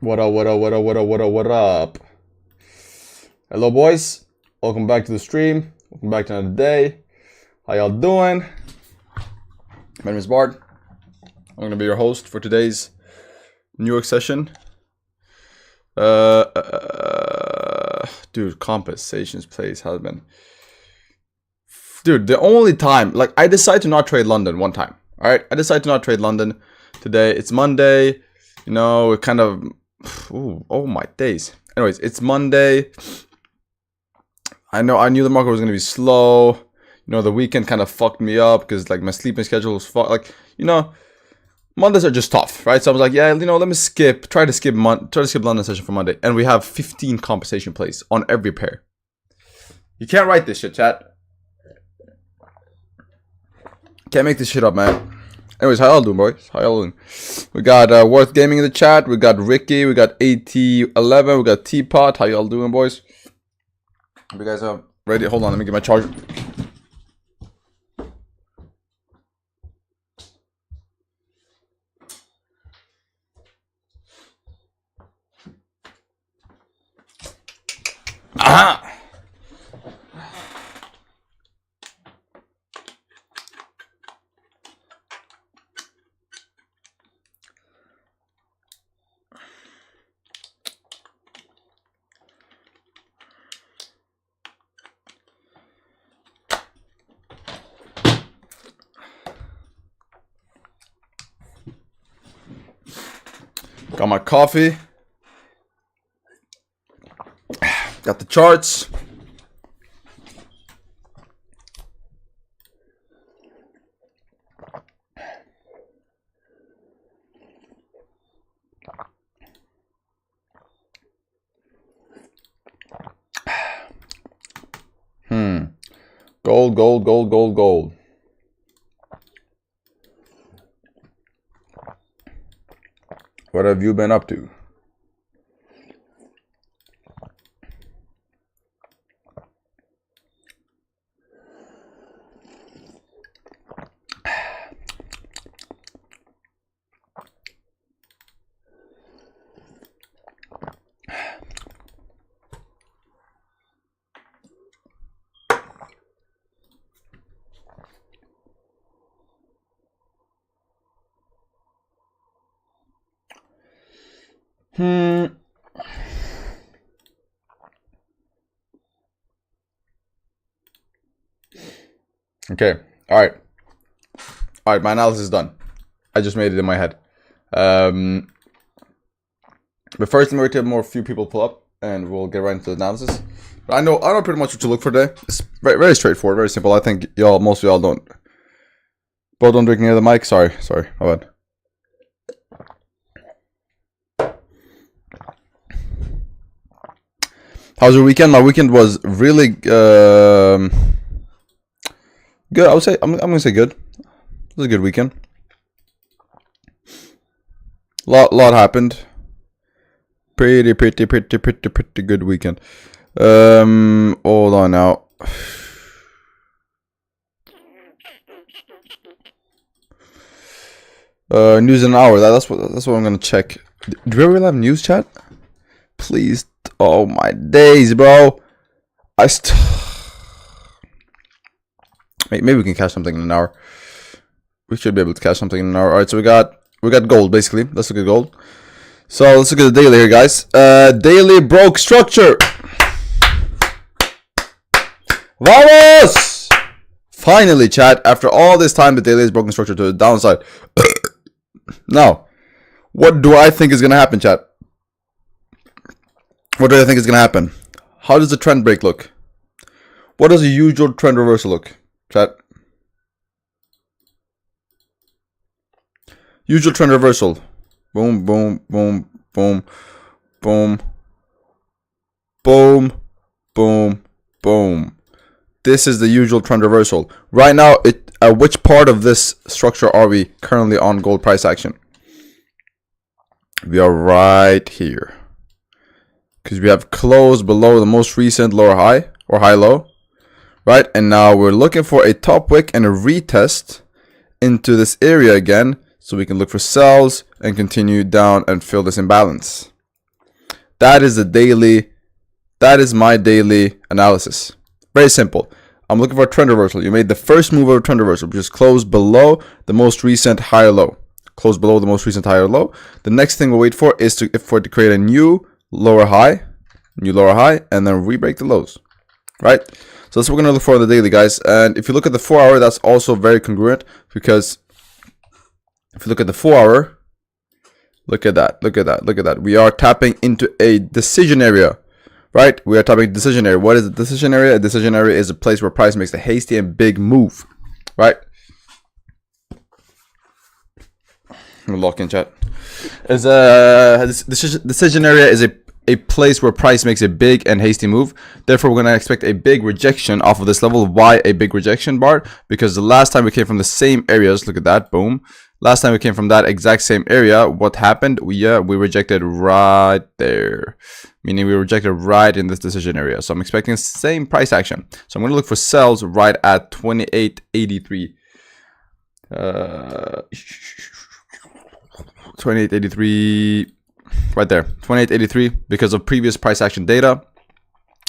What up, what up, what up, what up, what up, what up? Hello, boys. Welcome back to the stream. Welcome back to another day. How y'all doing? My name is Bard. I'm going to be your host for today's Nowick session. Dude, compensations plays has been... Dude, the only time... Like, I decided to not trade London one time. Alright? I decided to not trade London today. It's Monday. You know, it kind of... Ooh, oh my days. Anyways, it's Monday. I knew the market was going to be slow. You know, the weekend kind of fucked me up because, like, my sleeping schedule was fucked. Like, you know, Mondays are just tough, right? So I was like, yeah, you know, let me try to skip London session for Monday. And we have 15 compensation plays on every pair. You can't write this shit, chat. Can't make this shit up, man. Anyways, how y'all doing, boys? How y'all doing? We got Worth Gaming in the chat. We got Ricky. We got AT11. We got Teapot. How y'all doing, boys? You guys are ready? Hold on, let me get my charger. Aha! Got my coffee. Got the charts. Gold, gold, gold, gold, gold. What have you been up to? Okay. All right. My analysis is done. I just made it in my head. But first, let me wait till more few people pull up, and we'll get right into the analysis. But I know pretty much what to look for today. It's very, very straightforward, very simple. I think most of y'all don't. Both don't drink near the mic. Sorry, my bad. How was your weekend? My weekend was really good. I would say I'm gonna say good. It was a good weekend. Lot happened. Pretty good weekend. Hold on now. News in an hour. That's what I'm gonna check. Do we really have news, chat? Please. Oh my days, bro. Maybe we can catch something in an hour. We should be able to catch something in an hour. Alright, so we got gold, basically. Let's look at gold. So let's look at the daily here, guys. Daily broke structure. Vamos! Finally, chat. After all this time, the daily is broken structure to the downside. Now, what do I think is going to happen, chat? What do I think is going to happen? How does the trend break look? What does the usual trend reversal look? Chat. Usual trend reversal. Boom, boom, boom, boom, boom, boom, boom, boom. This is the usual trend reversal. Right now, which part of this structure are we currently on gold price action? We are right here. Because we have closed below the most recent lower high or high low, right? And now we're looking for a top wick and a retest into this area again, so we can look for sells and continue down and fill this imbalance. That is the daily. That is my daily analysis. Very simple. I'm looking for a trend reversal. You made the first move of a trend reversal, which is close below the most recent higher low. Close below the most recent higher low. The next thing we'll wait for is for it to create a new lower high, and then re-break the lows. Right? So that's what we're going to look for on the daily, guys. And if you look at the 4 hour, that's also very congruent, because if you look at the 4 hour, look at that. We are tapping into a decision area. Right? We are tapping decision area. What is a decision area? A decision area is a place where price makes a hasty and big move. Right? We'll lock in chat. Decision area is a place where price makes a big and hasty move. Therefore, we're going to expect a big rejection off of this level. Why a big rejection, Bard? Because the last time we came from the same areas, look at that, boom. Last time we came from that exact same area, what happened? We rejected right there. Meaning we rejected right in this decision area. So I'm expecting the same price action. So I'm going to look for sells right at 28.83. 28.83 right there. 28.83 because of previous price action data,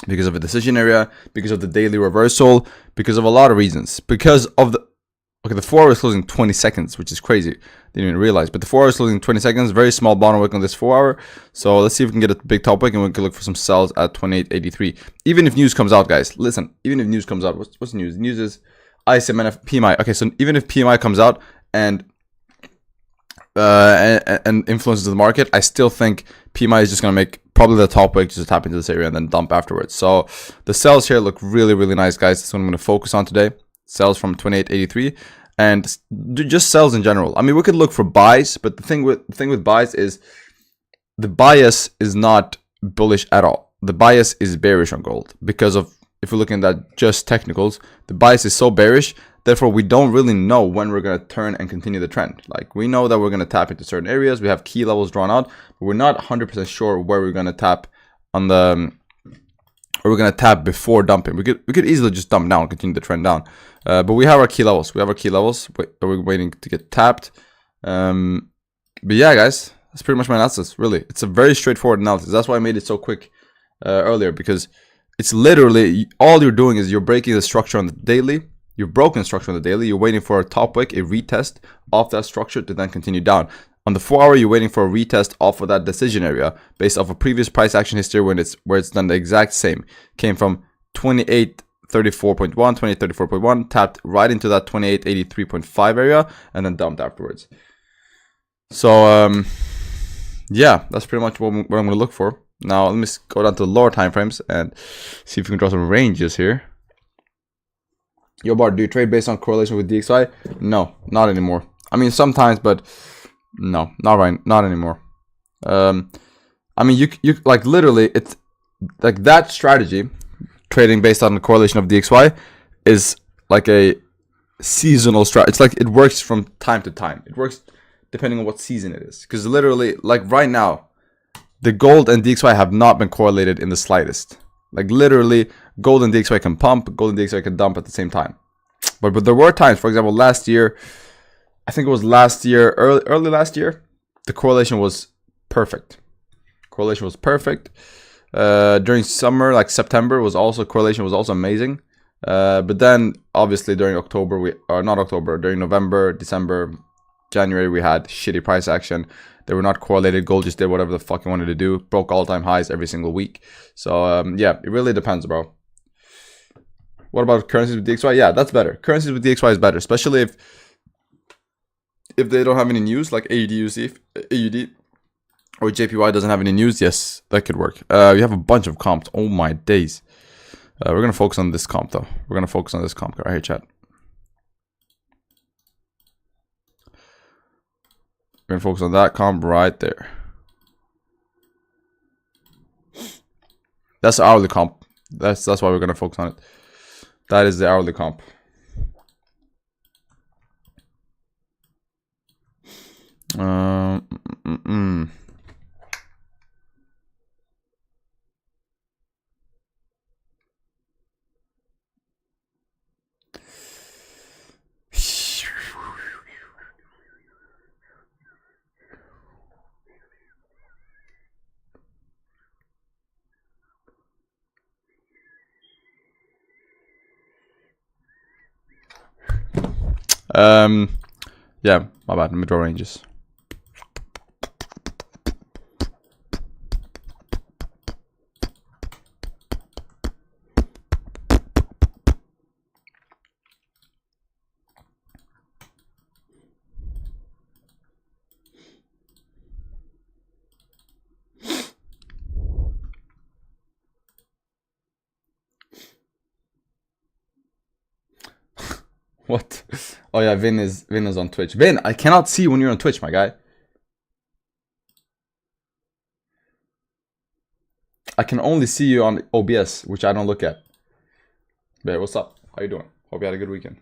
because of a decision area, because of the daily reversal, because of a lot of reasons. Because of the the 4 hour is closing 20 seconds, which is crazy. Didn't even realize. But the 4 hour is closing 20 seconds. Very small bottom wick on this 4 hour. So let's see if we can get a big top wick, and we can look for some sells at 28.83. Even if news comes out, guys. Listen, even if news comes out, what's news? News is ISM and PMI. Okay, so even if PMI comes out and influences the market, I still think PMI is just going to make probably the top wick, just tap into this area and then dump afterwards. So the sells here look really, really nice, guys. That's what I'm going to focus on today. Sells from 28.83 and just sells in general. I mean, we could look for buys, but the thing with buys is the bias is not bullish at all. The bias is bearish on gold, because of, if we're looking at just technicals, the bias is so bearish. Therefore, we don't really know when we're going to turn and continue the trend. Like, we know that we're going to tap into certain areas. We have key levels drawn out, but we're not 100% sure where we're going to tap on the, or we're going to tap before dumping. We could easily just dump down, continue the trend down. But we have our key levels. We're waiting to get tapped. But yeah, guys, that's pretty much my analysis. Really, it's a very straightforward analysis. That's why I made it so quick earlier, because it's literally all you're doing is you're breaking the structure on the daily. You've broken structure on the daily. You're waiting for a top wick, a retest off that structure to then continue down. On the 4 hour, you're waiting for a retest off of that decision area based off a previous price action history where it's done the exact same. Came from 28.34.1, 28.34.1, tapped right into that 28.83.5 area, and then dumped afterwards. So yeah, that's pretty much what I'm going to look for. Now let me go down to the lower time frames and see if we can draw some ranges here. Yo, Bard, do you trade based on correlation with DXY? No, not anymore. I mean, sometimes, but no, not anymore. I mean, you like literally, it's like that strategy, trading based on the correlation of DXY, is like a seasonal strategy. It's like it works from time to time. It works depending on what season it is. Because literally, like right now, the gold and DXY have not been correlated in the slightest. Like literally, gold and DXY can pump, gold and DXY can dump at the same time. But there were times, for example, last year, I think it was last year, early last year, the correlation was perfect. Correlation was perfect. During summer, like September, correlation was also amazing. But then obviously during during November, December, January, we had shitty price action. They were not correlated. Gold just did whatever the fuck it wanted to do. Broke all-time highs every single week. So yeah, it really depends, bro. What about currencies with DXY? Yeah, that's better. Currencies with DXY is better, especially if they don't have any news, like AUD or JPY doesn't have any news. Yes, that could work. We have a bunch of comps. Oh my days. We're gonna focus on this comp though. We're gonna focus on this comp right here, chat. We're gonna focus on that comp right there. That's the hourly comp. That's why we're gonna focus on it. That is the hourly comp. Yeah, my bad. Let me draw ranges. What? Oh yeah, Vin is on Twitch. Vin, I cannot see when you're on Twitch, my guy. I can only see you on OBS, which I don't look at. Hey, what's up? How you doing? Hope you had a good weekend.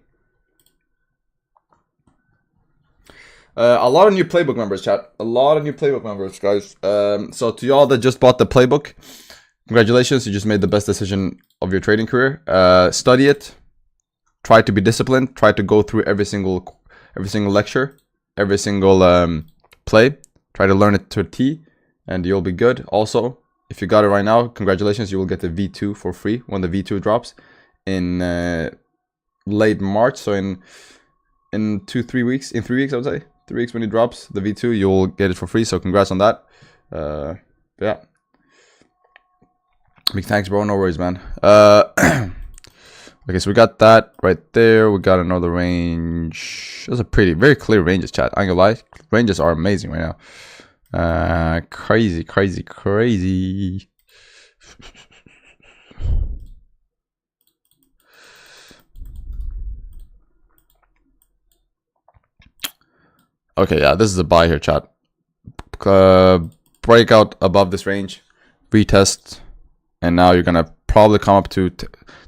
A lot of new playbook members, chat. A lot of new playbook members, guys. So to y'all that just bought the playbook, congratulations. You just made the best decision of your trading career. Study it. Try to be disciplined. Try to go through every single lecture, every single play. Try to learn it to a T, and you'll be good. Also, if you got it right now, congratulations. You will get the V2 for free when the V2 drops in late March. So in 3 weeks, I would say. 3 weeks when it drops, the V2, you'll get it for free. So congrats on that. Yeah. Big thanks, bro. No worries, man. Okay, so we got that right there. We got another range. Those are very clear ranges, chat. I ain't gonna lie. Ranges are amazing right now. Crazy. Okay, yeah, this is a buy here, chat. Breakout above this range, retest, and now you're gonna probably come up to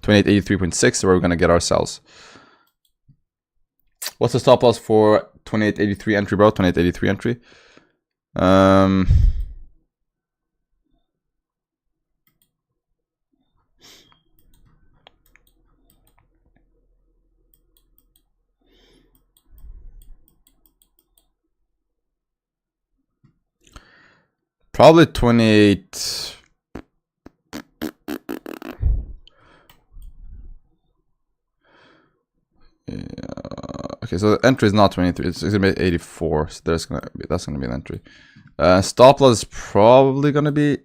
2883.6, where we're gonna get ourselves. What's the stop loss for 2883 entry, bro? 2883 entry. Probably 28. Yeah. Okay, so the entry is not 23. It's gonna be 84. So that's gonna be an entry. Stop loss is probably gonna be,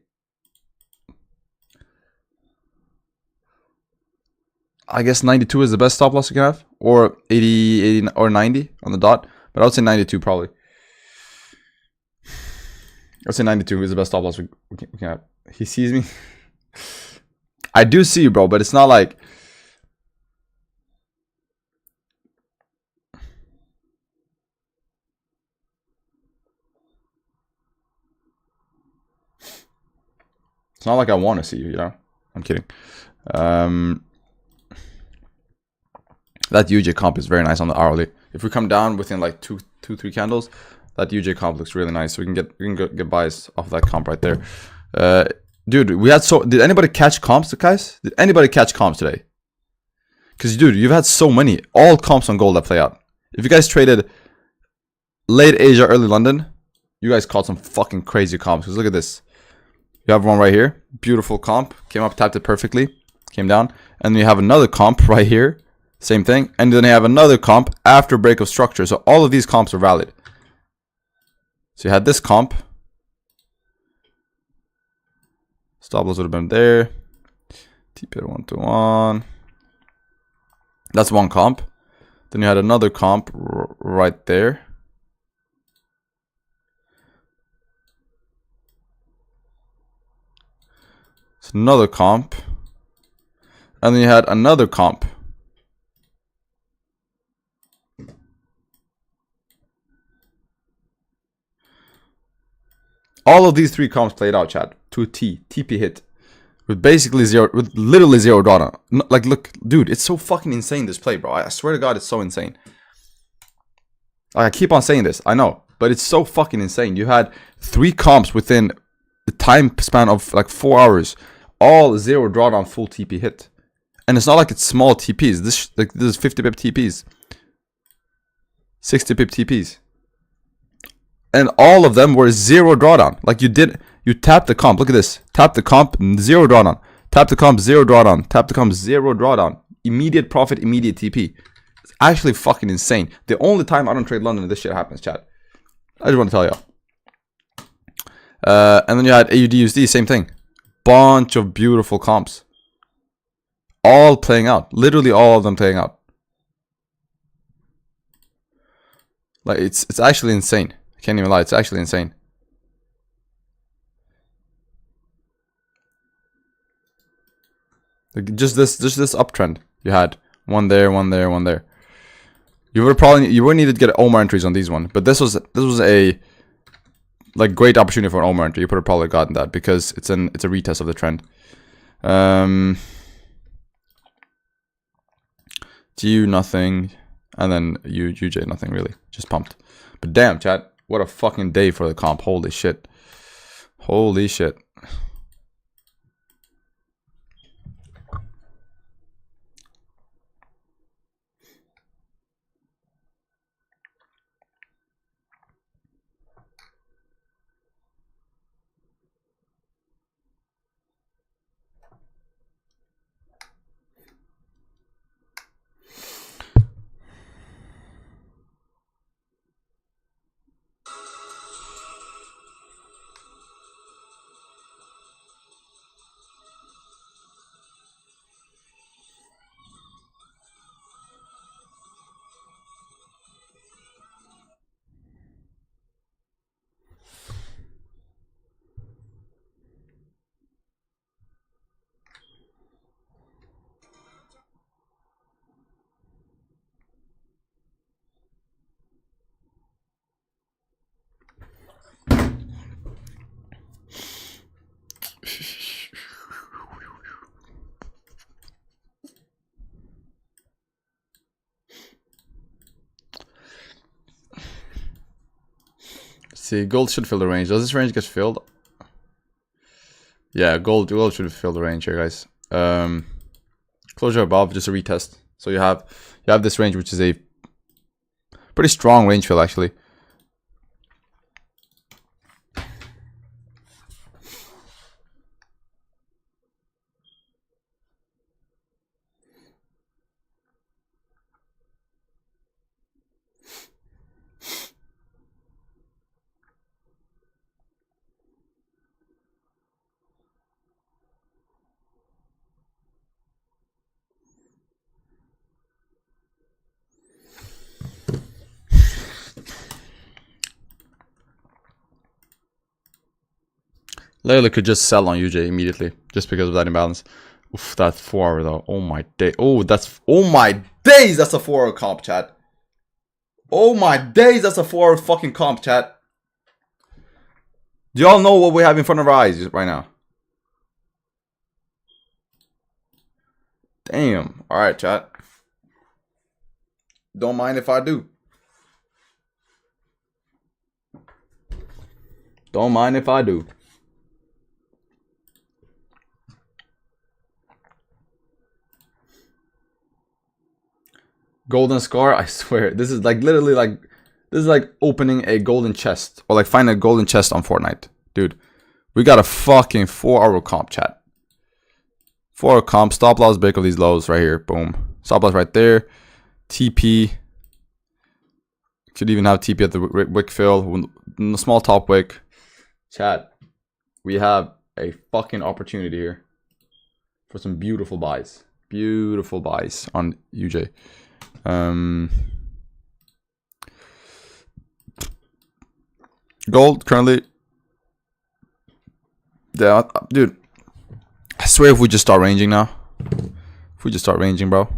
I guess 92 is the best stop loss you can have, or 80 or 90 on the dot. But I would say 92 probably. I'd say 92 is the best stop loss we can have. He sees me. I do see you, bro, but it's not like. It's not like I want to see you, you know? I'm kidding. That UJ comp is very nice on the hourly. If we come down within like 2-3 candles, that UJ comp looks really nice. So we can get buys off of that comp right there. Dude, we had did anybody catch comps, guys? Did anybody catch comps today? Because, dude, you've had so many. All comps on gold that play out. If you guys traded late Asia, early London, you guys caught some fucking crazy comps. Because look at this. You have one right here. Beautiful comp. Came up, tapped it perfectly. Came down. And then you have another comp right here. Same thing. And then you have another comp after break of structure. So all of these comps are valid. So you had this comp. Stop loss would have been there. TP at 1-to-1. That's one comp. Then you had another comp right there. It's another comp. And then you had another comp. All of these three comps played out, chat. To a T. TP hit. With basically literally zero drawdown. Like, look, dude, it's so fucking insane, this play, bro. I swear to God, it's so insane. I keep on saying this, I know. But it's so fucking insane. You had three comps within the time span of like 4 hours. All zero drawdown, full TP hit. And it's not like it's small TPs. This is 50 pip TPs. 60 pip TPs. And all of them were zero drawdown. Like you tapped the comp. Look at this. Tap the comp, zero drawdown. Tap the comp, zero drawdown. Tap the comp, zero drawdown. Immediate profit, immediate TP. It's actually fucking insane. The only time I don't trade London this shit happens, chat. I just want to tell y'all. And then you had AUD/USD, same thing. Bunch of beautiful comps. All playing out. Literally all of them playing out. Like, it's actually insane. I can't even lie, it's actually insane. Like, just this uptrend you had. One there, one there, one there. You would need to get Omar entries on these one, but this was a like great opportunity for an Omar entry. You would have probably gotten that because it's a retest of the trend. GU nothing, and then UJ nothing really, just pumped. But damn, chat, what a fucking day for the comp. Holy shit, holy shit. See, gold should fill the range. Does this range get filled? Yeah, gold should fill the range here, guys. Closure above, just a retest. So you have this range, which is a pretty strong range fill actually. Layla could just sell on UJ immediately, just because of that imbalance. Oof, that 4 hour though. Oh my day. Oh, my days. That's a 4 hour comp, chat. Oh my days. That's a 4 hour fucking comp, chat. Do y'all know what we have in front of our eyes right now? Damn. All right, chat. Don't mind if I do. Don't mind if I do. Golden scar, I swear. This is like literally like, this is like opening a golden chest. Or like finding a golden chest on Fortnite. Dude, we got a fucking 4 hour comp, chat. 4 hour comp, stop loss break of these lows right here. Boom. Stop loss right there. TP. Could even have TP at the wick fill. Small top wick. Chat, we have a fucking opportunity here for some beautiful buys. Beautiful buys on UJ. Gold currently. Yeah, dude. I swear if we just start ranging now. If we just start ranging, bro.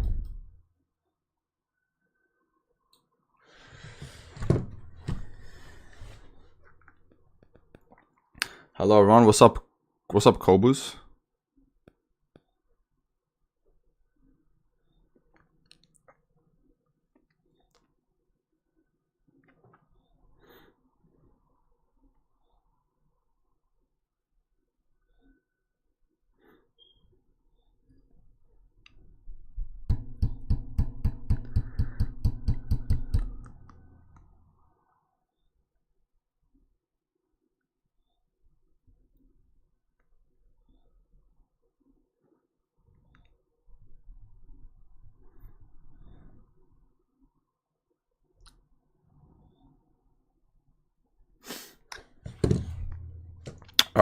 Hello everyone, what's up? What's up, Kobus?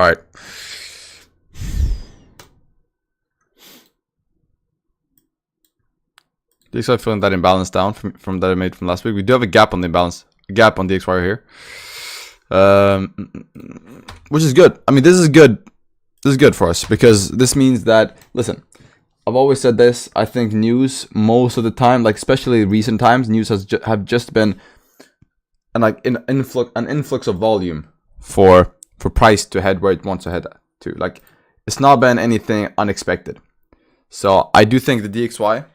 right. DXY filling that imbalance down from that I made from last week. We do have a gap on the imbalance, a gap on DXY right here, which is good. I mean, this is good. This is good for us because this means that, listen, I've always said this. I think news most of the time, like especially recent times, news have just been an influx of volume for price to head where it wants to head to. Like, it's not been anything unexpected. So I do think the DXY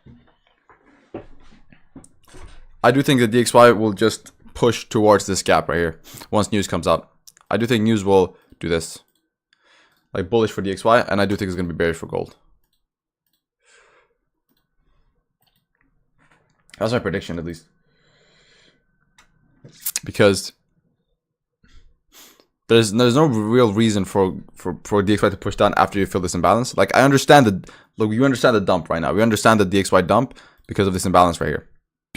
will just push towards this gap right here once news comes out. I do think news will do this, like bullish for DXY, and I do think it's going to be bearish for gold. That's my prediction, at least, because there's no real reason for DXY to push down after you fill this imbalance. Like, I understand that. Look, you understand the dump right now. We understand the DXY dump because of this imbalance right here.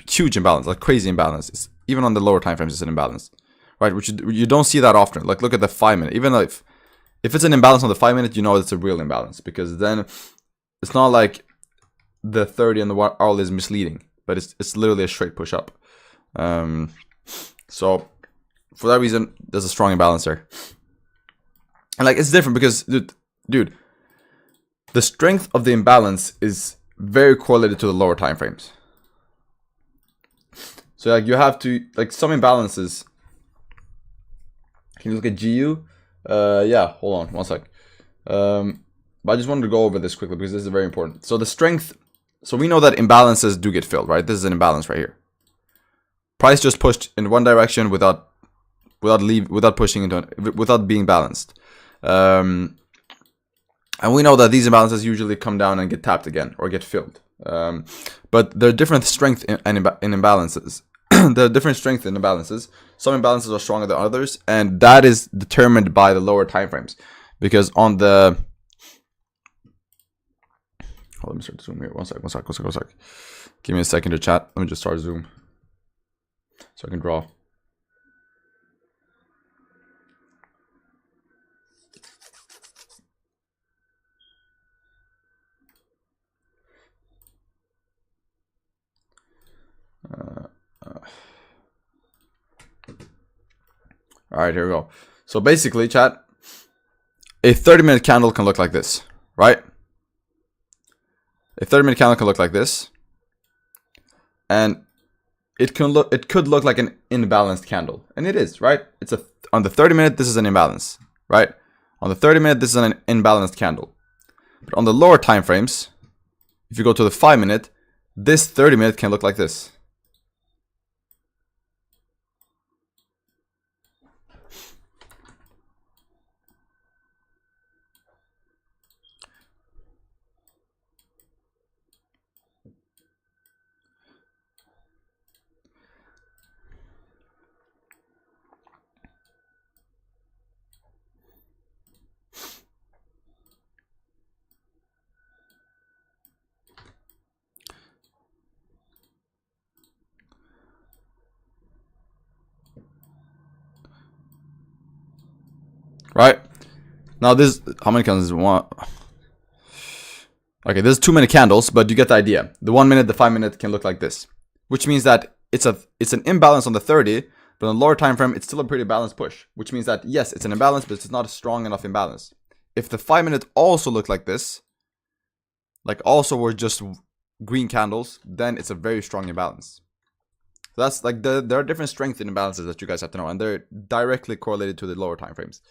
Huge imbalance, like crazy imbalance. It's, even on the lower time frames, it's an imbalance, right? Which you don't see that often. Like, look at the 5 minute. Even if it's an imbalance on the 5 minute, you know it's a real imbalance, because then it's not like the 30 and the hourly is misleading, but it's literally a straight push up. So for that reason, there's a strong imbalance there. And like, it's different because, dude, the strength of the imbalance is very correlated to the lower time frames. So like, you have to, like, some imbalances. Can you look at GU? Yeah, hold on one sec. But I just wanted to go over this quickly because this is very important. So the strength, so we know that imbalances do get filled, right? This is an imbalance right here. Price just pushed in one direction without pushing into without being balanced. And we know that these imbalances usually come down and get tapped again or get filled. But there are different strength in imbalances. There are different strength in imbalances. Some imbalances are stronger than others, and that is determined by the lower time frames. Because on the let me start to zoom here. One sec. Give me a second to chat. Let me just start zoom so I can draw. All right, here we go. So basically, chat, a 30-minute candle can look like this, right? A 30-minute candle can look like this, and it could look like an imbalanced candle, and it is, right? It's on the 30-minute, this is an imbalance, right? On the 30-minute, this is an imbalanced candle. But on the lower time frames, if you go to the 5-minute, this 30-minute can look like this. Right? Now this, how many candles is one? Okay, there's too many candles, but you get the idea. The 1 minute, the 5 minute can look like this, which means that it's an imbalance on the 30, but on the lower time frame, it's still a pretty balanced push, which means that yes, it's an imbalance, but it's not a strong enough imbalance. If the 5 minute also looked like this, like also were just green candles, then it's a very strong imbalance. So that's like there are different strength in imbalances that you guys have to know, and they're directly correlated to the lower time frames.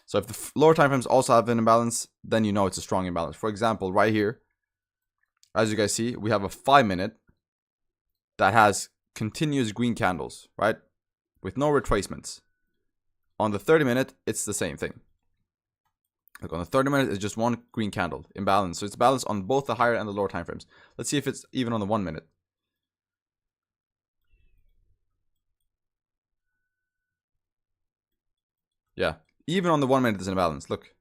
So if the lower time frames also have an imbalance, then you know it's a strong imbalance. For example, right here, as you guys see, we have a 5 minute that has continuous green candles, right? With no retracements. On the 30 minute, it's the same thing. Like on the 30 minute, it's just one green candle, imbalance. So it's balanced on both the higher and the lower time frames. Let's see if it's even on the 1 minute. Yeah, even on the 1 minute, there's an imbalance. Look,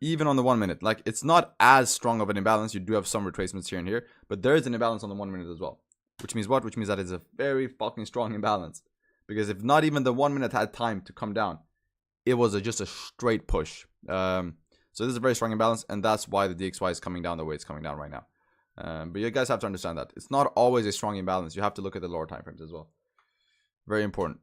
even on the 1 minute, like it's not as strong of an imbalance. You do have some retracements here and here, but there is an imbalance on the 1 minute as well. Which means what? Which means that it's a very fucking strong imbalance. Because if not even the 1 minute had time to come down, it was just a straight push. So this is a very strong imbalance, and that's why the DXY is coming down the way it's coming down right now. But you guys have to understand that it's not always a strong imbalance. You have to look at the lower time frames as well. Very important.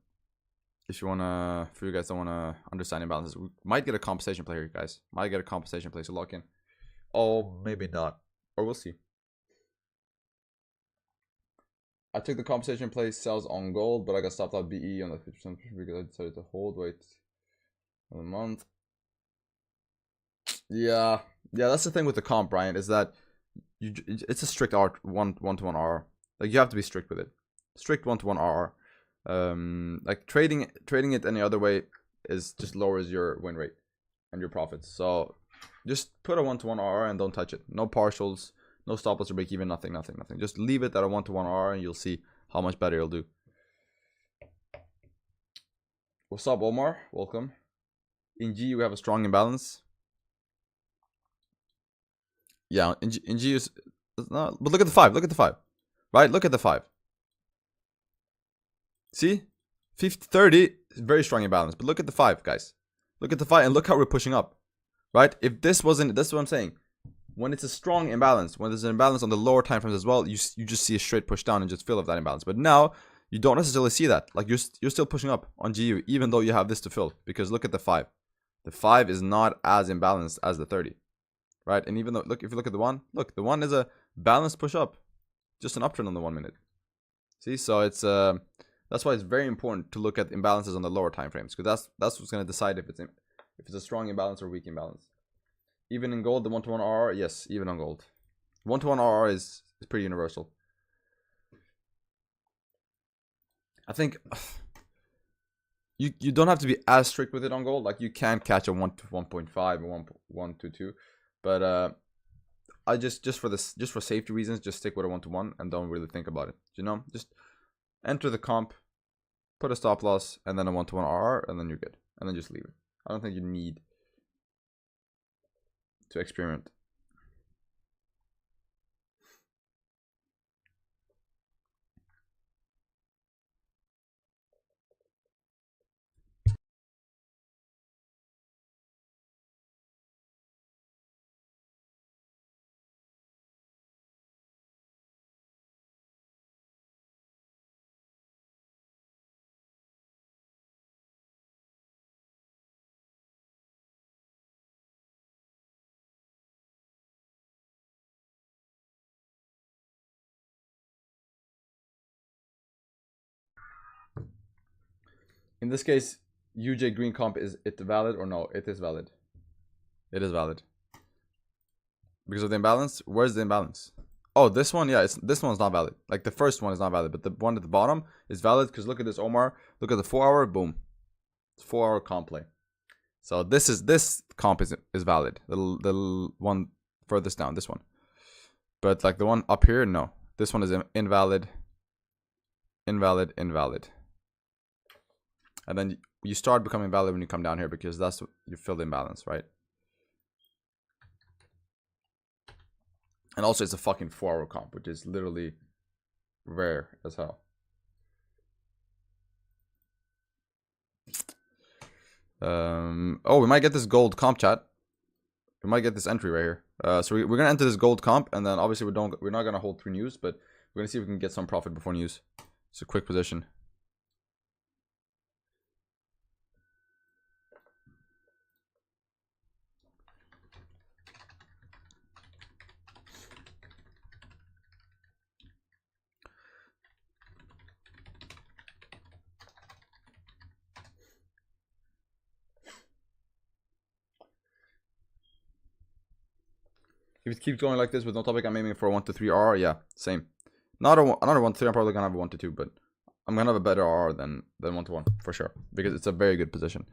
If you guys don't wanna understand imbalances, we might get a compensation play here, guys. Might get a compensation play, so lock in. Oh, maybe not, or we'll see. I took the compensation play sells on gold, but I got stopped out BE on the 50% because I decided to hold wait a month. Yeah, that's the thing with the comp, Brian, is that it's a strict one-to-one RR. Like, you have to be strict with it. Strict one-to-one RR. Like trading it any other way is just lowers your win rate and your profits. So just put a one-to-one RR and don't touch it. No partials, no stop loss or break even, nothing. Just leave it at a one-to-one RR and you'll see how much better you'll do. What's up, Omar? Welcome. In G, we have a strong imbalance. Yeah, in G is not, but look at the 5. Look at the 5. Right? Look at the 5. See? 50-30 is very strong imbalance. But look at the 5, guys. Look at the 5 and look how we're pushing up. Right? If this wasn't, that's what I'm saying. When it's a strong imbalance, when there's an imbalance on the lower time frames as well, you just see a straight push down and just fill up that imbalance. But now you don't necessarily see that. Like, you're still pushing up on GU even though you have this to fill, because look at the 5. The 5 is not as imbalanced as the 30. Right? And even though, look, if you look at the 1, look, the 1 is a balanced push up. Just an uptrend on the 1 minute. See? So it's that's why it's very important to look at imbalances on the lower time frames, because that's what's going to decide if it's a strong imbalance or weak imbalance. Even in gold, the one-to-one RR, yes, even on gold, one-to-one RR is pretty universal. I think you don't have to be as strict with it on gold. Like, you can catch a 1 to 1.5 or 1 to 2, but I just for safety reasons, just stick with a 1-to-1 and don't really think about it. You know, just enter the comp, put a stop loss, and then a 1-to-1 RR, and then you're good. And then just leave it. I don't think you need to experiment. In this case, UJ green comp, is it valid or no? It is valid. It is valid. Because of the imbalance? Where's the imbalance? Oh, this one, yeah, this one's not valid. Like, the first one is not valid, but the one at the bottom is valid, because look at this, Omar. Look at the 4-hour, boom. It's 4-hour comp play. So this comp is valid. The one furthest down, this one. But like the one up here, no. This one is invalid. Invalid. And then you start becoming valid when you come down here, because that's what you fill the imbalance, right? And also, it's a fucking 4-hour comp, which is literally rare as hell. Oh, we might get this gold comp, chat. We might get this entry right here. So we're gonna enter this gold comp, and then obviously we're not gonna hold through news, but we're gonna see if we can get some profit before news. It's a quick position. If it keeps going like this with no topic, I'm aiming for a 1 to 3 RR. Yeah, same. Not another 1 to 3. I'm probably gonna have a 1 to 2, but I'm gonna have a better RR than 1 to 1 for sure, because it's a very good position.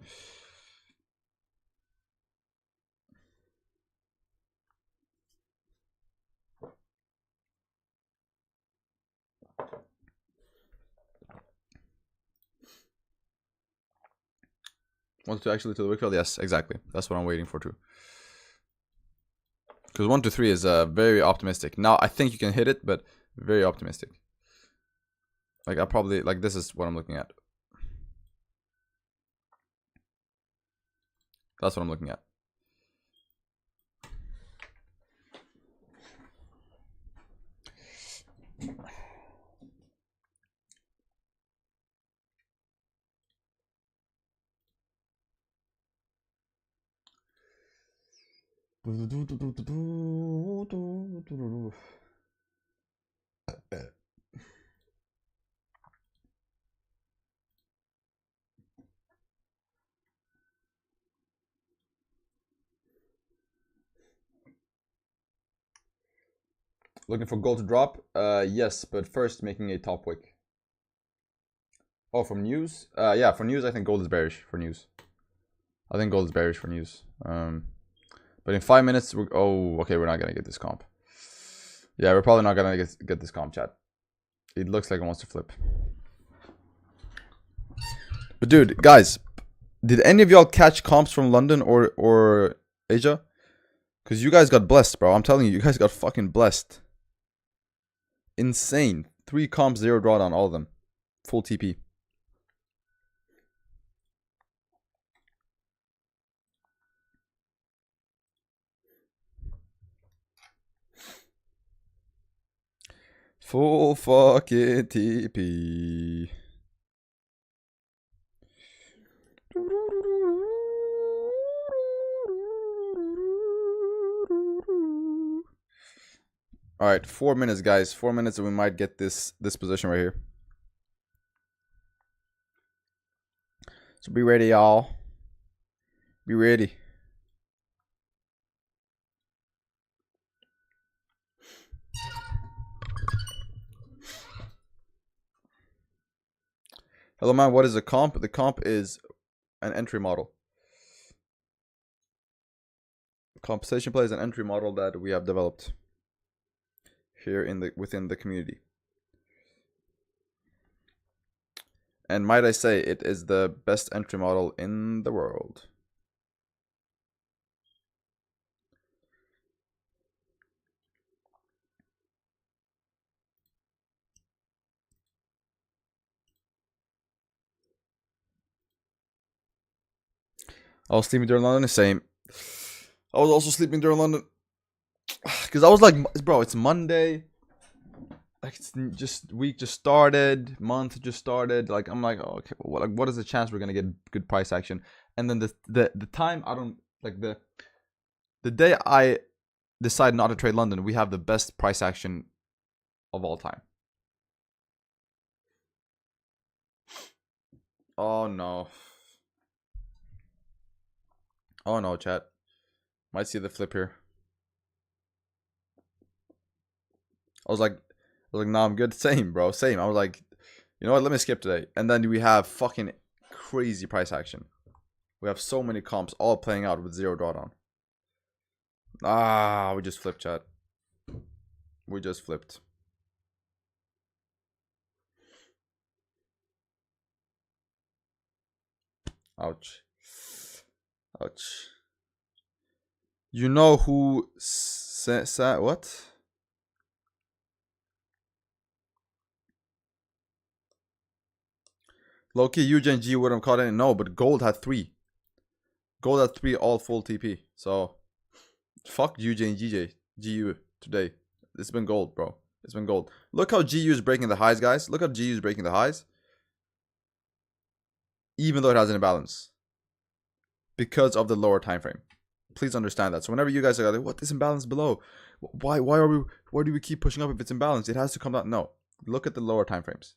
Want to actually to the Wickfield? Yes, exactly. That's what I'm waiting for too. Because 1 to 3 is very optimistic. Now I think you can hit it, but very optimistic. Like, I probably, like, this is what I'm looking at. That's what I'm looking at. Looking for gold to drop? Yes, but first making a top wick. Oh, from news? Yeah, for news, I think gold is bearish for news. I think gold is bearish for news. But in 5 minutes, okay, we're not gonna get this comp. Yeah, we're probably not gonna get this comp, chat. It looks like it wants to flip. But dude, guys, did any of y'all catch comps from London or Asia? Because you guys got blessed, bro. I'm telling you, you guys got fucking blessed. Insane. 3 comps, 0 drawdown, all of them. Full TP. Full fucking TP. All right, 4 minutes, guys. 4 minutes, and we might get this position right here. So be ready, y'all. Be ready. Hello, man. What is the comp? The comp is an entry model. Compensation play is an entry model that we have developed here within the community. And might I say, it is the best entry model in the world. I was sleeping during London, same. I was also sleeping during London. Because I was like, bro, it's Monday. Like, it's just, week just started, month just started. Like, I'm like, oh, okay, well, what is the chance we're going to get good price action? And then the time, I don't, like, the day I decide not to trade London, we have the best price action of all time. Oh, no. Oh, no, chat. Might see the flip here. I was like, nah, I'm good. Same, bro. Same. I was like, you know what? Let me skip today. And then we have fucking crazy price action. We have so many comps all playing out with 0 drawdown. Ah, we just flipped, chat. We just flipped. Ouch. Ouch. You know who said what? Loki, Eugene G would have caught it. No, but gold had 3. Gold had 3 all full TP. So fuck Eugene GU today. It's been gold, bro. It's been gold. Look how GU is breaking the highs, guys. Look how GU is breaking the highs. Even though it has an imbalance. Because of the lower time frame. Please understand that. So whenever you guys are like, what is imbalance below? Why do we keep pushing up if it's imbalanced? It has to come down. No. Look at the lower time frames.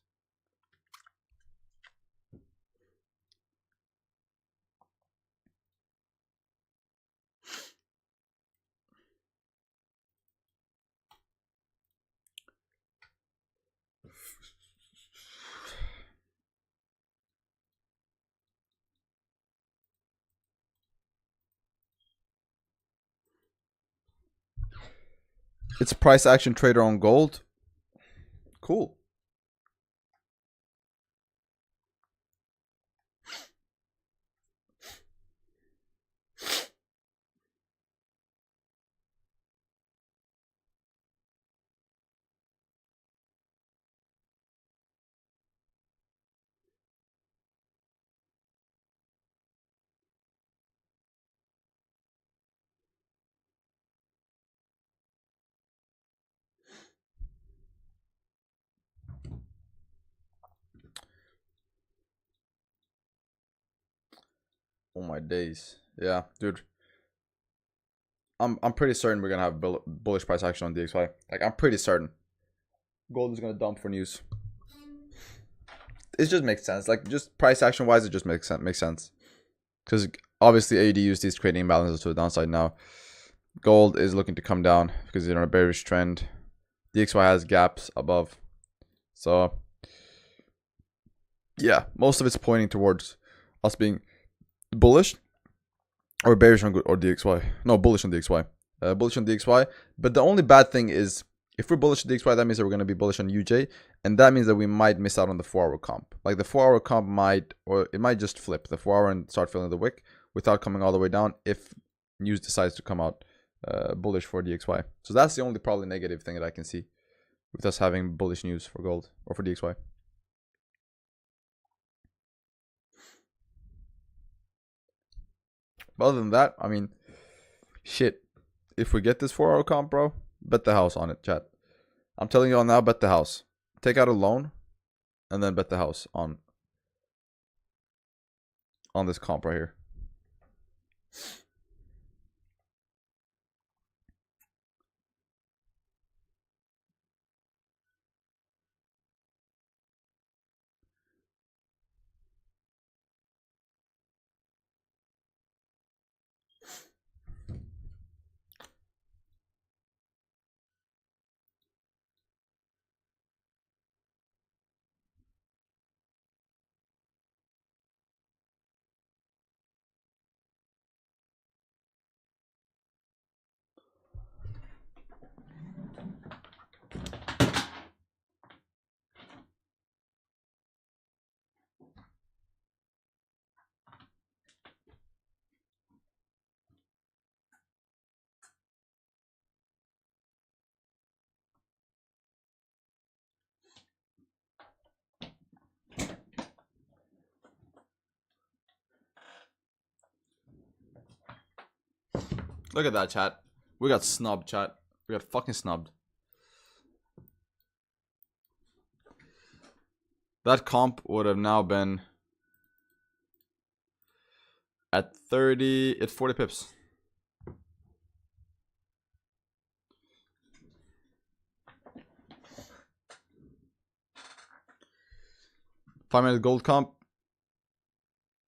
It's price action trader on gold. Cool. Oh my days. Yeah, dude. I'm pretty certain we're gonna have bullish price action on DXY. Like, I'm pretty certain. Gold is gonna dump for news. It just makes sense. Like, just price action wise, it just makes sense. Because obviously AUD is creating imbalances to the downside now. Gold is looking to come down because they're on a bearish trend. DXY has gaps above. So yeah, most of it's pointing towards us being bullish or bearish on or DXY. No, bullish on DXY. Bullish on DXY. But the only bad thing is, if we're bullish on DXY, that means that we're going to be bullish on UJ. And that means that we might miss out on the 4-hour comp. Like, the 4-hour comp might, or it might just flip the 4-hour and start filling the wick without coming all the way down if news decides to come out bullish for DXY. So that's the only probably negative thing that I can see with us having bullish news for gold or for DXY. But other than that, I mean, shit. If we get this 4-hour comp, bro, bet the house on it, chat. I'm telling you all now, bet the house. Take out a loan and then bet the house on this comp right here. Look at that, chat. We got snubbed, chat. We got fucking snubbed. That comp would have now been at 30, it's 40 pips. Five-minute gold comp.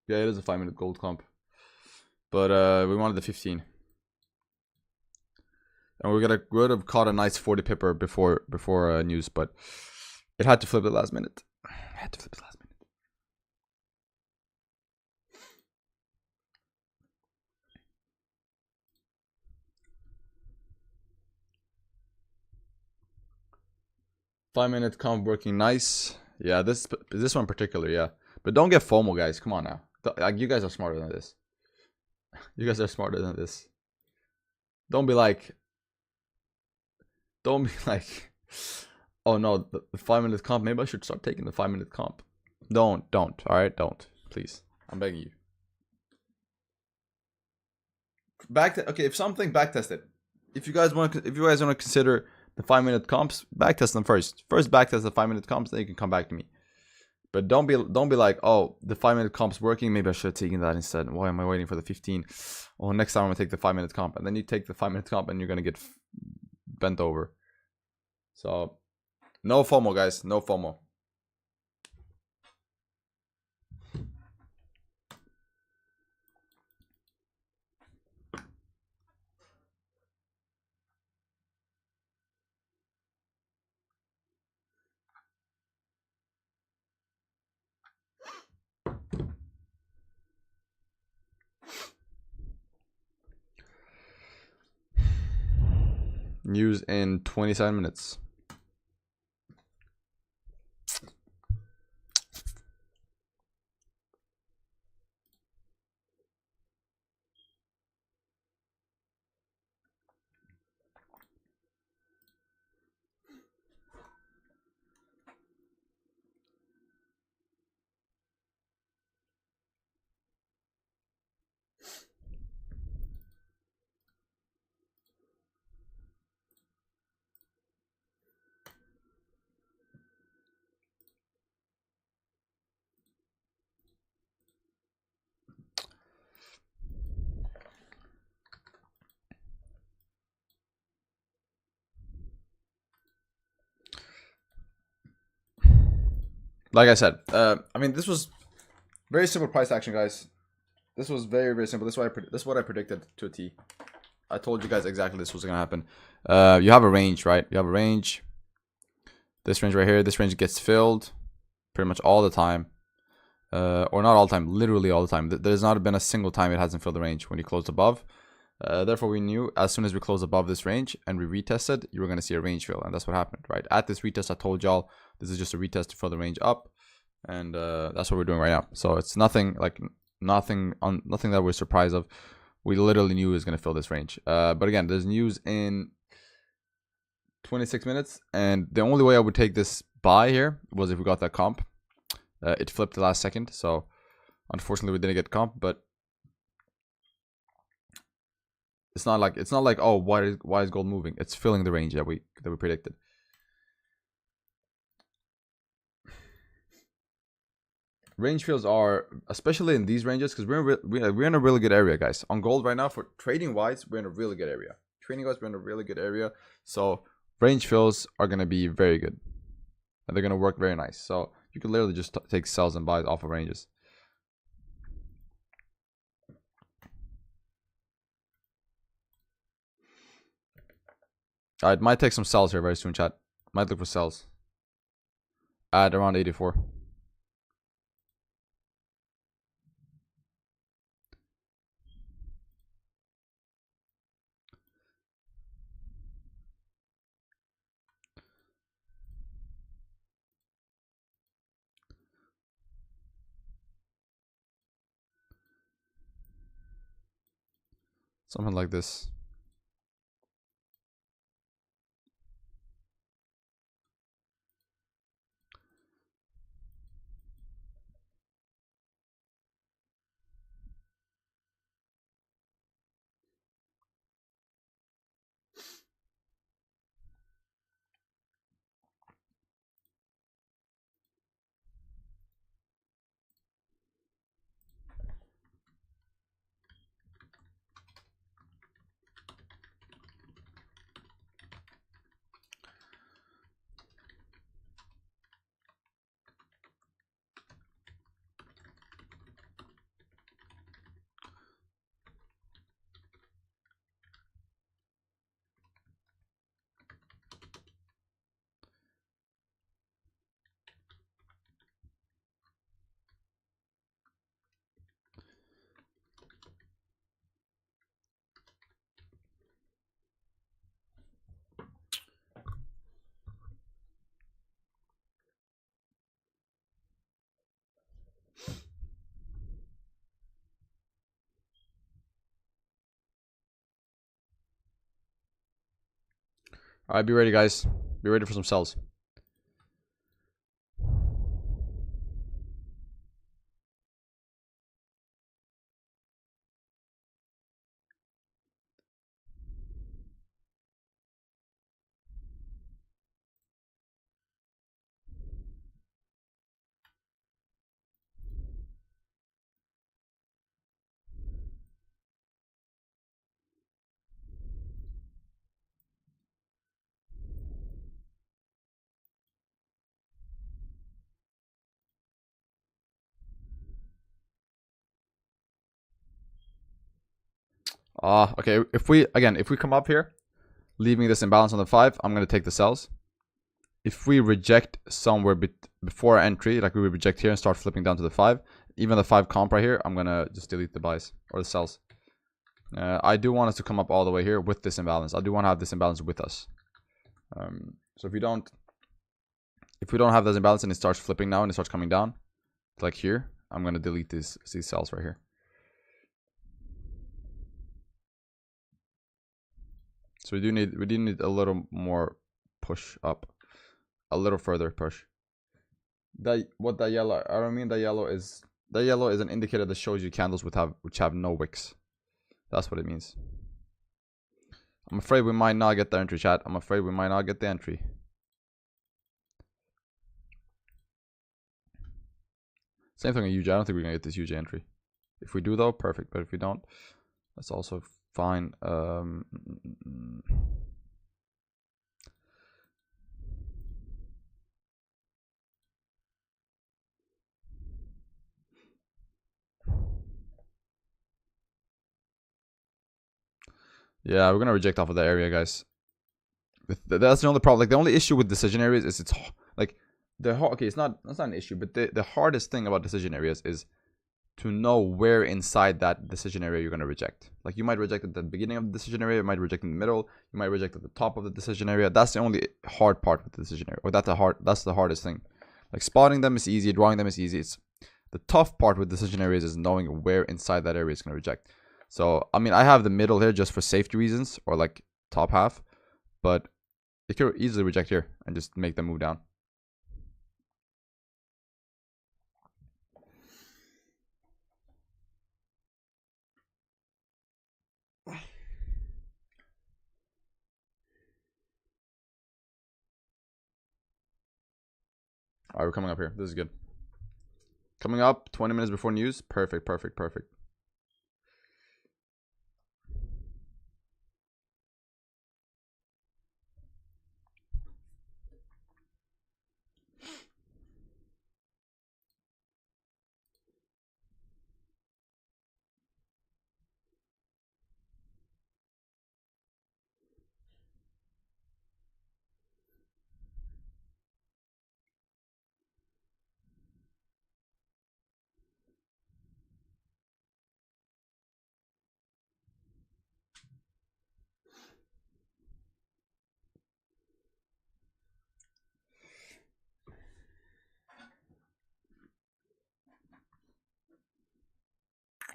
Yeah, it is a 5-minute gold comp. But we wanted the 15. And we would have caught a nice 40 pipper before news, but it had to flip at the last minute. It had to flip at the last minute. Five-minute comp working nice. Yeah, this one in particular, yeah. But don't get FOMO, guys. Come on now. Like, you guys are smarter than this. You guys are smarter than this. Don't be like, oh no, the 5-minute comp. Maybe I should start taking the 5-minute comp. Don't. All right, don't. Please, I'm begging you. Okay, if something, backtest it. If you guys want to consider the 5-minute comps, backtest them first. First backtest the 5-minute comps, then you can come back to me. But don't be like, oh, the 5-minute comp's working. Maybe I should have taken that instead. Why am I waiting for the 15? Oh, next time I'm gonna take the 5-minute comp, and then you take the 5-minute comp, and you're gonna get bent over. So, no FOMO, guys. No FOMO. News in 27 minutes. like I said, I mean, this was very simple price action, guys. This was very, very simple. This is what I predicted to a T. I told you guys exactly this was gonna happen. You have a range, right? You have a range. This range right here. This range gets filled pretty much all the time. Or not all the time, literally all the time. There's not been a single time it hasn't filled the range when you closed above. Therefore, we knew as soon as we closed above this range and we retested, you were going to see a range fill. And that's what happened, right? At this retest, I told y'all this is just a retest to fill the range up. And that's what we're doing right now. So it's nothing that we're surprised of. We literally knew it was going to fill this range. But again, there's news in 26 minutes. And the only way I would take this buy here was if we got that comp. It flipped the last second. So unfortunately, we didn't get comp. But it's not like oh, why is gold moving? It's filling the range that we predicted. Range fills are, especially in these ranges, because we're in a really good area, guys. On gold right now, for trading wise, we're in a really good area. Trading wise, we're in a really good area. So range fills are gonna be very good, and they're gonna work very nice. So you can literally just take sells and buys off of ranges. Alright, might take some sells here very soon, chat. Might look for sells at around 84. Something like this. Alright, be ready, guys. Be ready for some sells. Okay. If we come up here, leaving this imbalance on the 5, I'm gonna take the sells. If we reject somewhere before our entry, like we would reject here and start flipping down to the 5, even the 5 comp right here, I'm gonna just delete the buys or the sells. I do want us to come up all the way here with this imbalance. I do want to have this imbalance with us. So if we don't have this imbalance and it starts flipping now and it starts coming down, like here, I'm gonna delete these sells right here. So we do need a little more push up, a little further push. What that yellow? I don't mean that yellow is an indicator that shows you candles which have no wicks. That's what it means. I'm afraid we might not get the entry, chat. I'm afraid we might not get the entry. Same thing with UJ. I don't think we're gonna get this UJ entry. If we do though, perfect. But if we don't, that's also fine. Yeah, we're gonna reject off of that area, guys. That's the only problem. Like the only issue with decision areas is it's like okay, that's not an issue, but the hardest thing about decision areas is to know where inside that decision area you're going to reject. Like you might reject at the beginning of the decision area, you might reject in the middle, you might reject at the top of the decision area. That's the only hard part with the decision area, or that's the hardest thing. Like spotting them is easy, drawing them is easy. It's the tough part with decision areas is knowing where inside that area is going to reject. So I mean, I have the middle here just for safety reasons, or like top half, but you could easily reject here and just make them move down. All right, we're coming up here. This is good. Coming up 20 minutes before news. Perfect, perfect, perfect.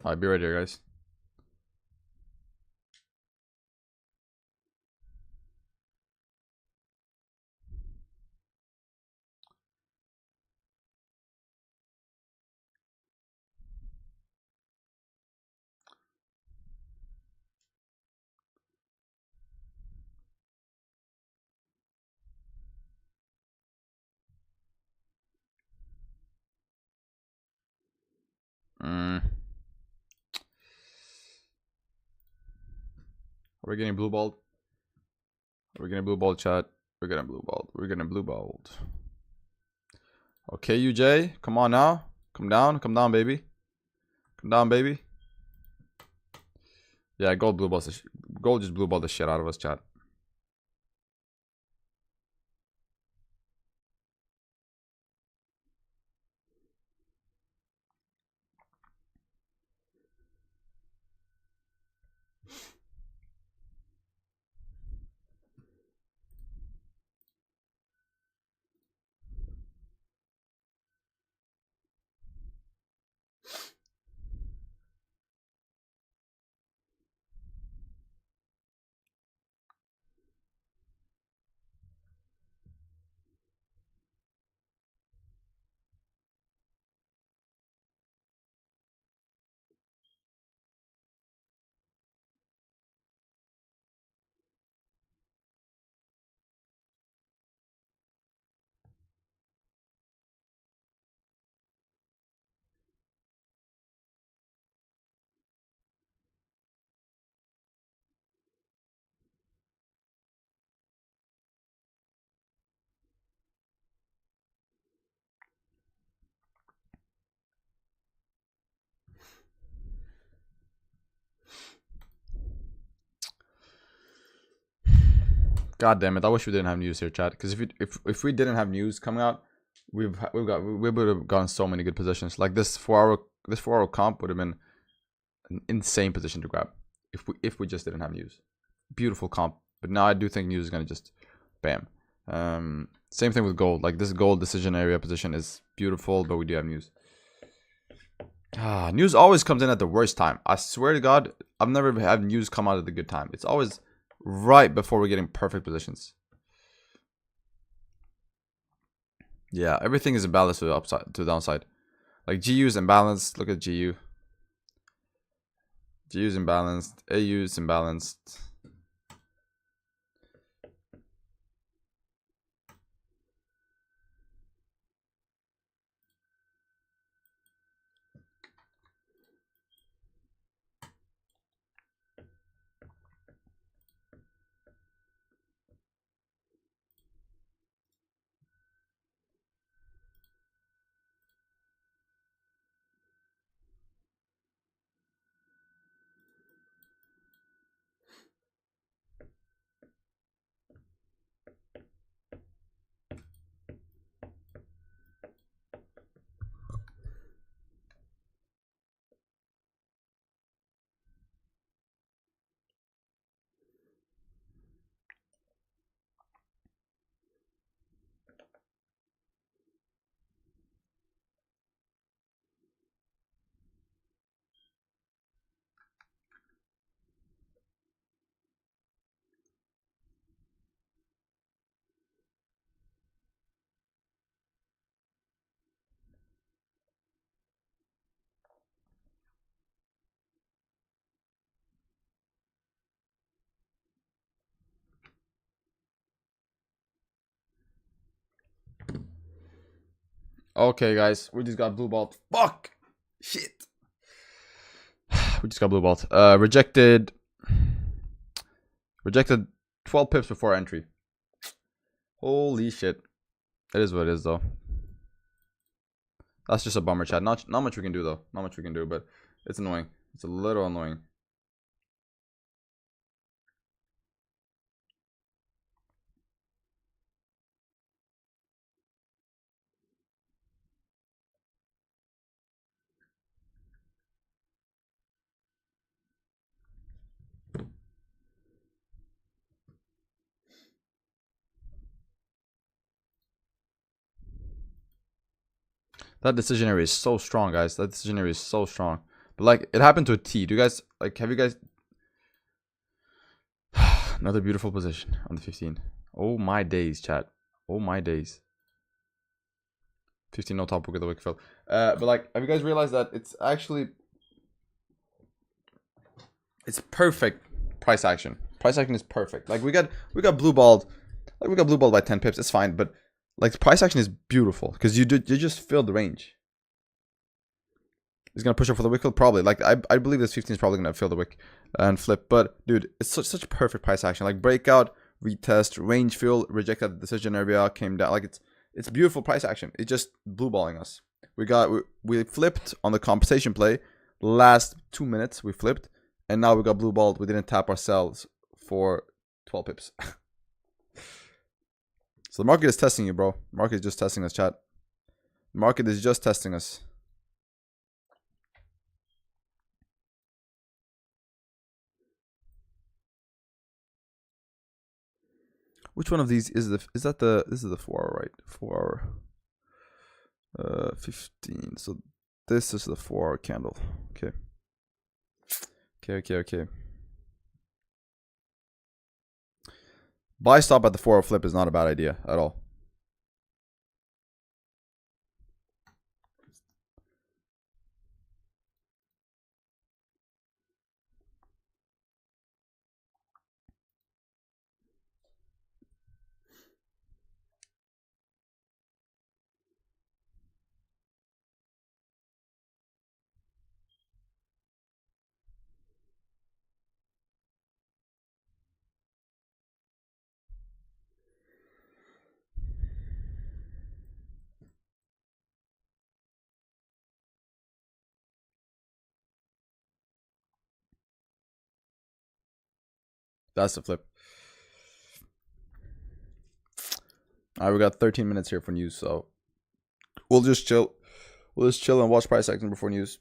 All right, be right here, guys. Are we getting blue balled? We're getting blue balled, chat. We're getting blue balled. We're getting blue balled. Okay, UJ, come on now. Come down, baby. Come down, baby. Yeah, gold blue balls. Gold just blue balled the shit out of us, chat. God damn it! I wish we didn't have news here, chat. Because if we didn't have news coming out, we would have gotten so many good positions. Like this 4 hour comp would have been an insane position to grab if we just didn't have news. Beautiful comp, but now I do think news is gonna just bam. Same thing with gold. Like this gold decision area position is beautiful, but we do have news. News always comes in at the worst time. I swear to God, I've never had news come out at the good time. It's always right before we're getting perfect positions. Yeah, everything is imbalanced to the upside, to the downside. Like GU is imbalanced. Look at GU. GU is imbalanced. AU is imbalanced. Okay, guys, we just got blue balled. Fuck! Shit! We just got blue balled. Rejected 12 pips before entry. Holy shit. It is what it is, though. That's just a bummer, chat. Not much we can do, though. Not much we can do, but it's annoying. It's a little annoying. That decision area is so strong, guys. That decision area is so strong. But, like, it happened to a T. Do you guys, like, have you guys... Another beautiful position on the 15. Oh, my days, chat. Oh, my days. 15 no top with the wick fill. But, like, have you guys realized that it's actually... It's perfect price action. Price action is perfect. Like, we got blue balled. Like, we got blue balled by 10 pips. It's fine, but... Like, price action is beautiful because you just fill the range. He's gonna push up for the wick fill, probably. Like, I believe this 15 is probably gonna fill the wick and flip. But dude, it's such a perfect price action. Like, breakout, retest, range fill, rejected the decision area, came down. Like, it's beautiful price action. It's just blue balling us. We flipped on the compensation play. Last 2 minutes we flipped, and now we got blue balled. We didn't tap ourselves for 12 pips. So the market is testing you, bro. Market is just testing us, chat. Market is just testing us. Which one of these is this is the 4 hour, right? 4 hour 15. So this is the 4 hour candle. Okay. Okay. Buy stop at the 4 hour flip is not a bad idea at all. That's the flip. All right, we got 13 minutes here for news, so we'll just chill. We'll just chill and watch price action before news.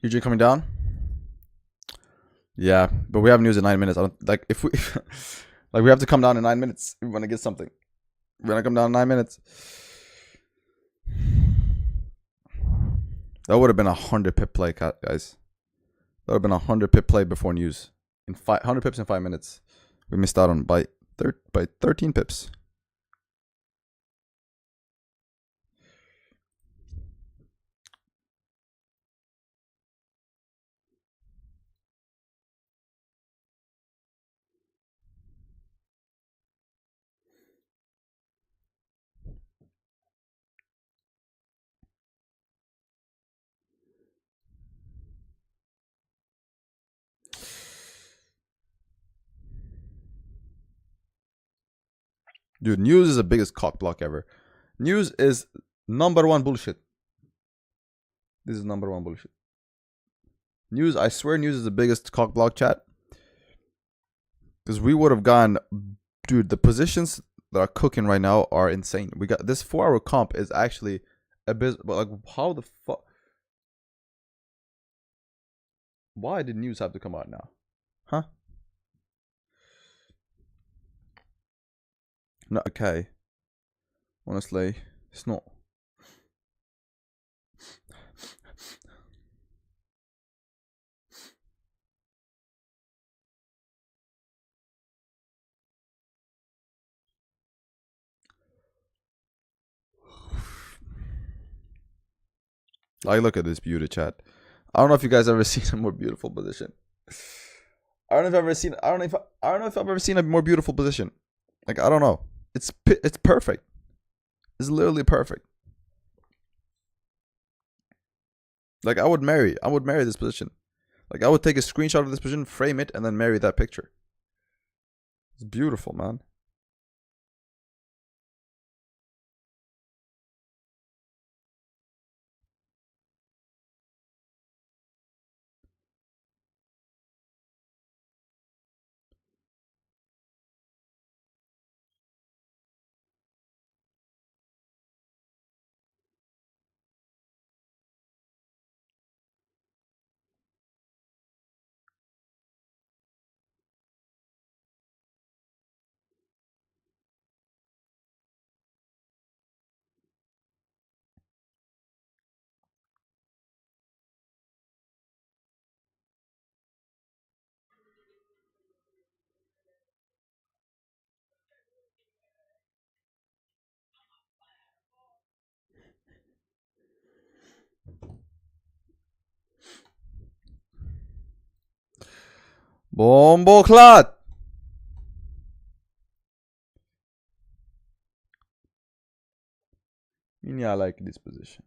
Usually coming down. Yeah, but we have news in 9 minutes. I don't like if we like we have to come down in 9 minutes if we want to get something. We're gonna come down in 9 minutes. That would have been 100 pip play, guys. That would have been 100 pip play before news. 100 pips in 5 minutes. We missed out on by 13 pips. Dude, news is the biggest cock block ever. News is #1 bullshit. This is #1 bullshit. News, I swear news is the biggest cock block, chat. Because we would have gone, dude, the positions that are cooking right now are insane. We got this 4-hour comp is actually a bit, like, how the fuck? Why did news have to come out now? Huh? No, okay. Honestly, it's not. Like, look at this beauty, chat. I don't know if you guys ever seen a more beautiful position. I don't know if I've ever seen. I don't know if I've ever seen a more beautiful position. Like, I don't know. It's perfect. It's literally perfect. Like, I would marry this position. Like, I would take a screenshot of this position, frame it, and then marry that picture. It's beautiful, man. Bomboklat! I like this position.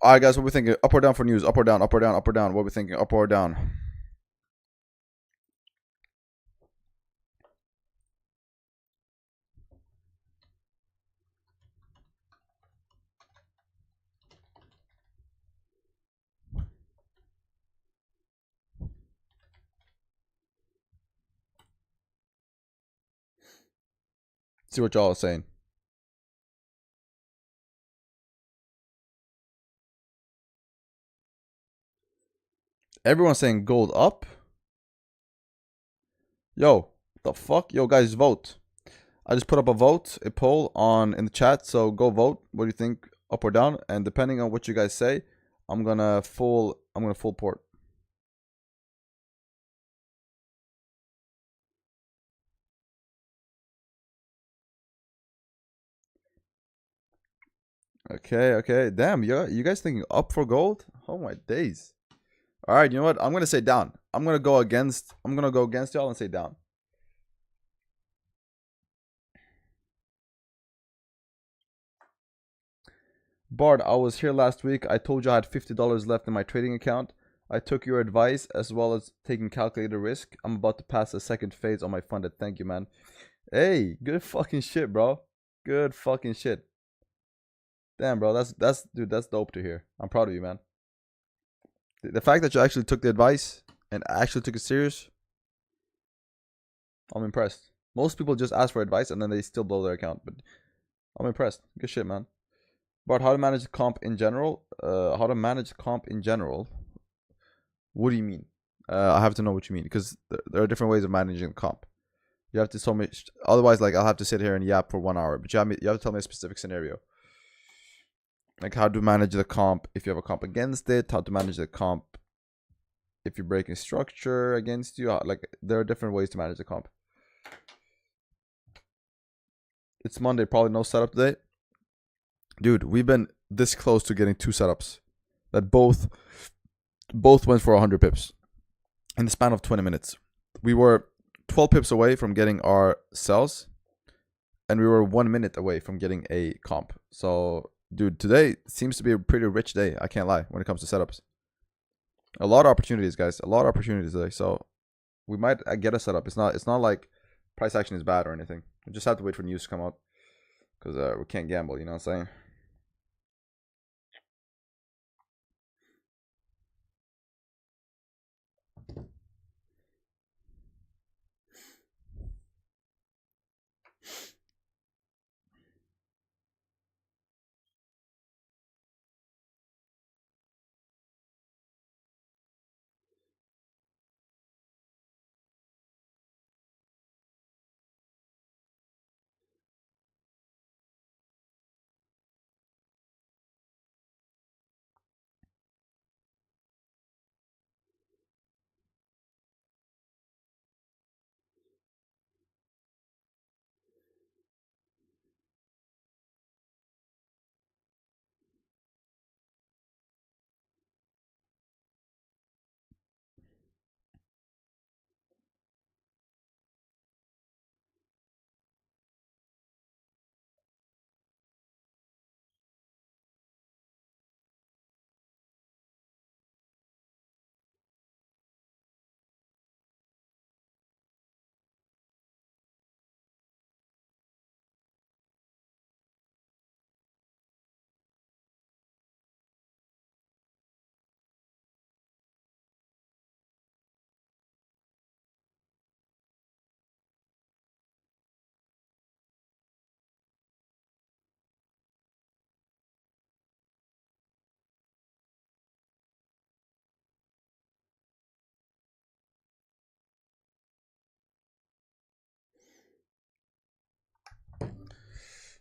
All right, guys, what we thinking? Up or down for news? Up or down? Up or down? Up or down? What we thinking? Up or down? See what y'all are saying. Everyone's saying gold up. Yo, the fuck? Yo, guys, vote. I just put up a poll in the chat. So go vote. What do you think, up or down? And depending on what you guys say, I'm gonna full port. Okay. Damn, you guys thinking up for gold? Oh my days. All right, you know what? I'm gonna say down. I'm gonna go against y'all and say down. Bard, I was here last week. I told you I had $50 left in my trading account. I took your advice as well as taking calculated risk. I'm about to pass the second phase on my funded. Thank you, man. Hey, good fucking shit, bro. Good fucking shit. Damn, bro. That's dude, that's dope to hear. I'm proud of you, man. The fact that you actually took the advice and actually took it serious, I'm impressed. Most people just ask for advice and then they still blow their account, but I'm impressed. Good shit, man. But how to manage comp in general? How to manage comp in general? What do you mean? I have to know what you mean because there are different ways of managing comp. You have to tell me. Otherwise, like I'll have to sit here and yap for 1 hour. But you have to tell me a specific scenario. Like how to manage the comp if you have a comp against it. How to manage the comp if you're breaking structure against you. Like there are different ways to manage the comp. It's Monday. Probably no setup today. Dude, we've been this close to getting 2 setups that both went for 100 pips in the span of 20 minutes. We were 12 pips away from getting our sells, and we were 1 minute away from getting a comp. So, dude, today seems to be a pretty rich day. I can't lie when it comes to setups. A lot of opportunities, guys. A lot of opportunities today. So, we might get a setup. It's not like price action is bad or anything. We just have to wait for news to come out because we can't gamble. You know what I'm saying?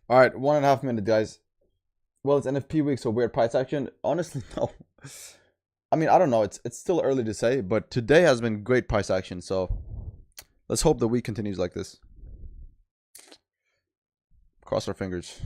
All right, 1.5 minutes, guys. Well, it's NFP week, so weird price action. Honestly, no. I mean, I don't know. It's still early to say, but today has been great price action. So let's hope the week continues like this. Cross our fingers.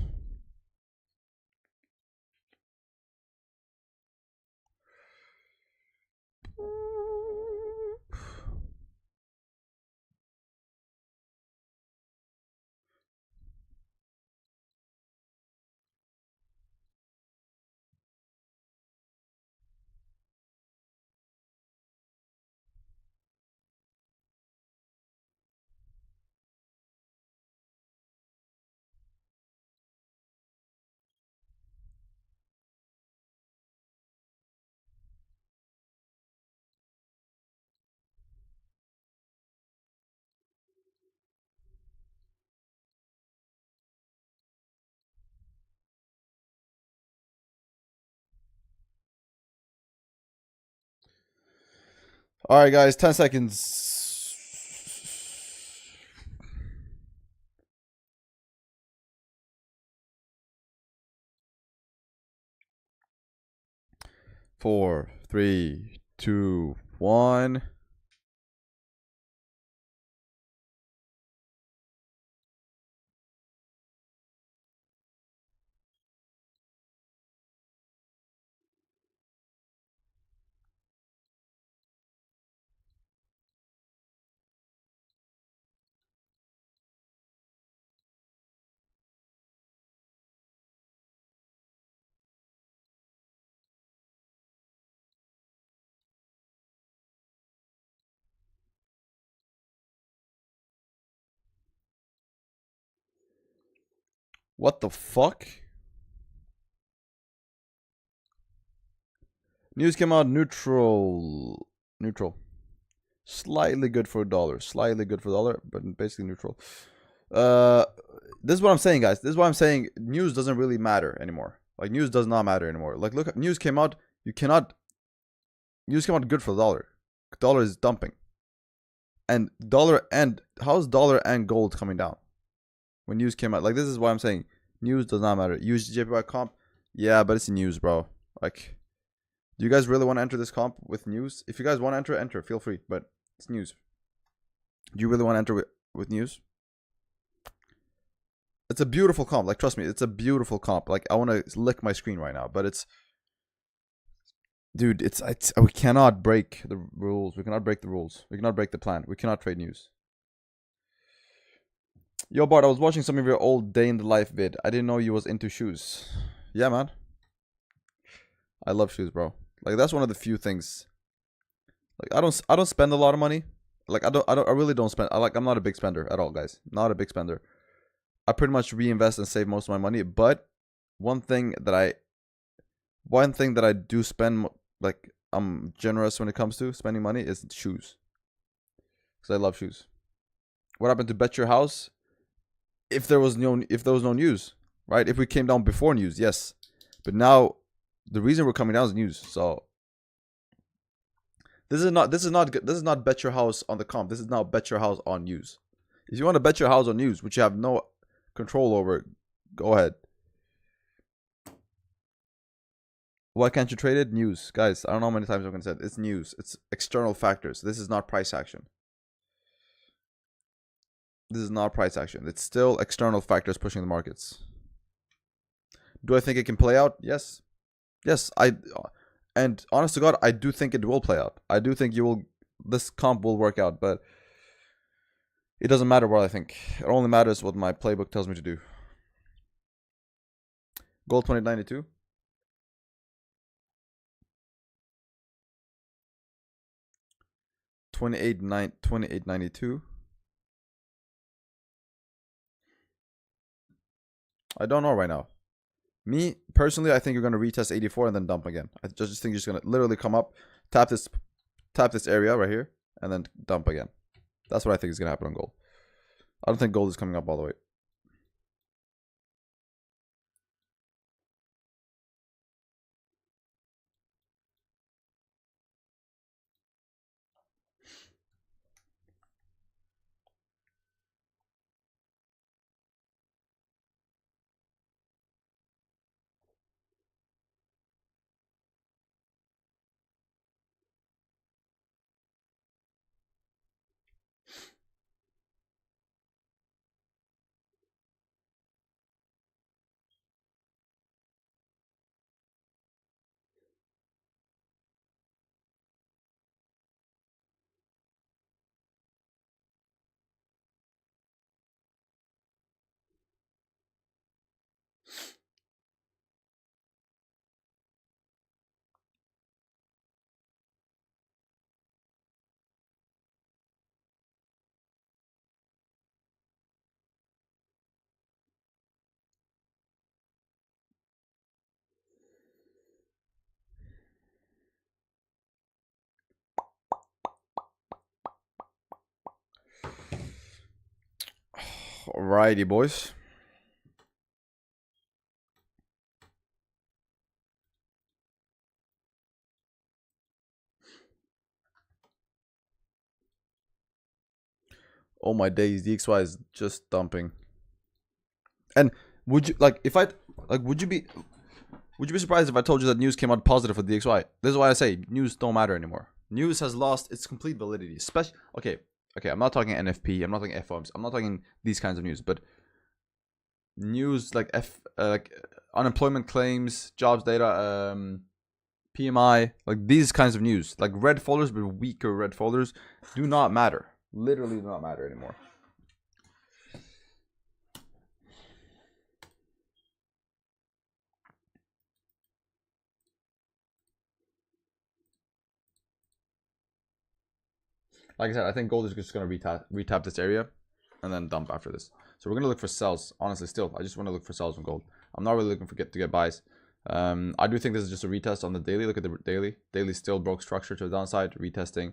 All right, guys, 10 seconds. Four, three, two, one. What the fuck? News came out neutral. Neutral. Slightly good for a dollar. Slightly good for a dollar, but basically neutral. This is what I'm saying, guys. This is what I'm saying. News doesn't really matter anymore. Like, news does not matter anymore. Like, look, news came out. You cannot. News came out good for the dollar. Dollar is dumping. And dollar and how's dollar and gold coming down when news came out? Like, this is why I'm saying news does not matter. Use JPY comp, yeah, but it's news, bro. Like, do you guys really want to enter this comp with news? If you guys want to enter, enter. Feel free, but it's news. Do you really want to enter with news? It's a beautiful comp. Like, trust me, it's a beautiful comp. Like, I want to lick my screen right now, but it's, dude, it's we cannot break the rules. We cannot break the rules. We cannot break the plan. We cannot trade news. Yo, Bart, I was watching some of your old day in the life vid. I didn't know you was into shoes. Yeah, man. I love shoes, bro. Like, that's one of the few things. Like, I don't spend a lot of money. Like, I really don't spend. I'm not a big spender at all, guys. Not a big spender. I pretty much reinvest and save most of my money. But one thing that I do spend, like, I'm generous when it comes to spending money, is shoes. Because I love shoes. What happened to Bet Your House? If there was no news, right? If we came down before news, yes. But now the reason we're coming down is news. So this is not Bet Your House on the comp. This is now Bet Your House on news. If you want to bet your house on news, which you have no control over, go ahead. Why can't you trade it? News. Guys, I don't know how many times I'm going to say it. It's news. It's external factors. This is not price action. This is not price action. It's still external factors pushing the markets. Do I think it can play out? Yes. Yes, and honest to God, I do think it will play out. I do think this comp will work out, but it doesn't matter what I think. It only matters what my playbook tells me to do. Gold 2092. $28.92. I don't know right now. Me personally, I think you're gonna retest 84 and then dump again. I just think you're just gonna literally come up, tap this area right here, and then dump again. That's what I think is gonna happen on gold. I don't think gold is coming up all the way. Alrighty, boys. Oh my days, DXY is just dumping. And would you would you be surprised if I told you that news came out positive for DXY? This is why I say news don't matter anymore. News has lost its complete validity. Okay, I'm not talking NFP, I'm not talking FOMs, I'm not talking these kinds of news, but news like unemployment claims, jobs data, PMI, like these kinds of news, like red folders, but weaker red folders, do not matter. Literally do not matter anymore. Like I said, I think gold is just going to retap this area. and then dump after this. So we're gonna look for sells. Honestly, still, I just want to look for sells on gold. I'm not really looking to get buys. I do think this is just a retest on the daily. Look at the daily. Daily still broke structure to the downside, retesting,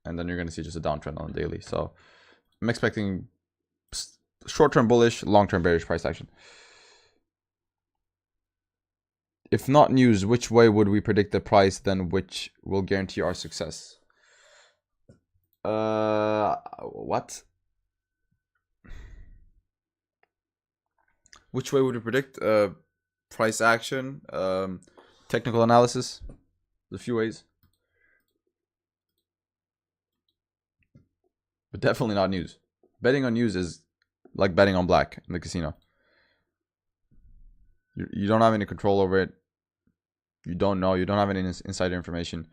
and then you're gonna see just a downtrend on the daily. So I'm expecting short-term bullish, long-term bearish price action. If not news, which way would we predict the price, then which will guarantee our success? What? Which way would we predict? Price action, technical analysis. There's a few ways. But definitely not news. Betting on news is like betting on black in the casino. You don't have any control over it. You don't know. You don't have any insider information.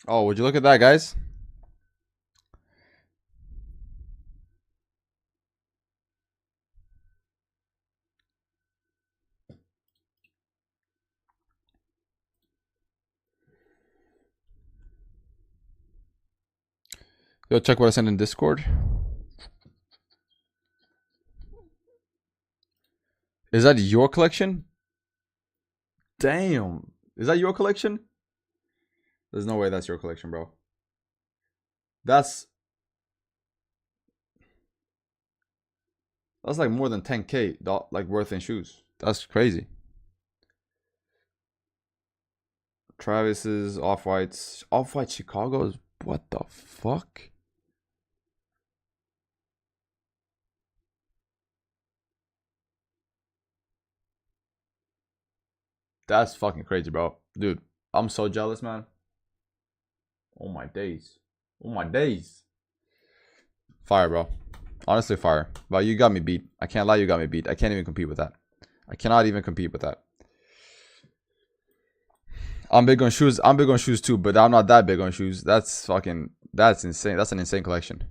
Oh, would you look at that, guys? Go check what I sent in Discord. Is that your collection? Damn. Is that your collection? There's no way that's your collection, bro. That's like more than 10K like worth in shoes. That's crazy. Travis's Off-Whites. Off-White Chicago's. What the fuck? That's fucking crazy, bro. Dude, I'm so jealous, man. Oh my days. Oh my days. Fire, bro. Honestly, fire. But you got me beat. I can't lie, you got me beat. I can't even compete with that. I cannot even compete with that. I'm big on shoes. I'm big on shoes too, but I'm not that big on shoes. That's fucking... That's insane. That's an insane collection.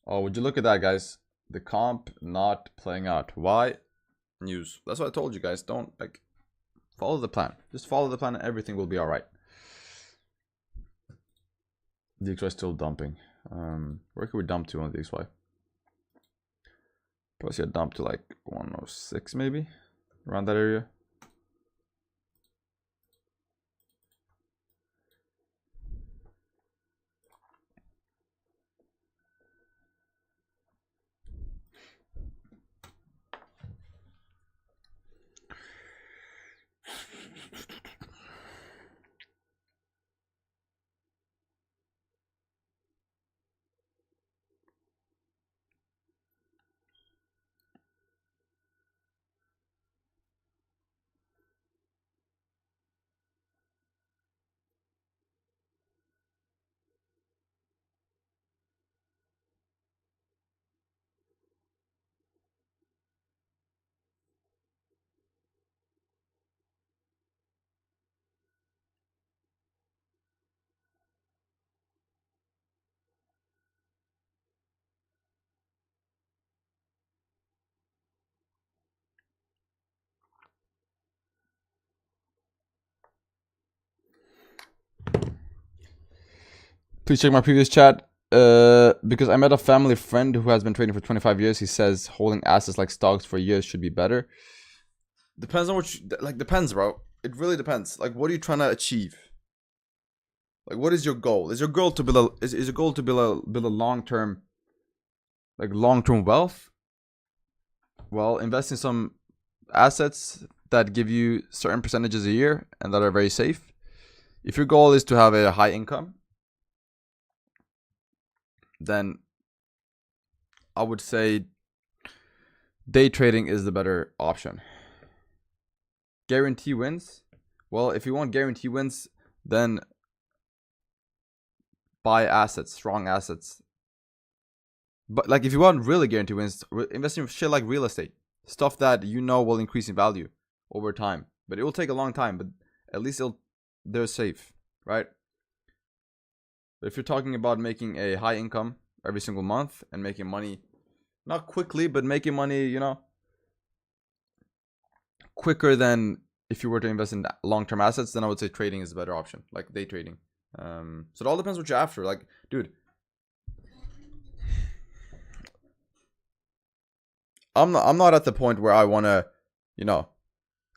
Oh, would you look at that, guys? The comp not playing out. Why? News. That's what I told you guys. Don't, like, follow the plan. Just follow the plan and everything will be alright. DXY still dumping. Where could we dump to on DXY? Probably see a dump to like 106 maybe? Around that area. Please check my previous chat. Because I met a family friend who has been trading for 25 years. He says holding assets like stocks for years should be better. Depends on what you, like, depends, bro. It really depends. Like, what are you trying to achieve? Like, what is your goal? Is your goal to build a, is your goal to build a long-term, like, long-term wealth? Well, invest in some assets that give you certain percentages a year and that are very safe. If your goal is to have a high income, then I would say day trading is the better option. Guarantee wins. Well, if you want guarantee wins, then buy assets, strong assets. But like, if you want really guarantee wins, invest in shit like real estate, stuff that you know will increase in value over time. But it will take a long time. But at least they're safe, right? But if you're talking about making a high income every single month and making money, not quickly, but making money, you know, quicker than if you were to invest in long-term assets, then I would say trading is a better option, like day trading. So it all depends what you're after. Like, dude, I'm not at the point where I want to, you know,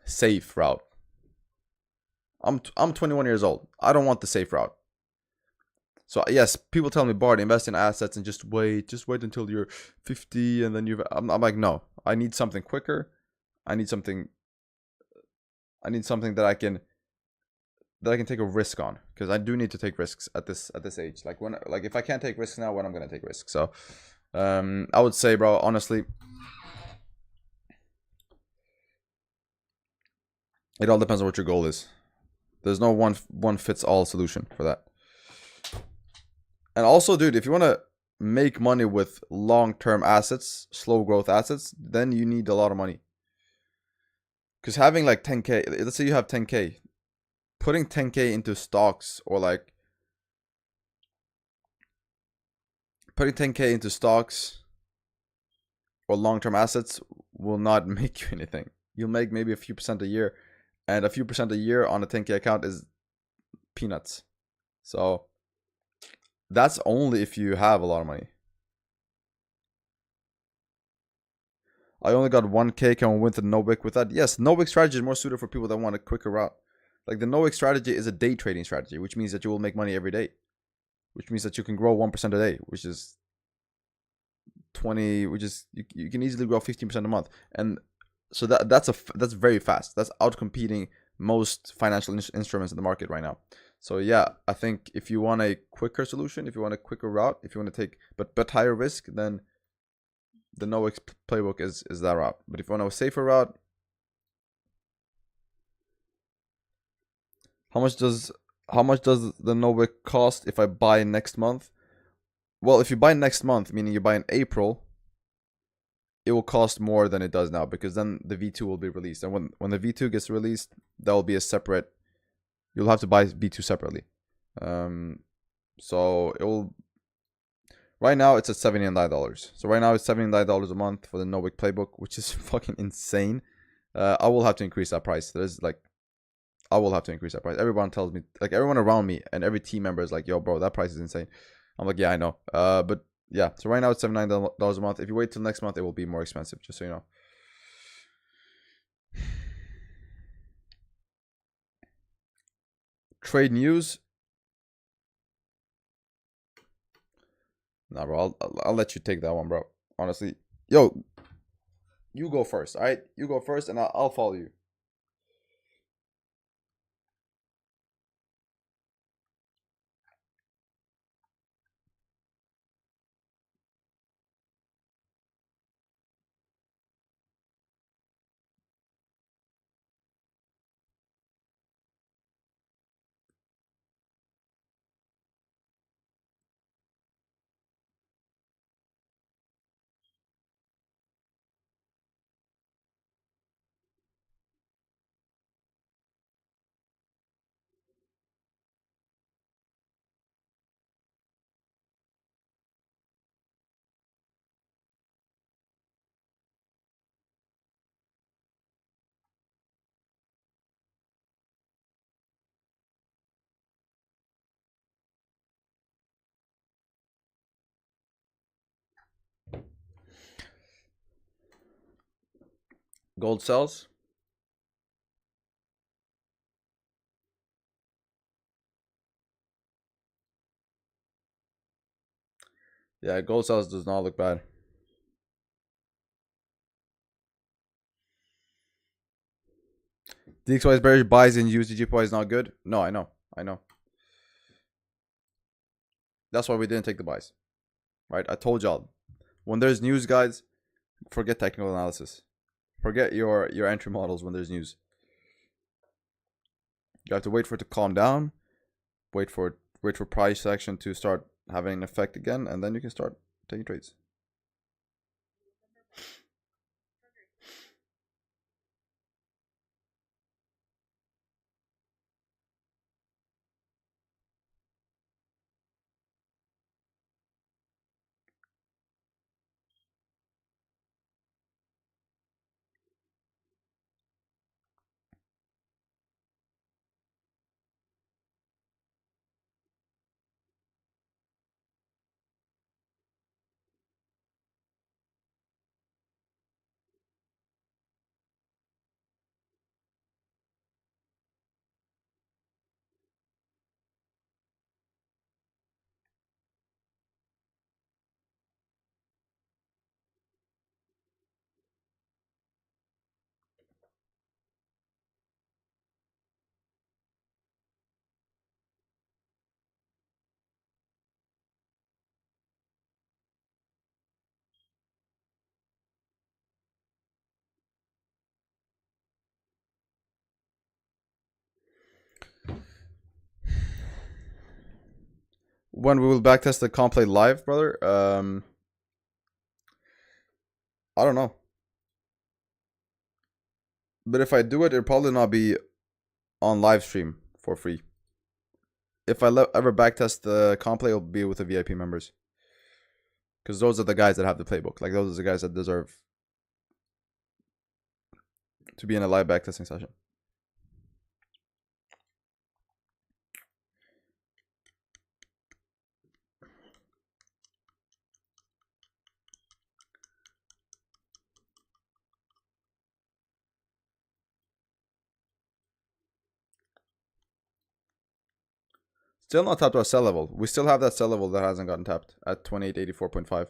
safe route. I'm 21 years old. I don't want the safe route. So yes, people tell me, Bard, invest in assets and just wait until you're 50 and then I'm like, no, I need something quicker. I need something that I can take a risk on, because I do need to take risks at this age. Like, if I can't take risks now, when I'm gonna take risks? So, I would say, bro, honestly, it all depends on what your goal is. There's no one fits all solution for that. And also, dude, if you want to make money with long-term assets, slow growth assets, then you need a lot of money. Because having like 10K, let's say you have 10K, putting 10K into stocks, or like putting 10K into stocks or long-term assets will not make you anything. You'll make maybe a few percent a year, and a few percent a year on a 10K account is peanuts. So that's only if you have a lot of money. I only got 1K. Can we win the Nowick with that? Yes, Nowick strategy is more suited for people that want a quicker route. Like, the Nowick strategy is a day trading strategy, which means that you will make money every day. Which means that you can grow 1% a day, which is 20, which is, you can easily grow 15% a month. And so that's very fast. That's outcompeting most financial instruments in the market right now. So yeah, I think if you want a quicker solution, if you want a quicker route, if you want to take but higher risk, then the Nowick playbook is that route. But if you want a safer route, how much does the Nowick cost if I buy next month? Well, if you buy next month, meaning you buy in April, it will cost more than it does now, because then the V2 will be released. And when the V2 gets released, that will be a separate, you'll have to buy V2 separately. So it will, right now it's at $79. So right now it's $79 a month for the Nowick playbook, which is fucking insane. I will have to increase that price. I will have to increase that price. Everyone tells me, like, everyone around me and every team member is like, yo, bro, that price is insane. I'm like, yeah, I know. But yeah, so right now it's $79 a month. If you wait till next month, it will be more expensive, just so you know. Trade news. Nah, bro, I'll let you take that one, bro. Honestly, yo, you go first, all right? You go first, and I'll follow you. Gold sells. Yeah, gold sells does not look bad. DXY is bearish, buys in USDGPY is not good. No, I know. I know. That's why we didn't take the buys. Right? I told y'all. When there's news, guys, forget technical analysis. Forget your entry models when there's news. You have to wait for it to calm down. Wait for price action to start having an effect again, and then you can start taking trades. When we will backtest the comp play live, brother? I don't know. But if I do it, it'll probably not be on live stream for free. If I ever backtest the comp play, it'll be with the VIP members. Because those are the guys that have the playbook. Like, those are the guys that deserve to be in a live backtesting session. Still not tapped our sell level. We still have that sell level that hasn't gotten tapped at 2884.5.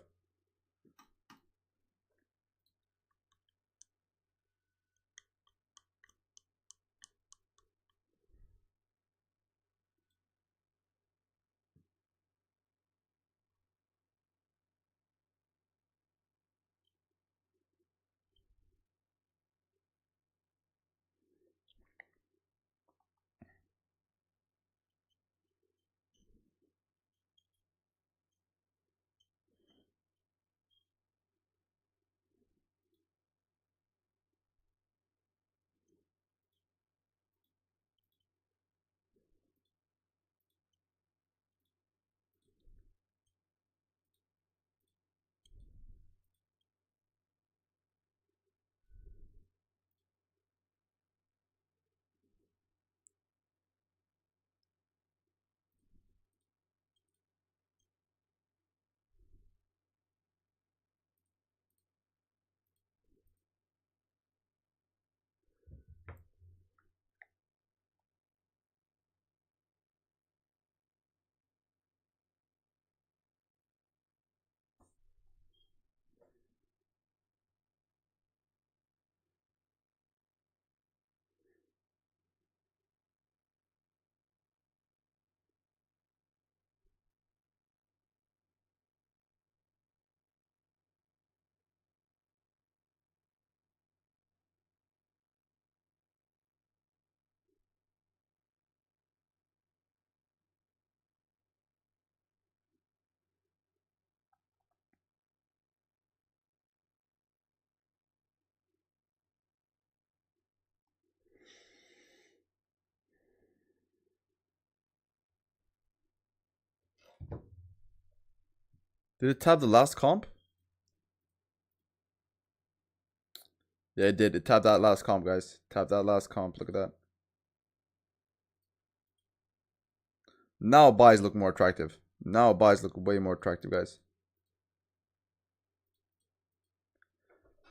Did it tap the last comp? Yeah, it did. It tapped that last comp, guys. Tapped that last comp. Look at that. Now buys look more attractive. Now buys look way more attractive, guys.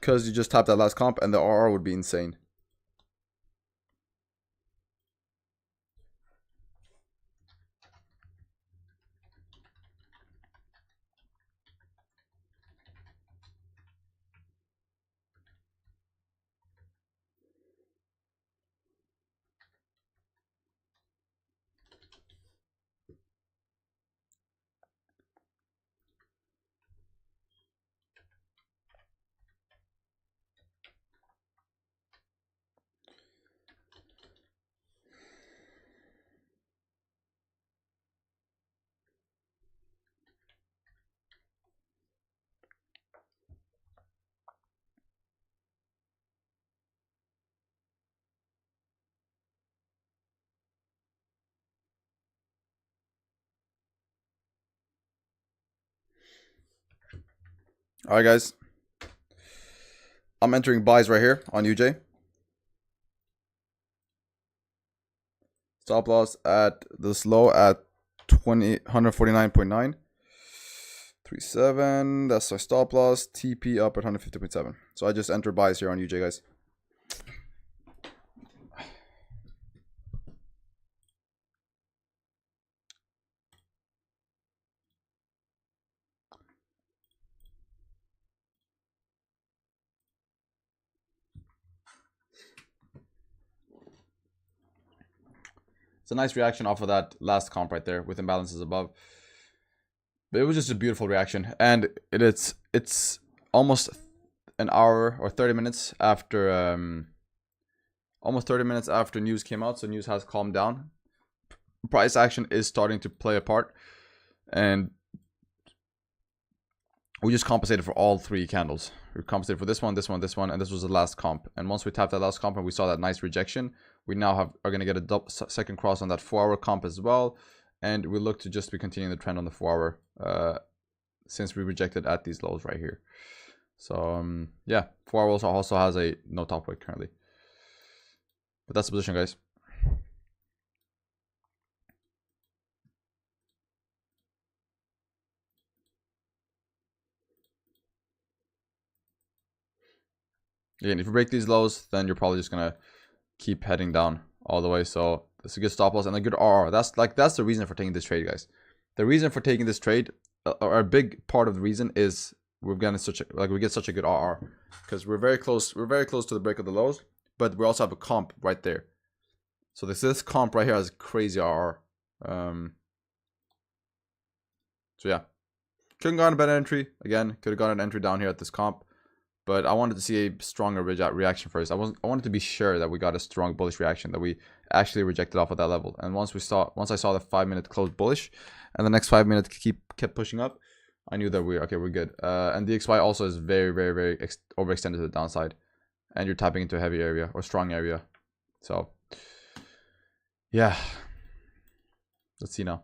because you just tapped that last comp and the RR would be insane. All right, guys. I'm entering buys right here on UJ. Stop loss at this low at 149.9. 37. That's my stop loss. TP up at 150.7. So I just enter buys here on UJ, guys. It's a nice reaction off of that last comp right there with imbalances above. But it was just a beautiful reaction. And it's almost an hour or 30 minutes after almost 30 minutes after news came out. So news has calmed down. Price action is starting to play a part. And we just compensated for all three candles. We compensated for this one, this one, this one, and this was the last comp. And once we tapped that last comp and we saw that nice rejection, we now are going to get a second cross on that 4-hour comp as well. And we look to just be continuing the trend on the 4-hour since we rejected at these lows right here. So, yeah, 4-hour also has a no top weight currently. But that's the position, guys. Again, if you break these lows, then you're probably just going to keep heading down all the way. So it's a good stop loss and a good RR. That's the reason for taking this trade, guys. The reason for taking this trade, or a big part of the reason, is we get such a good RR because we're very close. We're very close to the break of the lows, but we also have a comp right there. So this comp right here has crazy RR. So yeah, couldn't got a better entry again. Could have got an entry down here at this comp. But I wanted to see a stronger reaction first. I wanted to be sure that we got a strong bullish reaction, that we actually rejected off at that level. And once I saw the 5-minute close bullish, and the next 5 minutes kept pushing up, I knew that we're good. And the XY also is very, very, very overextended to the downside, and you're tapping into a heavy area or strong area. So yeah, let's see now.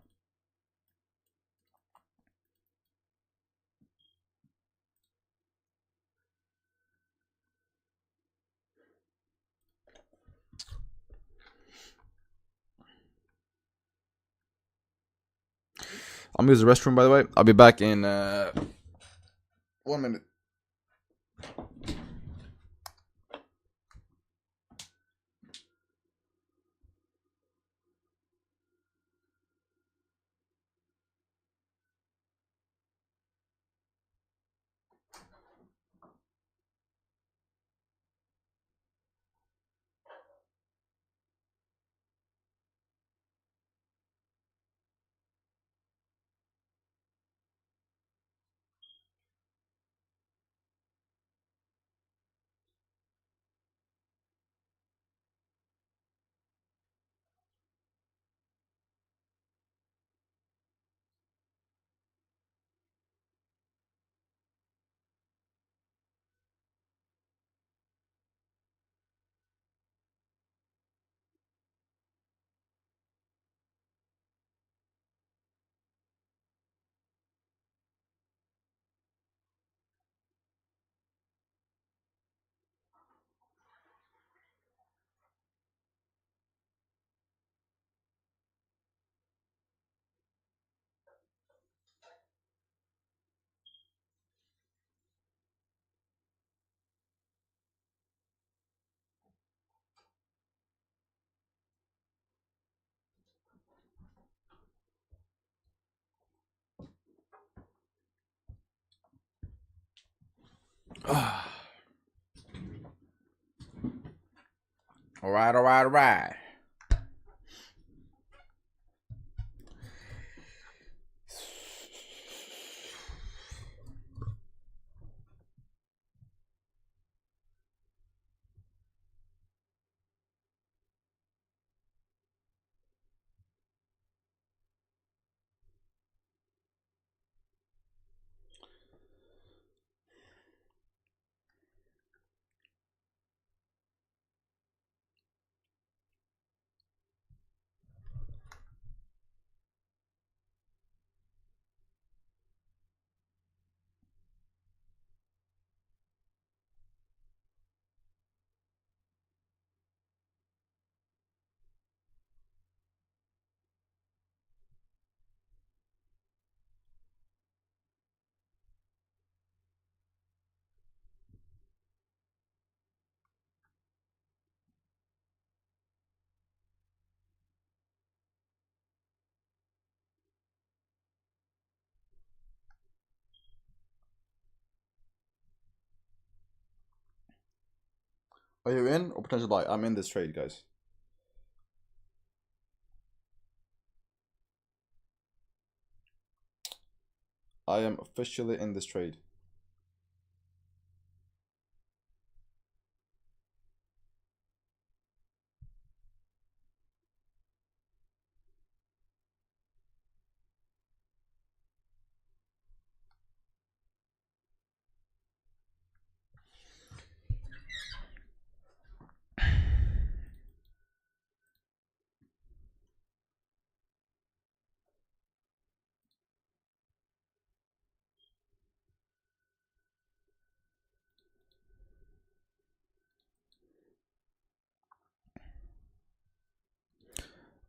I'm gonna use the restroom, by the way. I'll be back in 1 minute. All right, all right, all right. Are you in or potential buy? I'm in this trade, guys. I am officially in this trade.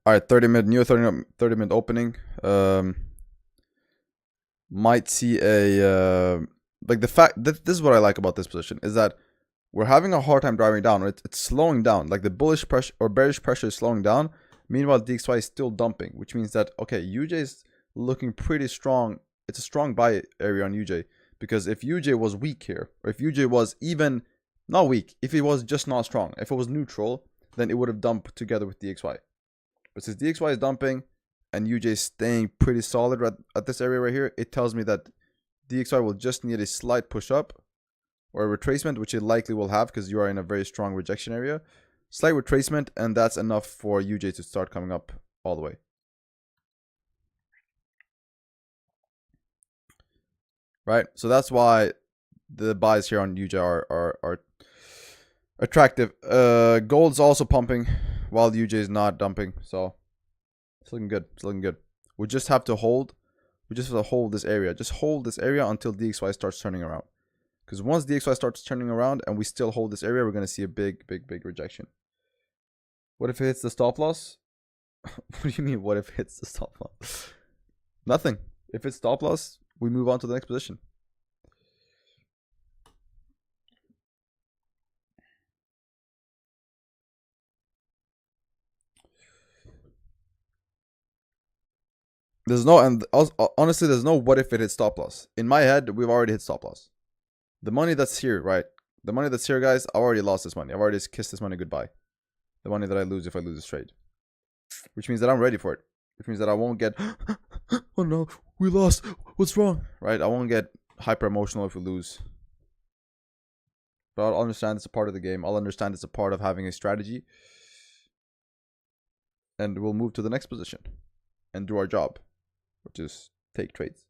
All right, 30-minute, new 30-minute opening. Might see a like the fact that this is what I like about this position is that we're having a hard time driving down. It's slowing down. Like the bullish pressure or bearish pressure is slowing down. Meanwhile, DXY is still dumping, which means that okay, UJ is looking pretty strong. It's a strong buy area on UJ because if UJ was weak here, or if UJ was even not weak, if it was just not strong, if it was neutral, then it would have dumped together with DXY. But since DXY is dumping and UJ is staying pretty solid at this area right here, it tells me that DXY will just need a slight push up or a retracement, which it likely will have because you are in a very strong rejection area. Slight retracement, and that's enough for UJ to start coming up all the way. Right? So that's why the buys here on UJ are attractive. Gold's also pumping while UJ is not dumping. So it's looking good. It's looking good. We just have to hold. We just have to hold this area. Just hold this area until DXY starts turning around. Because once DXY starts turning around and we still hold this area, we're going to see a big rejection. What if it hits the stop loss? What do you mean, what if it hits the stop loss? Nothing. If it's stop loss, we move on to the next position. There's no, and honestly, there's no what if it hits stop loss. In my head, we've already hit stop loss. The money that's here, right? The money that's here, guys, I've already lost this money. I've already kissed this money goodbye. The money that I lose if I lose this trade. Which means that I'm ready for it. Which means that I won't get, oh no, we lost. What's wrong? Right? I won't get hyper emotional if we lose. But I'll understand it's a part of the game. I'll understand it's a part of having a strategy. And we'll move to the next position and do our job, which is take trades.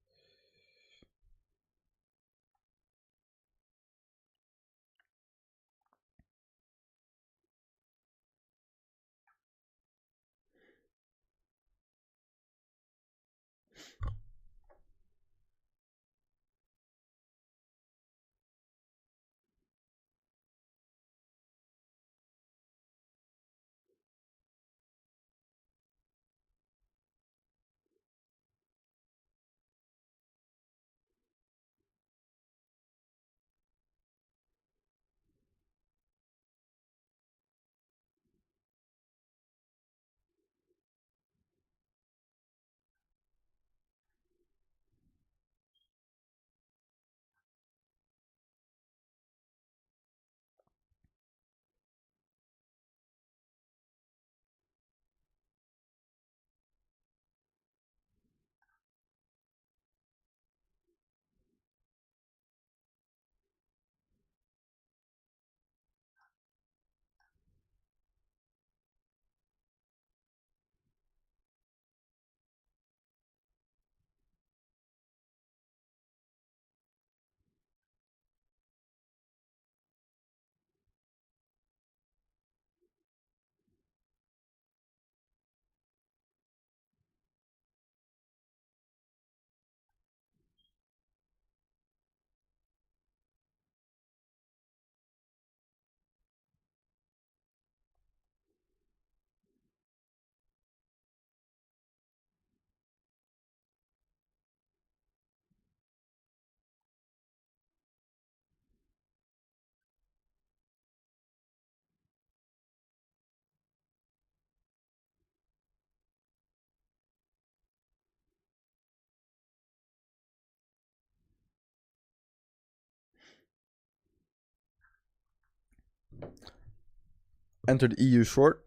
Entered EU short.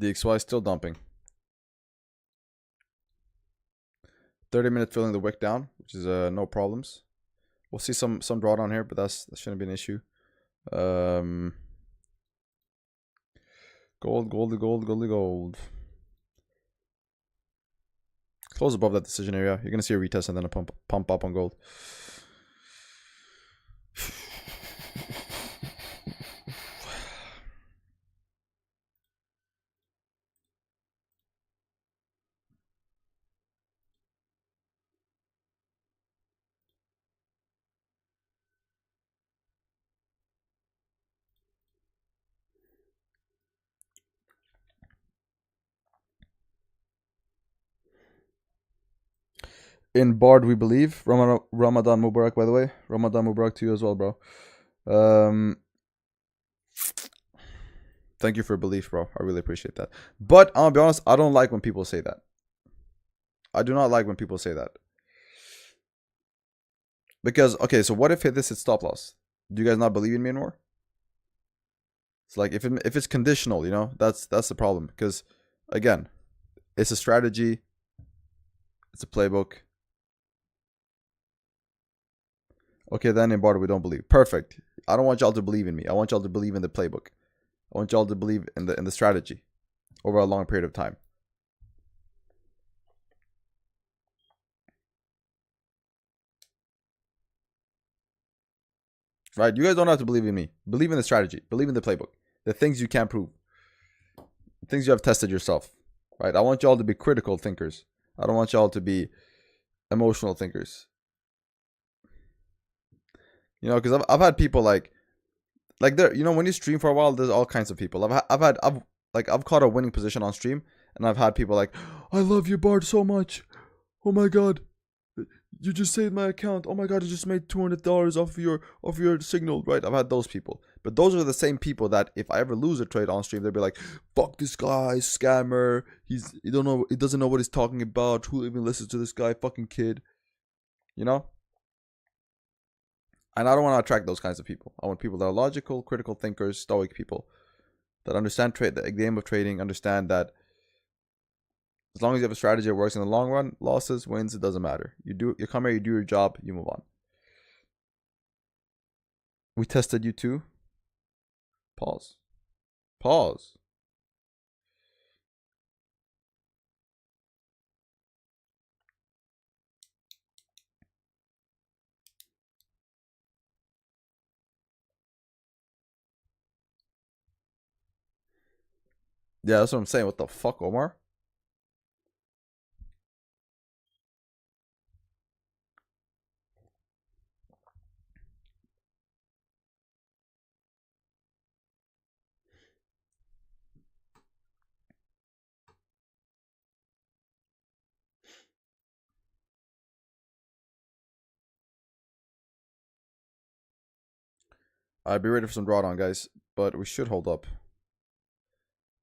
DXY still dumping. 30-minute filling the wick down, which is no problems. We'll see some drawdown here, but that shouldn't be an issue. Gold. Close above that decision area. You're gonna see a retest and then a pump up on gold. In Bard, we believe. Ramadan Mubarak, by the way. Ramadan Mubarak to you as well, bro. Thank you for belief, bro. I really appreciate that. But I'll be honest, I don't like when people say that. I do not like when people say that. Because, okay, so what if this hits stop loss? Do you guys not believe in me anymore? It's like, if it's conditional, you know, that's the problem. Because, again, it's a strategy. It's a playbook. Okay, then in Barter we don't believe. Perfect. I don't want y'all to believe in me. I want y'all to believe in the playbook. I want y'all to believe in the strategy over a long period of time. Right? You guys don't have to believe in me. Believe in the strategy. Believe in the playbook. The things you can't prove. The things you have tested yourself. Right? I want y'all to be critical thinkers. I don't want y'all to be emotional thinkers. You know, because I've had people like there, you know, when you stream for a while, there's all kinds of people. I've caught a winning position on stream, and I've had people like, I love you, Bard, so much. Oh my god, you just saved my account. Oh my god, I just made $200 off your signal, right? I've had those people, but those are the same people that if I ever lose a trade on stream, they'll be like, fuck this guy, scammer. He doesn't know what he's talking about. Who even listens to this guy, fucking kid? You know. And I don't want to attract those kinds of people. I want people that are logical, critical thinkers, stoic people that understand the game of trading, understand that as long as you have a strategy that works in the long run, losses, wins, it doesn't matter. You come here, you do your job, you move on. We tested you too. Pause. Yeah, that's what I'm saying. What the fuck, Omar? I'd be ready for some drawdown, guys. But we should hold up.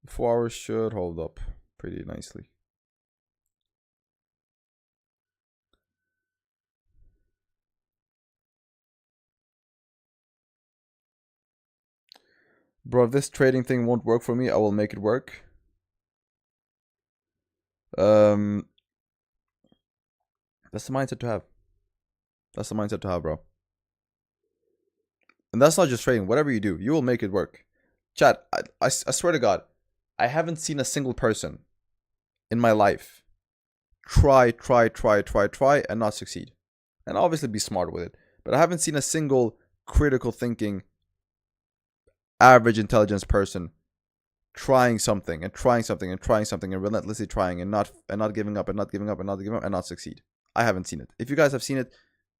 4 hours should hold up pretty nicely. Bro, if this trading thing won't work for me, I will make it work. That's the mindset to have. That's the mindset to have, bro. And that's not just trading. Whatever you do, you will make it work. Chat, I swear to God, I haven't seen a single person in my life try and not succeed. And obviously be smart with it. But I haven't seen a single critical thinking, average intelligence person trying something and relentlessly trying and not giving up and not succeed. I haven't seen it. If you guys have seen it,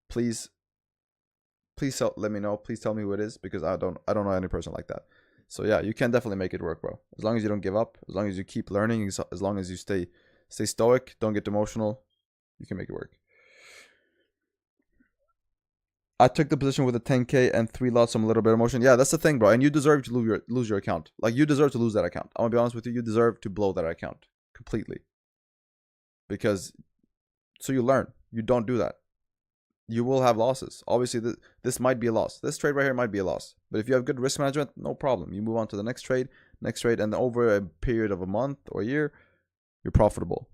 please let me know. Please tell me who it is, because I don't know any person like that. So yeah, you can definitely make it work, bro. As long as you don't give up, as long as you keep learning, as long as you stay stoic, don't get emotional, you can make it work. I took the position with a 10k and 3 lots, some little bit of emotion. Yeah, that's the thing, bro. And you deserve to lose your account. Like, you deserve to lose that account. I'm gonna be honest with you. You deserve to blow that account completely. Because, so you learn. You don't do that. you will have losses. Obviously, this might be a loss. This trade right here might be a loss. But if you have good risk management, no problem. You move on to the next trade, and over a period of a month or a year, you're profitable.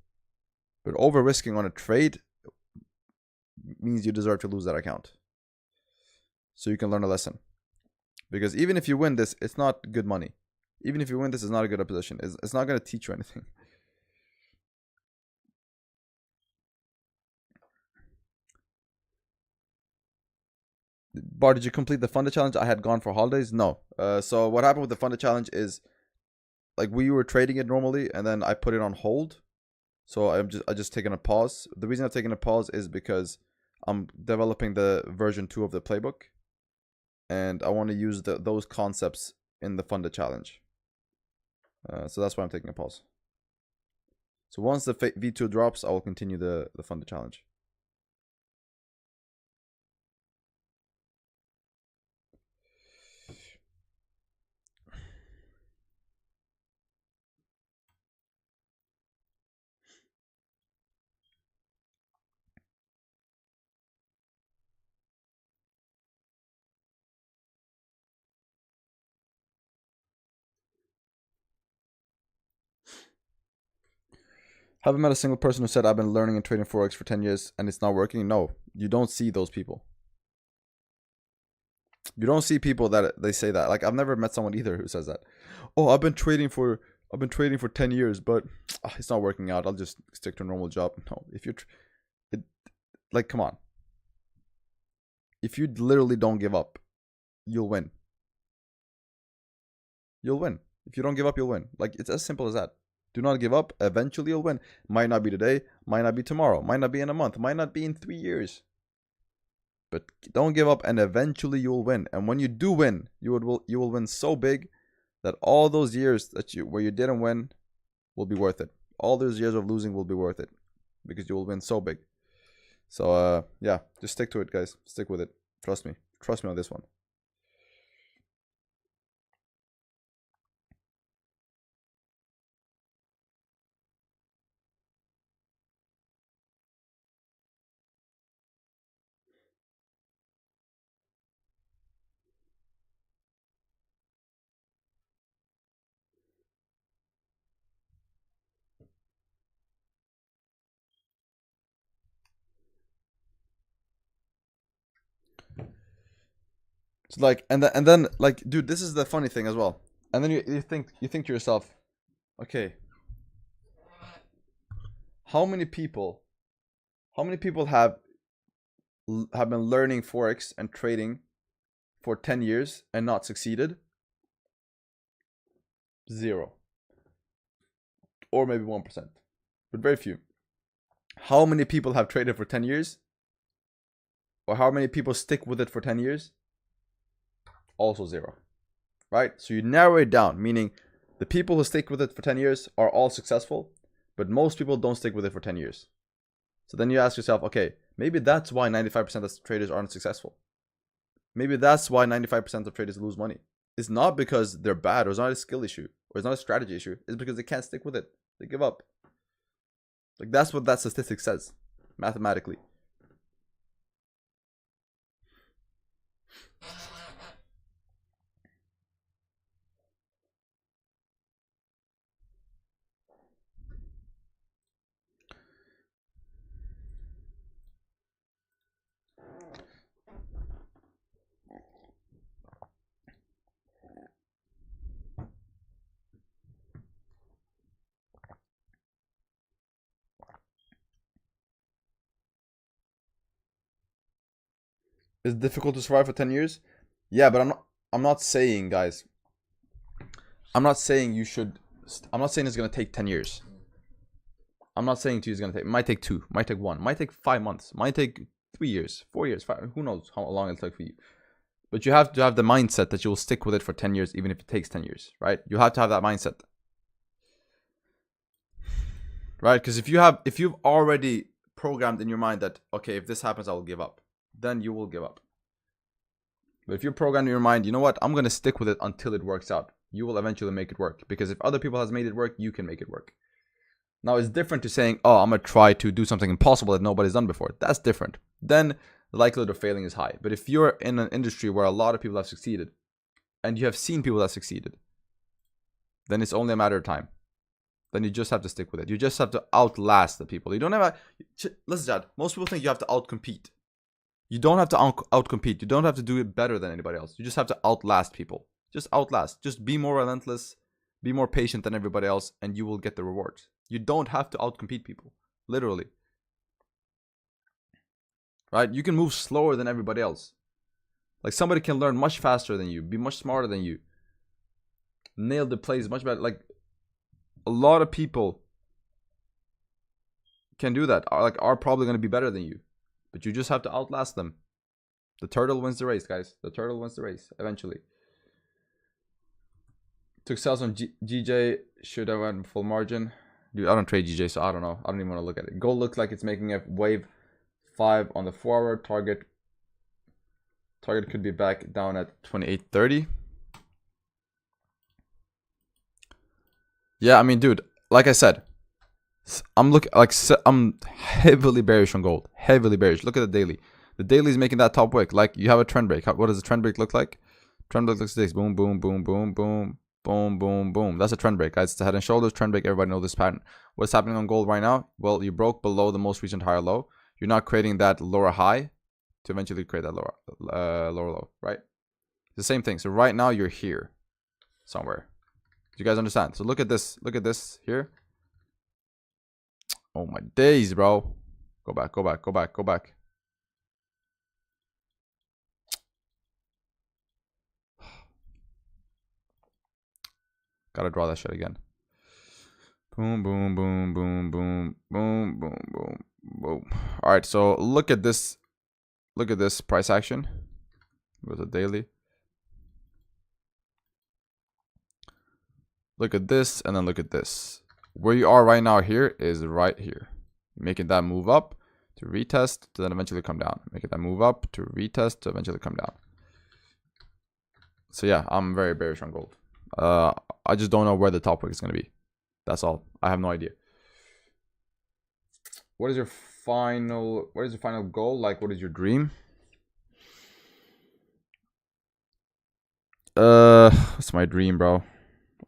But over risking on a trade means you deserve to lose that account. So you can learn a lesson. Because even if you win this, it's not good money. Even if you win this, it's not a good position. It's not going to teach you anything. Bard, did you complete the funded challenge? I had gone for holidays. No. So what happened with the funded challenge is, like, we were trading it normally, and then I put it on hold. So I just taken a pause. The reason I've taken a pause is because I'm developing the version 2 of the playbook, and I want to use those concepts in the funded challenge. So that's why I'm taking a pause. So once the V2 drops, I will continue the funded challenge. Haven't met a single person who said I've been learning and trading Forex for 10 years and it's not working. No, you don't see those people. You don't see people that they say that. Like, I've never met someone either who says that. Oh, I've been trading for 10 years, but it's not working out. I'll just stick to a normal job. No, if you're like, come on. If you literally don't give up, you'll win. You'll win. If you don't give up, you'll win. Like, it's as simple as that. Do not give up. Eventually, you'll win. Might not be today. Might not be tomorrow. Might not be in a month. Might not be in 3 years. But don't give up, and eventually you'll win. And when you do win, you will win so big that all those years where you didn't win will be worth it. All those years of losing will be worth it because you will win so big. So yeah, just stick to it, guys. Stick with it. Trust me. Trust me on this one. It's like, and then like, dude, this is the funny thing as well. And then you think to yourself, okay, how many people have been learning Forex and trading for 10 years and not succeeded? 0. Or maybe 1%. But very few. How many people have traded for 10 years? Or how many people stick with it for 10 years? Also 0. Right? So you narrow it down, meaning the people who stick with it for 10 years are all successful, but most people don't stick with it for 10 years. So then you ask yourself, okay, maybe that's why 95% of traders aren't successful. Maybe that's why 95% of traders lose money. It's not because they're bad, or it's not a skill issue, or it's not a strategy issue. It's because they can't stick with it. They give up. Like, that's what that statistic says, mathematically. Is it difficult to survive for 10 years? Yeah, but I'm not saying, guys. I'm not saying you should. I'm not saying it's gonna take 10 years. I'm not saying to you it's gonna take. It might take 2. Might take 1. Might take 5 months. Might take 3 years, 4 years, 5. Who knows how long it'll take for you? But you have to have the mindset that you'll stick with it for 10 years, even if it takes 10 years, right? You have to have that mindset, right? Because if you've already programmed in your mind that, okay, if this happens, I will give up, then you will give up. But if you program in your mind, you know what, I'm going to stick with it until it works out, you will eventually make it work. Because if other people has made it work, you can make it work. Now, it's different to saying, oh, I'm going to try to do something impossible that nobody's done before. That's different. Then the likelihood of failing is high. But if you're in an industry where a lot of people have succeeded, and you have seen people that succeeded, then it's only a matter of time. Then you just have to stick with it. You just have to outlast the people. You don't have to, listen, Chad, most people think you have to outcompete. You don't have to outcompete. You don't have to do it better than anybody else. You just have to outlast people. Just outlast. Just be more relentless. Be more patient than everybody else, and you will get the rewards. You don't have to outcompete people. Literally. Right? You can move slower than everybody else. Like, somebody can learn much faster than you, be much smarter than you, nail the plays much better. Like, a lot of people can do that. Are probably going to be better than you, but you just have to outlast them. The turtle wins the race, guys. The turtle wins the race eventually. Took sales on GJ. Should have went full margin. Dude, I don't trade GJ, so I don't know. I don't even want to look at it. Gold looks like it's making a wave 5 on the forward. Target could be back down at 28.30. Yeah, I mean, dude, like I said, I'm heavily bearish on gold. Heavily bearish. Look at the daily. The daily is making that top wick. Like, you have a trend break. What does the trend break look like? Trend break looks like this. Boom, boom, boom, boom, boom, boom, boom, boom. That's a trend break, guys. It's a head and shoulders trend break. Everybody knows this pattern. What's happening on gold right now? Well, you broke below the most recent higher low. You're not creating that lower high to eventually create that lower low, right? It's the same thing. So right now you're here somewhere. Do you guys understand? So look at this. Look at this here. Oh my days, bro. Go back, go back, go back, go back. Gotta draw that shit again. Boom, boom, boom, boom, boom, boom, boom, boom, boom. All right, so look at this. Look at this price action. Go to daily. Look at this, and then look at this. Where you are right now here is right here. Making that move up to retest to then eventually come down. Making that move up to retest to eventually come down. So yeah, I'm very bearish on gold. I just don't know where the top wick is going to be. That's all. I have no idea. What is your final goal? Like, what is your dream? What's my dream, bro?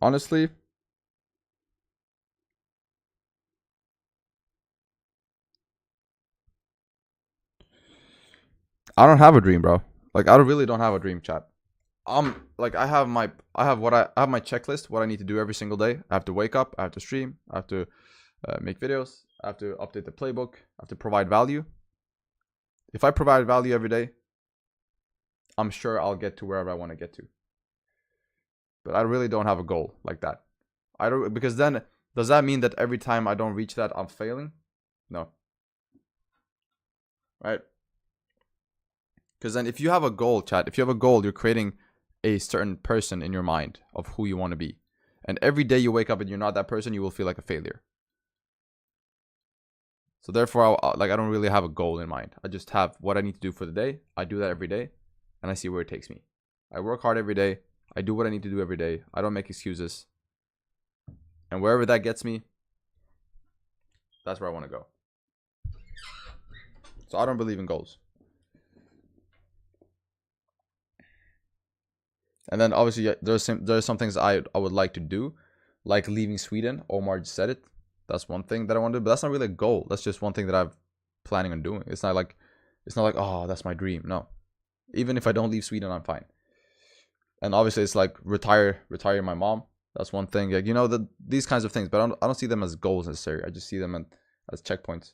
Honestly, I don't have a dream, bro. Like, I really don't have a dream, chat. Like, I have my checklist, what I need to do every single day. I have to wake up, I have to stream, I have to make videos, I have to update the playbook, I have to provide value. If I provide value every day, I'm sure I'll get to wherever I want to get to. But I really don't have a goal like that. Because then, does that mean that every time I don't reach that, I'm failing? No. Right? Because then if you have a goal, chat, if you have a goal, you're creating a certain person in your mind of who you want to be. And every day you wake up and you're not that person, you will feel like a failure. So therefore, I don't really have a goal in mind. I just have what I need to do for the day. I do that every day, and I see where it takes me. I work hard every day. I do what I need to do every day. I don't make excuses. And wherever that gets me, that's where I want to go. So I don't believe in goals. And then obviously there's some things I would like to do, like leaving Sweden. Omar just said it. That's one thing that I want to do, but that's not really a goal. That's just one thing that I'm planning on doing. It's not like, oh, that's my dream. No. Even if I don't leave Sweden, I'm fine. And obviously it's like retire my mom. That's one thing. Like, you know, these kinds of things, but I don't see them as goals necessarily. I just see them as checkpoints.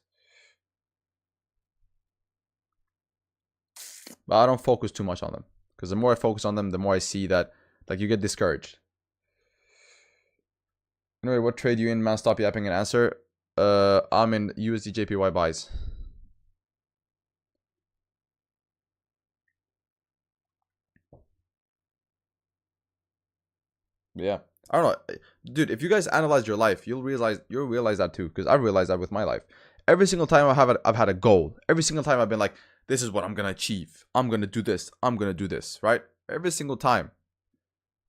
But I don't focus too much on them, because the more I focus on them, the more I see that, like, you get discouraged. Anyway, what trade you in, man? Stop yapping and answer. I'm in USD JPY buys. Yeah, I don't know, dude. If you guys analyze your life, you'll realize that too. Because I've realized that with my life. Every single time I've had a goal. Every single time I've been like, this is what I'm gonna achieve. I'm gonna do this. I'm gonna do this. Right? Every single time,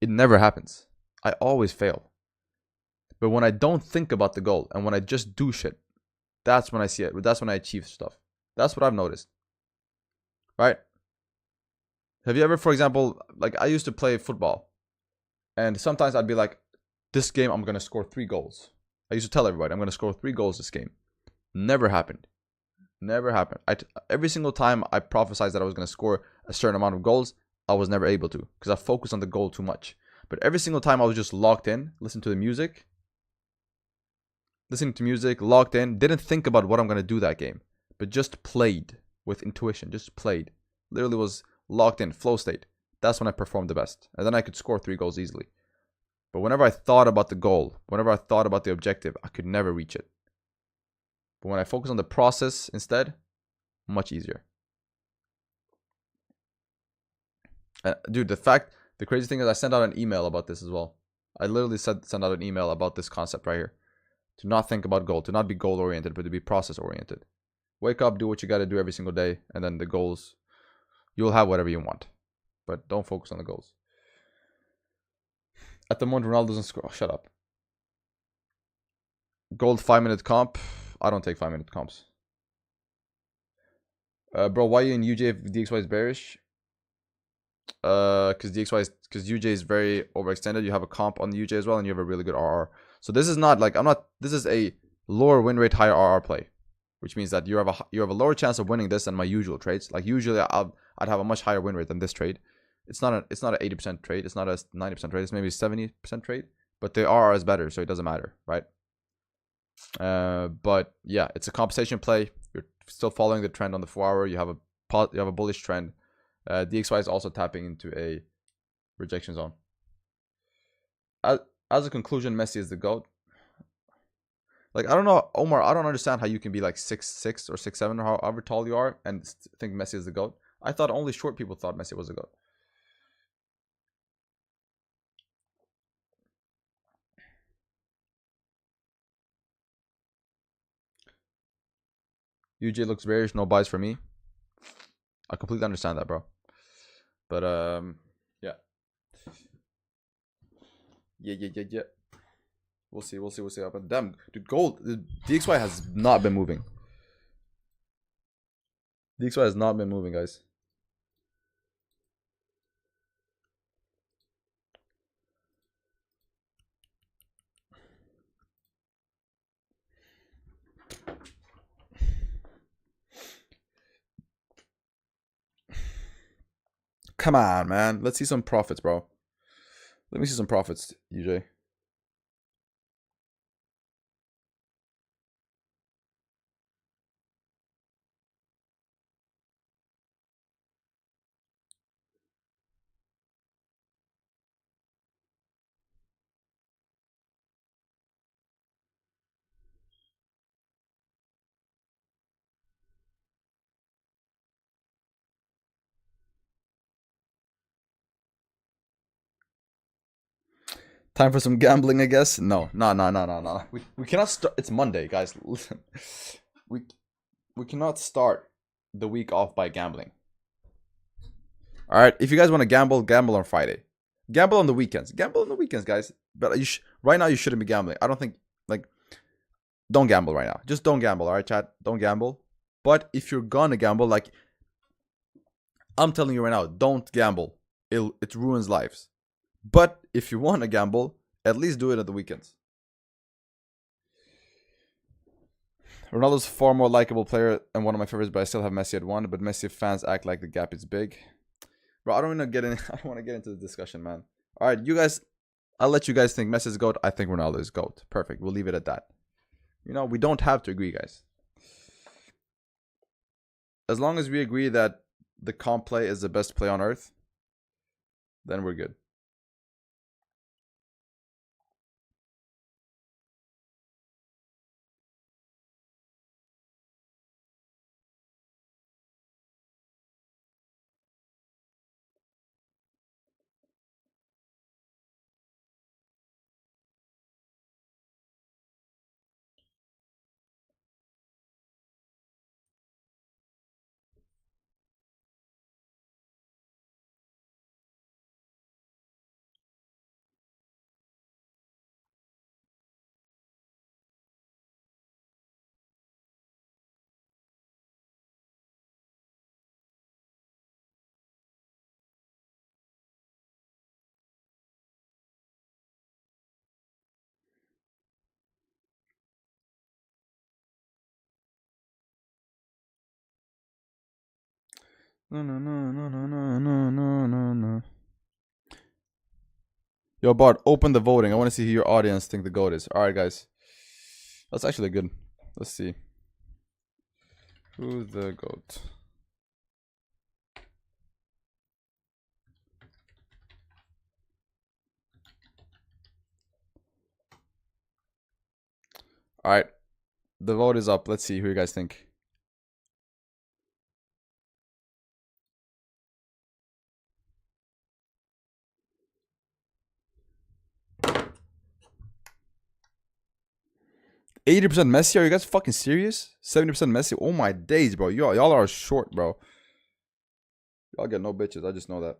it never happens. I always fail. But when I don't think about the goal and when I just do shit, that's when I see it. That's when I achieve stuff. That's what I've noticed. right? Have you ever, for example, like I used to play football, and sometimes I'd be like, this game I'm gonna score 3 goals. I used to tell everybody I'm gonna score 3 goals this game. Never happened. Never happened. Every single time I prophesized that I was gonna score a certain amount of goals, I was never able to because I focused on the goal too much. But every single time I was just locked in, listening to music, locked in, didn't think about what I'm gonna do that game, but just played with intuition, just played. Literally was locked in, flow state. That's when I performed the best. And then I could score 3 goals easily. But whenever I thought about the goal, whenever I thought about the objective, I could never reach it. But when I focus on the process instead, much easier. Dude, the crazy thing is I sent out an email about this as well. I literally sent out an email about this concept right here. To not think about goal, to not be goal oriented, but to be process oriented. Wake up, do what you got to do every single day, and then the goals, you'll have whatever you want. But don't focus on the goals. At the moment, Ronaldo doesn't score. Oh, shut up. Gold 5-minute comp. I don't take 5-minute comps. Bro, why are you in UJ if DXY is bearish? Because UJ is very overextended. You have a comp on the UJ as well, and you have a really good RR. So this is not like this is a lower win rate, higher RR play, which means that you have a lower chance of winning this than my usual trades. Like usually I'd have a much higher win rate than this trade. It's not an 80% trade. It's not a 90% trade. It's maybe 70% trade. But the RR is better, so it doesn't matter, right? But yeah, it's a compensation play. You're still following the trend on the 4-hour. You have a bullish trend. DXY is also tapping into a rejection zone. As a conclusion, Messi is the GOAT. Like, I don't know, Omar, I don't understand how you can be like 6'6" or 6'7" or however tall you are and think Messi is the GOAT. I thought only short people thought Messi was the GOAT. UJ looks bearish, no buys for me. I completely understand that, bro. But yeah. Yeah. We'll see. But damn, dude, gold, the DXY has not been moving. DXY has not been moving, guys. Come on, man. Let's see some profits, bro. Let me see some profits, UJ. Time for some gambling, I guess. No. We cannot start. It's Monday, guys. Listen, we cannot start the week off by gambling. All right. If you guys want to gamble on Friday. Gamble on the weekends. Gamble on the weekends, guys. But right now you shouldn't be gambling. I don't think like. Don't gamble right now. Just don't gamble. All right, chat. Don't gamble. But if you're gonna gamble, like I'm telling you right now, don't gamble. It ruins lives. But if you want to gamble, at least do it at the weekends. Ronaldo's far more likable player and one of my favorites, but I still have Messi at 1. But Messi fans act like the gap is big. Bro, I don't want to get in. I don't want to get into the discussion, man. All right, you guys. I'll let you guys think Messi is GOAT. I think Ronaldo is GOAT. Perfect. We'll leave it at that. You know, we don't have to agree, guys. As long as we agree that the comp play is the best play on earth, then we're good. No, no, no, no, no, no, no, no, no, no. Yo, Bart, open the voting. I want to see who your audience think the GOAT is. All right, guys. That's actually good. Let's see. Who's the GOAT? All right. The vote is up. Let's see who you guys think. $80% Messi? Are you guys fucking serious? 70% Messi? Oh my days, bro. Y'all are short, bro. Y'all get no bitches. I just know that.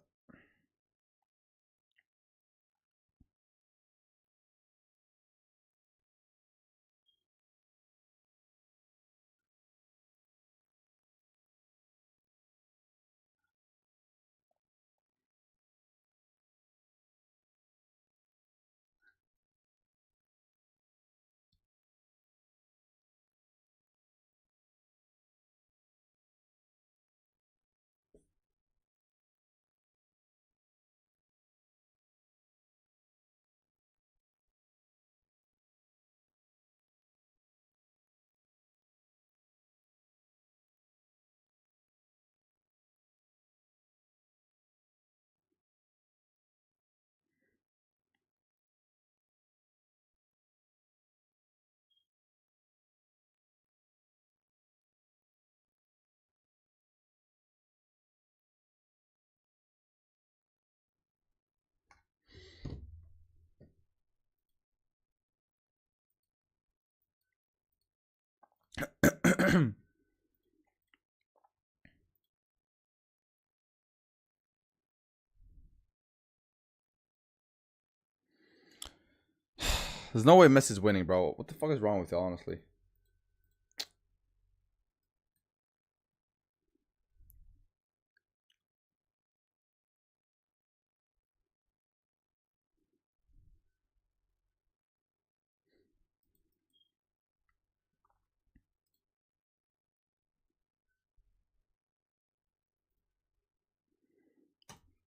There's no way Messi's winning, bro. What the fuck is wrong with you, honestly?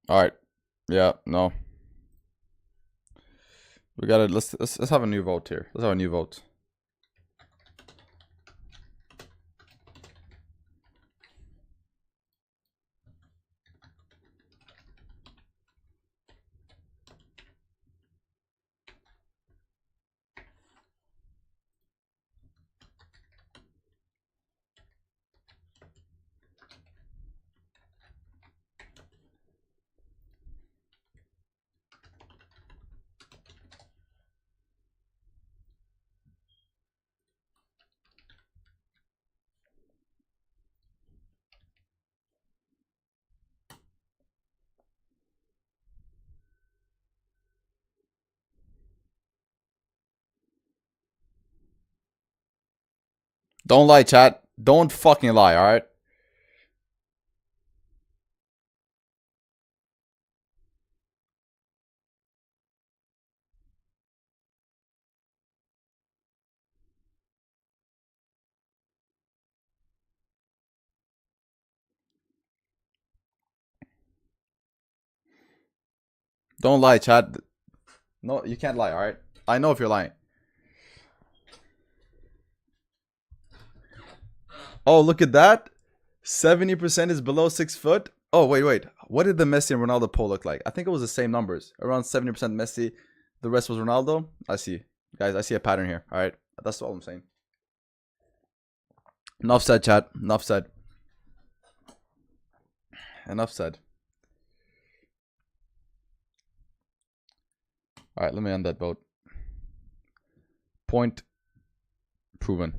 All right. Yeah, no. We gotta let's have a new vote here. Let's have a new vote. Don't lie, chat. Don't fucking lie, all right? Don't lie, chat. No, you can't lie, all right? I know if you're lying. Oh, look at that. 70% is below 6 foot. Oh, wait. What did the Messi and Ronaldo poll look like? I think it was the same numbers. Around 70% Messi. The rest was Ronaldo. I see. Guys, I see a pattern here. All right. That's all I'm saying. Enough said, chat. Enough said. Enough said. All right, let me end that vote. Point proven.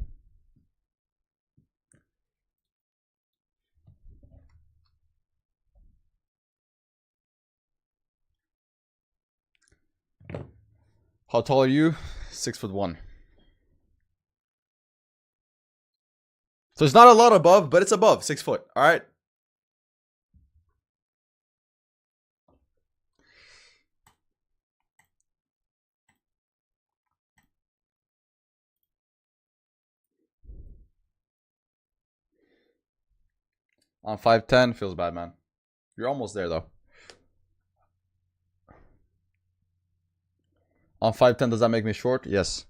How tall are you? 6'1". So it's not a lot above, but it's above 6 foot. All right. On 510 feels bad, man. You're almost there though. On 510, does that make me short? Yes.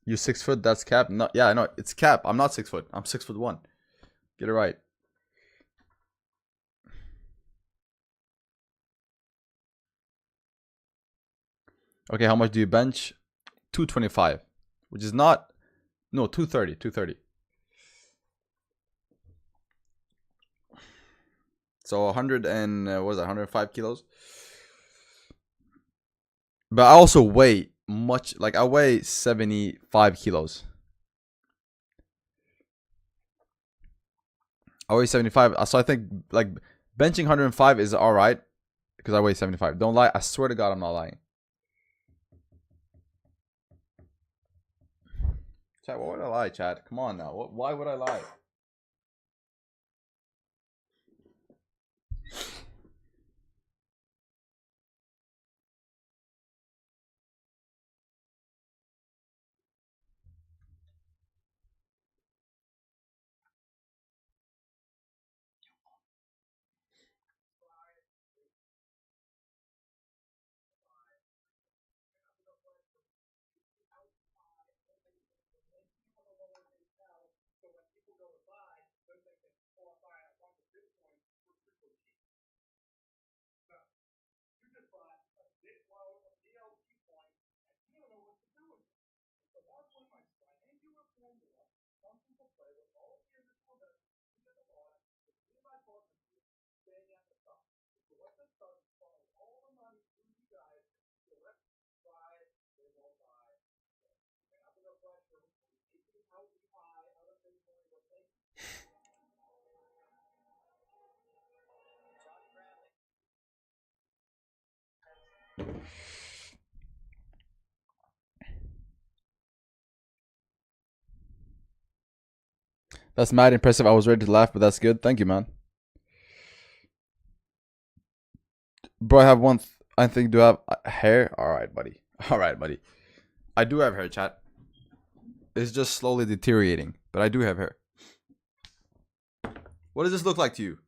You 6 foot? That's cap. No, yeah, I know it's cap. I'm not 6 foot. I'm 6'1". Get it right. Okay, how much do you bench? 225, which is not. No, 230. 230. So 100 and what was that? 105 kilos. But I also weigh much. Like I weigh 75 kilos. I weigh 75. So I think like benching 105 is all right because I weigh 75. Don't lie. I swear to God, I'm not lying. Chad, why would I lie, Chad? Come on now. Why would I lie? That's mad impressive. I was ready to laugh, but that's good. Thank you, man. Bro, I have one. I think do I have hair? All right, buddy. All right, buddy. I do have hair, chat. It's just slowly deteriorating, but I do have hair. What does this look like to you?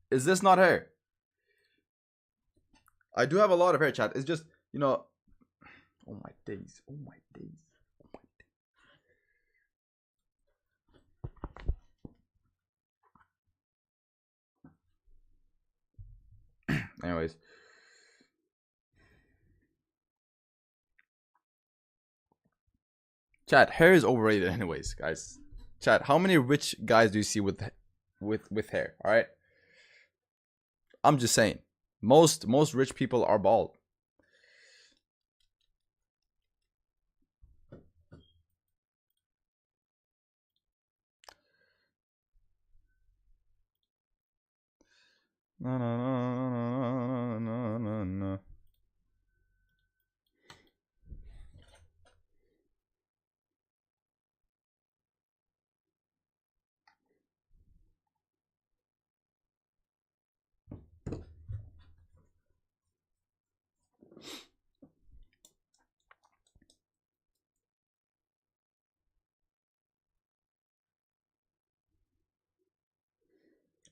Is this not hair? I do have a lot of hair, chat. It's just, you know. Oh my days. Oh my days. Anyways. Chat, hair is overrated anyways, guys. Chat, how many rich guys do you see with hair? All right? I'm just saying. Most rich people are bald. No, no, no, no, no, no, no.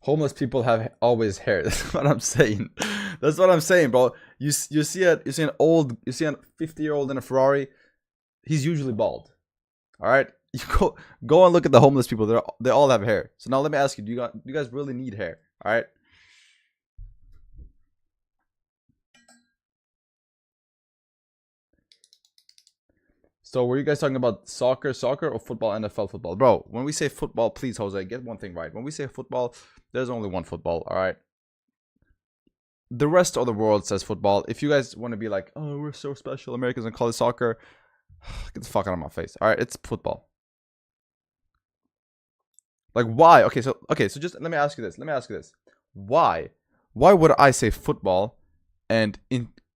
Homeless people have always hair. That's what I'm saying. That's what I'm saying, bro. You see a 50-year-old in a Ferrari. He's usually bald. All right. You go and look at the homeless people. They all have hair. So now let me ask you: do you guys really need hair? All right. So were you guys talking about soccer or football, NFL football? Bro, when we say football, please, Jose, get one thing right. When we say football, there's only one football, all right? The rest of the world says football. If you guys want to be like, oh, we're so special, Americans, and call it soccer, get the fuck out of my face, all right? It's football. Like, why? Okay, so just let me ask you this. Why would I say football and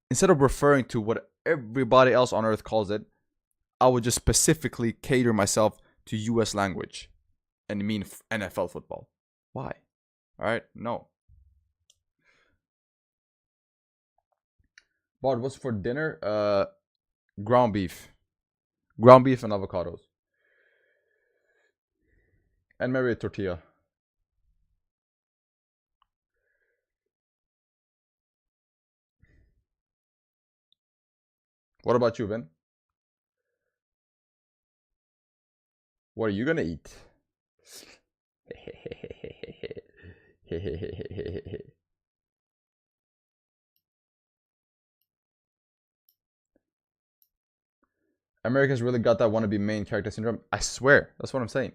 instead of referring to what everybody else on earth calls it, I would just specifically cater myself to US language and mean NFL football? Why? All right, no. Bard, what's for dinner? Ground beef and avocados, and maybe a tortilla. What about you, Vin? What are you gonna eat? Americans really got that wannabe main character syndrome. I swear, that's what I'm saying.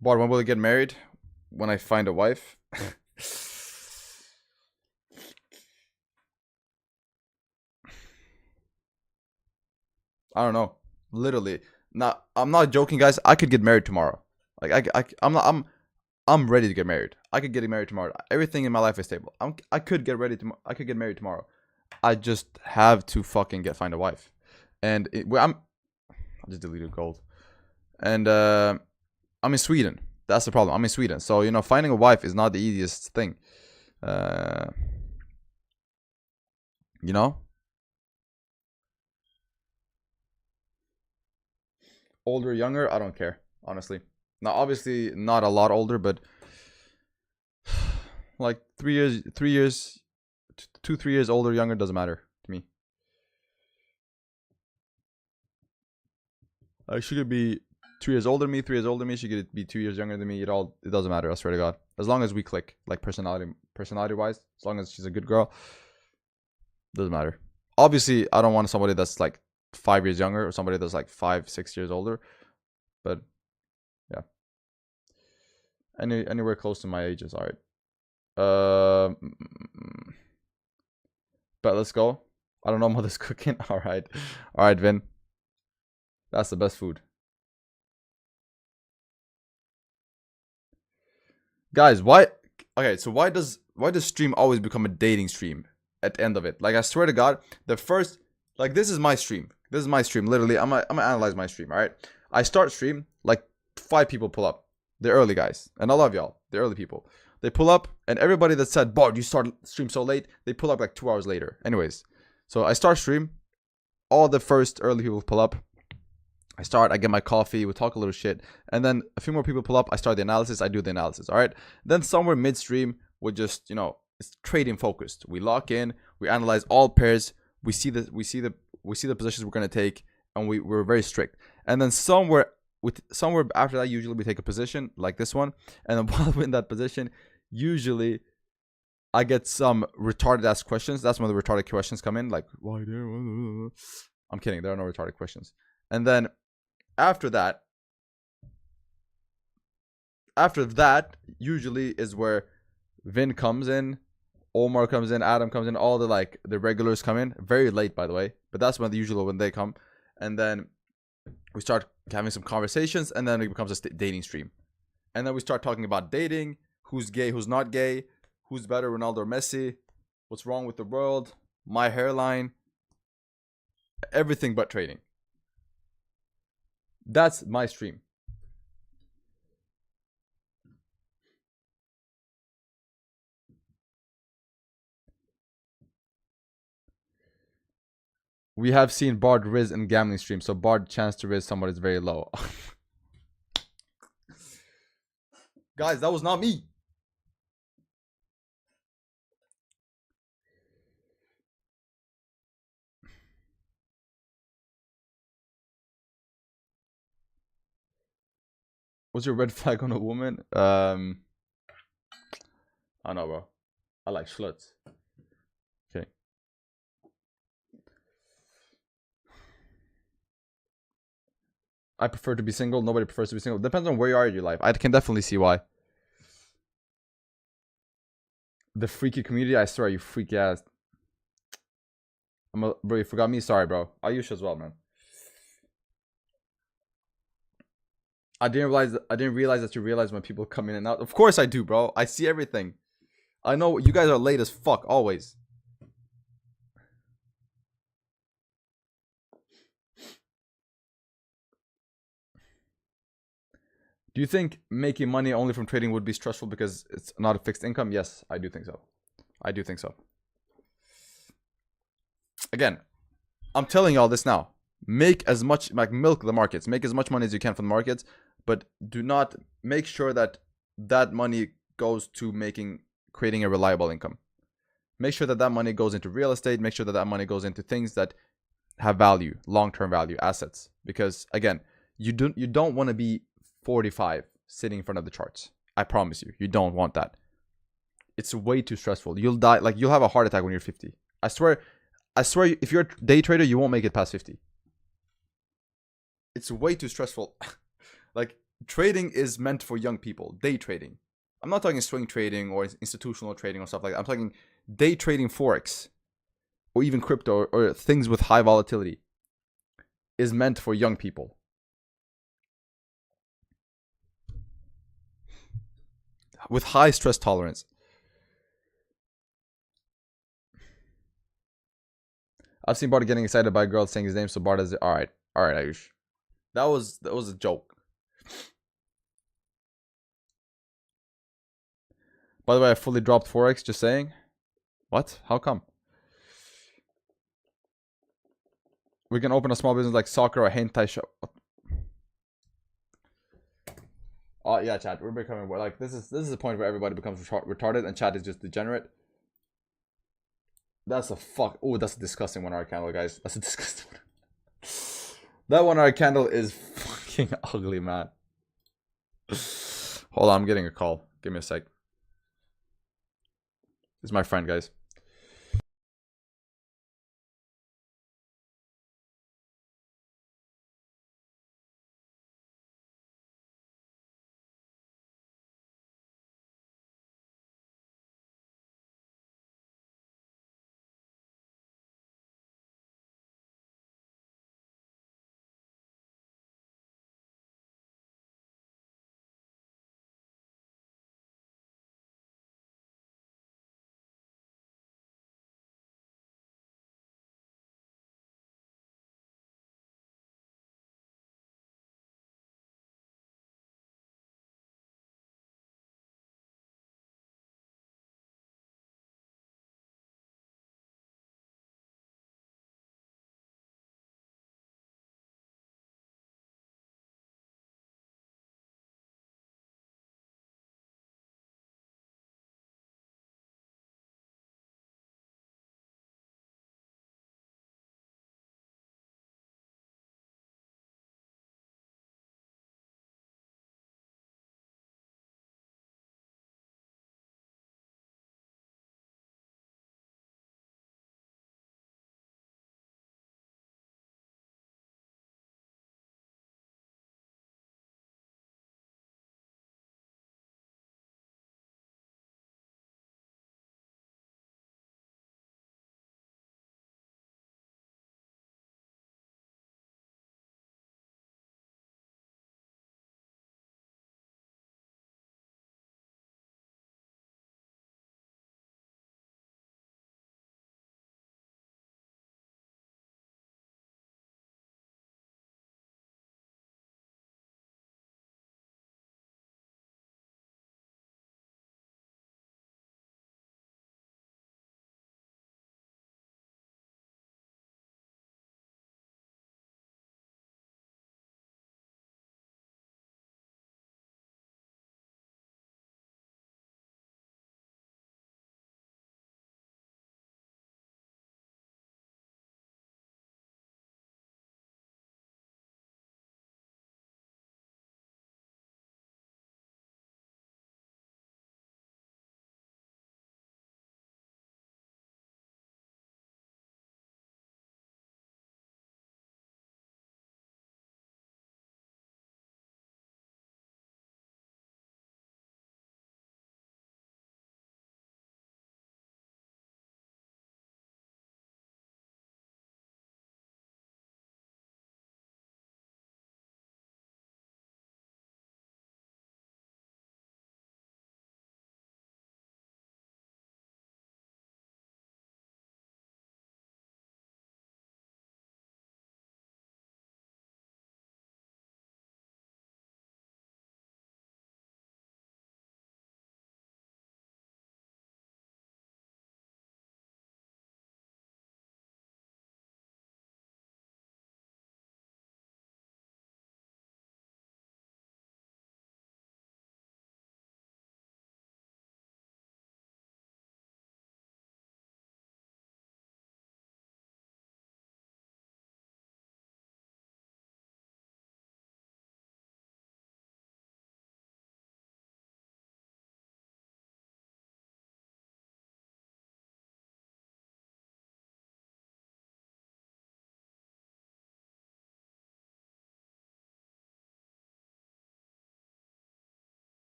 Bard, when will you get married? When I find a wife. I don't know. Literally. Now, I'm not joking, guys. I could get married tomorrow. Like I'm ready to get married. I could get married tomorrow. Everything in my life is stable. I could get married tomorrow. I just have to fucking find a wife. And I just deleted gold. And I'm in Sweden. That's the problem. I'm in Sweden. So, you know, finding a wife is not the easiest thing. You know? Older, younger, I don't care, honestly. Now, obviously, not a lot older, but like 3 years, 3 years, 2, 3 years older, younger, doesn't matter to me. She could be 2 years older than me, 3 years older than me. She could be 2 years younger than me. It doesn't matter. I swear to God. As long as we click, like personality wise, as long as she's a good girl, doesn't matter. Obviously, I don't want somebody that's like 5 years younger or somebody that's like 5, 6 years older. But yeah, anywhere close to my age is alright. But let's go. I don't know what is cooking. All right, Vin. That's the best food. Guys, why? Okay, so why does stream always become a dating stream at the end of it? Like, I swear to God, the first, like, this is my stream. This is my stream. Literally, I'm gonna analyze my stream. All right, I start stream, like 5 people pull up. They're early guys, and I love y'all. They're early people. They pull up, and everybody that said, "Bard, you start stream so late," they pull up like 2 hours later. Anyways, so I start stream. All the first early people pull up. I get my coffee, we talk a little shit, and then a few more people pull up. I start the analysis, I do the analysis. All right. Then somewhere midstream, we just, you know, it's trading focused. We lock in, we analyze all pairs, we see the positions we're gonna take, and we're very strict. And then somewhere after that, usually we take a position like this one, and then while we're in that position, usually I get some retarded ass questions. That's when the retarded questions come in, like, why there? I'm kidding, there are no retarded questions. And then after that usually is where Vin comes in, Omar comes in, Adam comes in, all the regulars come in very late, by the way, but that's when they come. And then we start having some conversations, and then it becomes a dating stream. And then we start talking about dating, who's gay, who's not gay, who's better, Ronaldo or Messi, what's wrong with the world, my hairline, everything but trading. That's my stream. We have seen Bard Riz in gambling stream, so Bard chance to Riz someone is very low. Guys, that was not me. What's your red flag on a woman? I don't know, bro. I like sluts. Okay. I prefer to be single. Nobody prefers to be single. Depends on where you are in your life. I can definitely see why. The freaky community, I swear, you freaky ass. Bro, you forgot me? Sorry, bro. I use as well, man. I didn't realize that you realize when people come in and out. Of course I do, bro. I see everything. I know you guys are late as fuck, always. Do you think making money only from trading would be stressful because it's not a fixed income? Yes, I do think so. I do think so. Again, I'm telling y'all this now. Make as much, like, milk the markets. Make as much money as you can from the markets, but do not make sure that that money goes to creating a reliable income. Make sure that that money goes into real estate. Make sure that that money goes into things that have value, long-term value, assets. Because again, you don't want to be 45 sitting in front of the charts. I promise you, you don't want that. It's way too stressful. You'll die. Like, you'll have a heart attack when you're 50. I swear, if you're a day trader, you won't make it past 50. It's way too stressful. Like, trading is meant for young people. Day trading. I'm not talking swing trading or institutional trading or stuff like that. I'm talking day trading Forex or even crypto or things with high volatility is meant for young people. With high stress tolerance. I've seen Bard getting excited by a girl saying his name, so Bard is alright, Ayush. That was a joke. By the way, I fully dropped Forex, just saying. What? How come? We can open a small business like soccer or hentai shop. Oh yeah, chat. We're becoming like this is the point where everybody becomes retarded and chat is just degenerate. That's a fuck. Oh, that's a disgusting 1 hour candle, guys. That's a disgusting one. That 1 hour candle is fucking ugly, man. Hold on, I'm getting a call. Give me a sec. This is my friend, guys.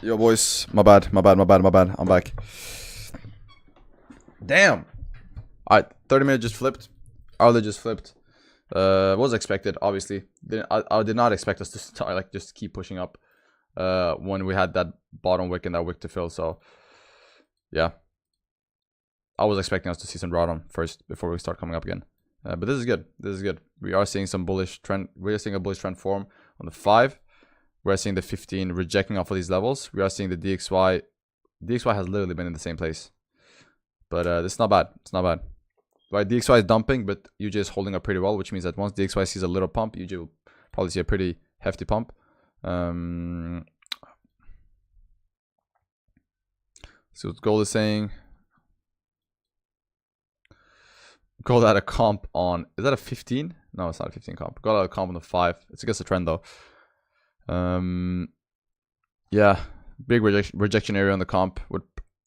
Yo, boys. My bad. I'm back. Damn. Alright, 30 minutes just flipped. Hourly just flipped. Was expected, obviously. I did not expect us to start, like, just keep pushing up when we had that bottom wick and that wick to fill. So, yeah. I was expecting us to see some drawdown first before we start coming up again. But this is good. This is good. We are seeing some bullish trend. We are seeing a bullish trend form on the 5. We are seeing the 15 rejecting off of these levels. We are seeing the DXY. DXY has literally been in the same place. But this is not bad. It's not bad. Right, DXY is dumping, but UJ is holding up pretty well, which means that once DXY sees a little pump, UJ will probably see a pretty hefty pump. See what gold is saying. Gold had a comp on, is that a 15? No, it's not a 15 comp. Gold had a comp on the 5. It's against the trend though. Yeah, big rejection area on the comp.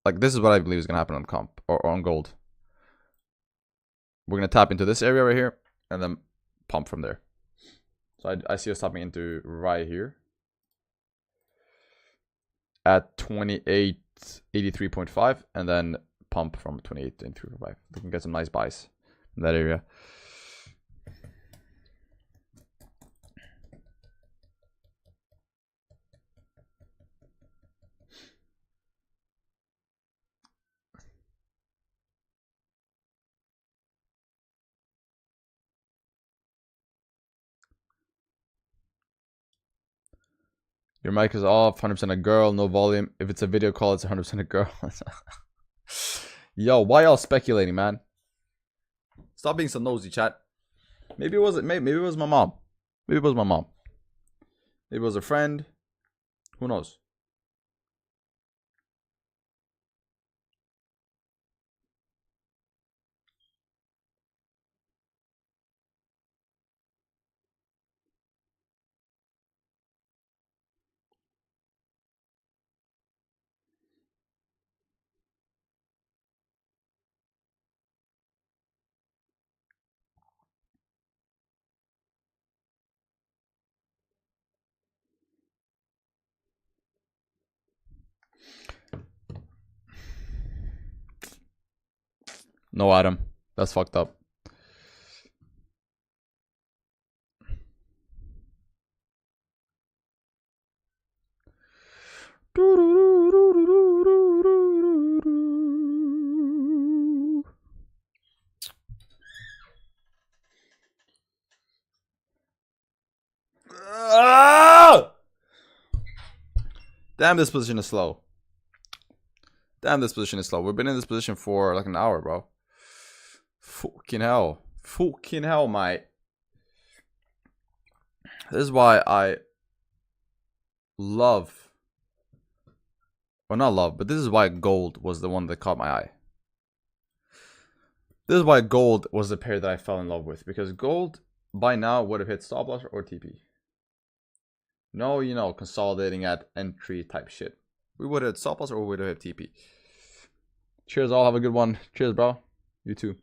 Like, this is what I believe is gonna happen on comp or on gold. We're gonna tap into this area right here and then pump from there. So I see us tapping into right here at 2883.5 and then pump from 2883.5. We can get some nice buys in that area. Your mic is off, 100% a girl, no volume. If it's a video call, it's 100% a girl. Yo, why y'all speculating, man? Stop being so nosy, chat. Maybe it was maybe it was my mom. Maybe it was my mom. Maybe it was a friend. Who knows? No, Adam. That's fucked up. Damn, this position is slow. Damn, this position is slow. We've been in this position for like an hour, bro. Fucking hell. Fucking hell, mate. This is why I love, well, not love, but this is why gold was the one that caught my eye. This is why gold was the pair that I fell in love with, because gold by now would have hit stop loss or TP. No, you know, consolidating at entry type shit. We would have hit stop loss or we would have hit TP. Cheers, all. Have a good one. Cheers, bro. You too.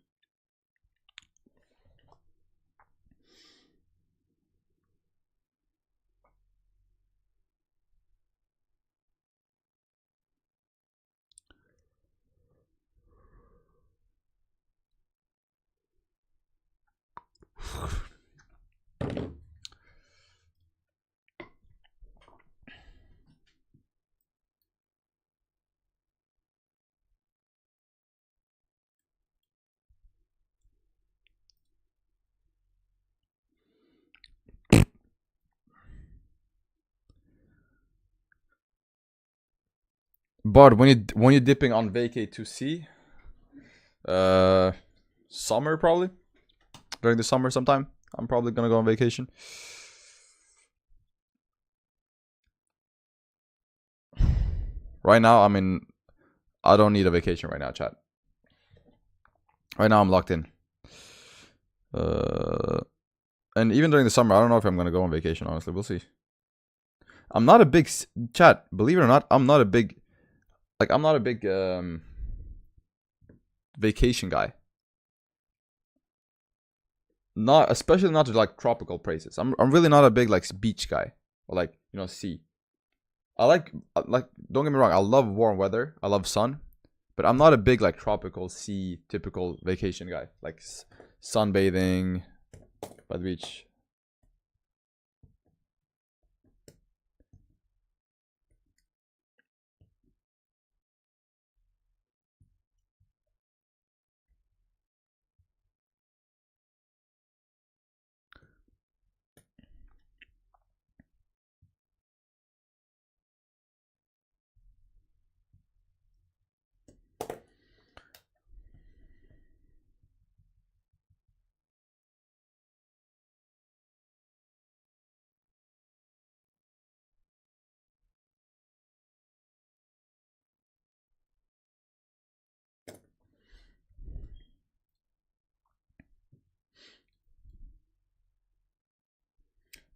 Bard, when you're dipping on vacay to C, summer probably, during the summer sometime. I'm probably gonna go on vacation. Right now, I mean, I don't need a vacation right now, chat. Right now, I'm locked in. And even during the summer, I don't know if I'm gonna go on vacation. Honestly, we'll see. I'm not a big chat. Believe it or not, I'm not a big. Like, I'm not a big vacation guy. Not, especially not to like tropical places. I'm really not a big like beach guy or like, you know, sea. I like, don't get me wrong, I love warm weather. I love sun. But I'm not a big, like, tropical sea typical vacation guy. Like, sunbathing by the beach.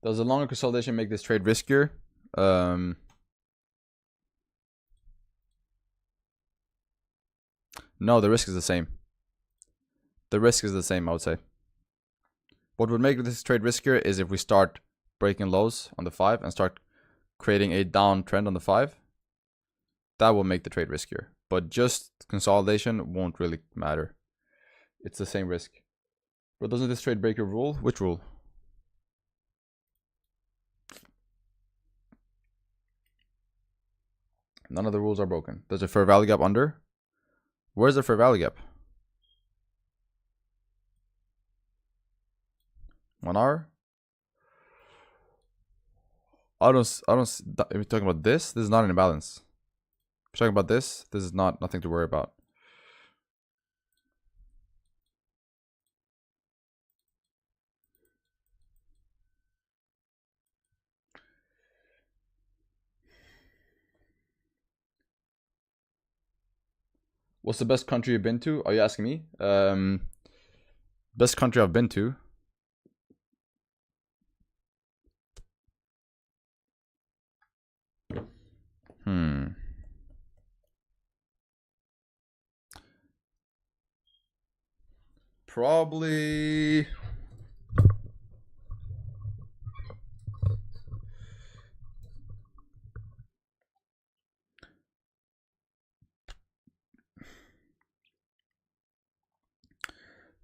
Does a longer consolidation make this trade riskier? No, the risk is the same. The risk is the same, I would say. What would make this trade riskier is if we start breaking lows on the 5 and start creating a downtrend on the 5. That will make the trade riskier. But just consolidation won't really matter. It's the same risk. But doesn't this trade break your rule? Which rule? None of the rules are broken. There's a fair value gap under. Where's the fair value gap? 1 hour? I don't, if you're talking about this is not an imbalance. If you're talking about this is nothing to worry about. What's the best country you've been to? Are you asking me? Best country I've been to. Probably.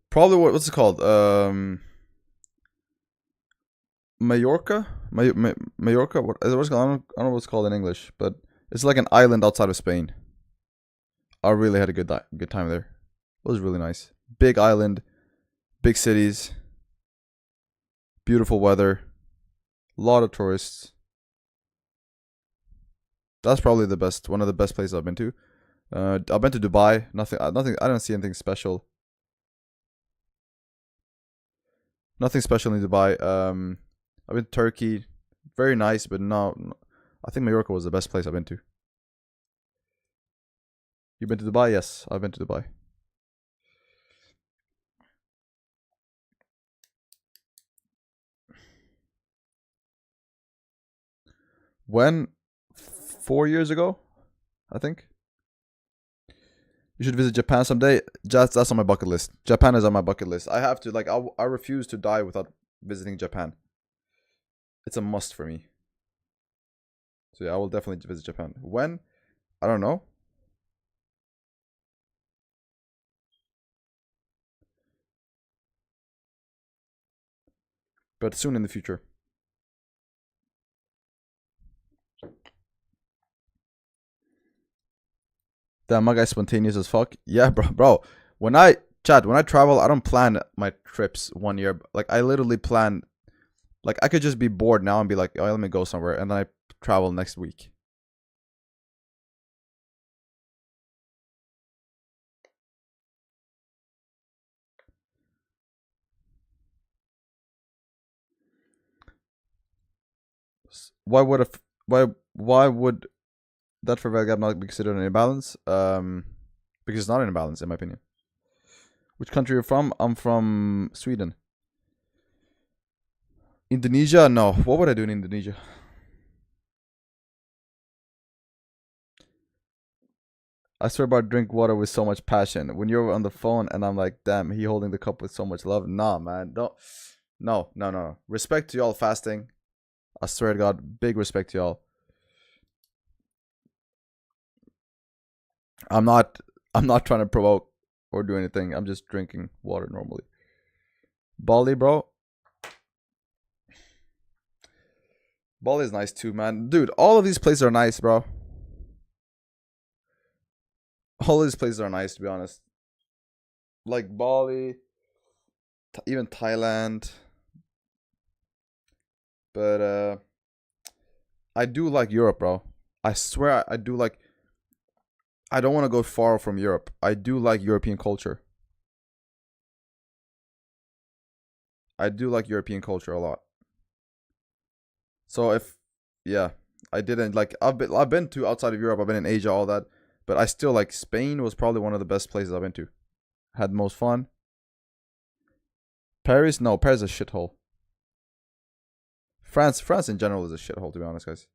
Probably what's it called? Mallorca? Mallorca? What is it called? I don't know what it's called in English, but it's like an island outside of Spain. I really had a good time there. It was really nice. Big island, big cities, beautiful weather, a lot of tourists. That's probably one of the best places I've been to. I've been to Dubai. Nothing. I don't see anything special. Nothing special in Dubai. I've been to Turkey. Very nice, but no. I think Mallorca was the best place I've been to. You've been to Dubai? Yes, I've been to Dubai. When? 4 years ago, I think. You should visit Japan someday. That's on my bucket list. Japan is on my bucket list. I have to, like, I refuse to die without visiting Japan. It's a must for me. So yeah, I will definitely visit Japan. When? I don't know. But soon in the future. Damn, my guy's spontaneous as fuck. Yeah, bro. When I travel, I don't plan my trips 1 year. Like, I literally plan. Like, I could just be bored now and be like, oh, let me go somewhere, and then I travel next week. Why would why would that fair value gap not be considered an imbalance? Because it's not an imbalance in my opinion. Which country you're from? I'm from Sweden. Indonesia? No. What would I do in Indonesia? I swear about drink water with so much passion. When you're on the phone and I'm like, damn, he holding the cup with so much love. Nah, man. Don't. No. Respect to y'all fasting. I swear to God, big respect to y'all. I'm not I'm not trying to provoke or do anything. I'm just drinking water normally. Bali, bro. Bali is nice too, man. Dude, all of these places are nice, bro. All of these places are nice, to be honest. Like Bali, even Thailand. But I do like Europe, bro. I swear I do like. I don't want to go far from Europe. I do like European culture. I do like European culture a lot. So if, yeah, I didn't like. I've been to outside of Europe. I've been in Asia, all that. But I still like Spain was probably one of the best places I've been to. Had the most fun. Paris, no, Paris is a shithole. France in general is a shithole, to be honest, guys.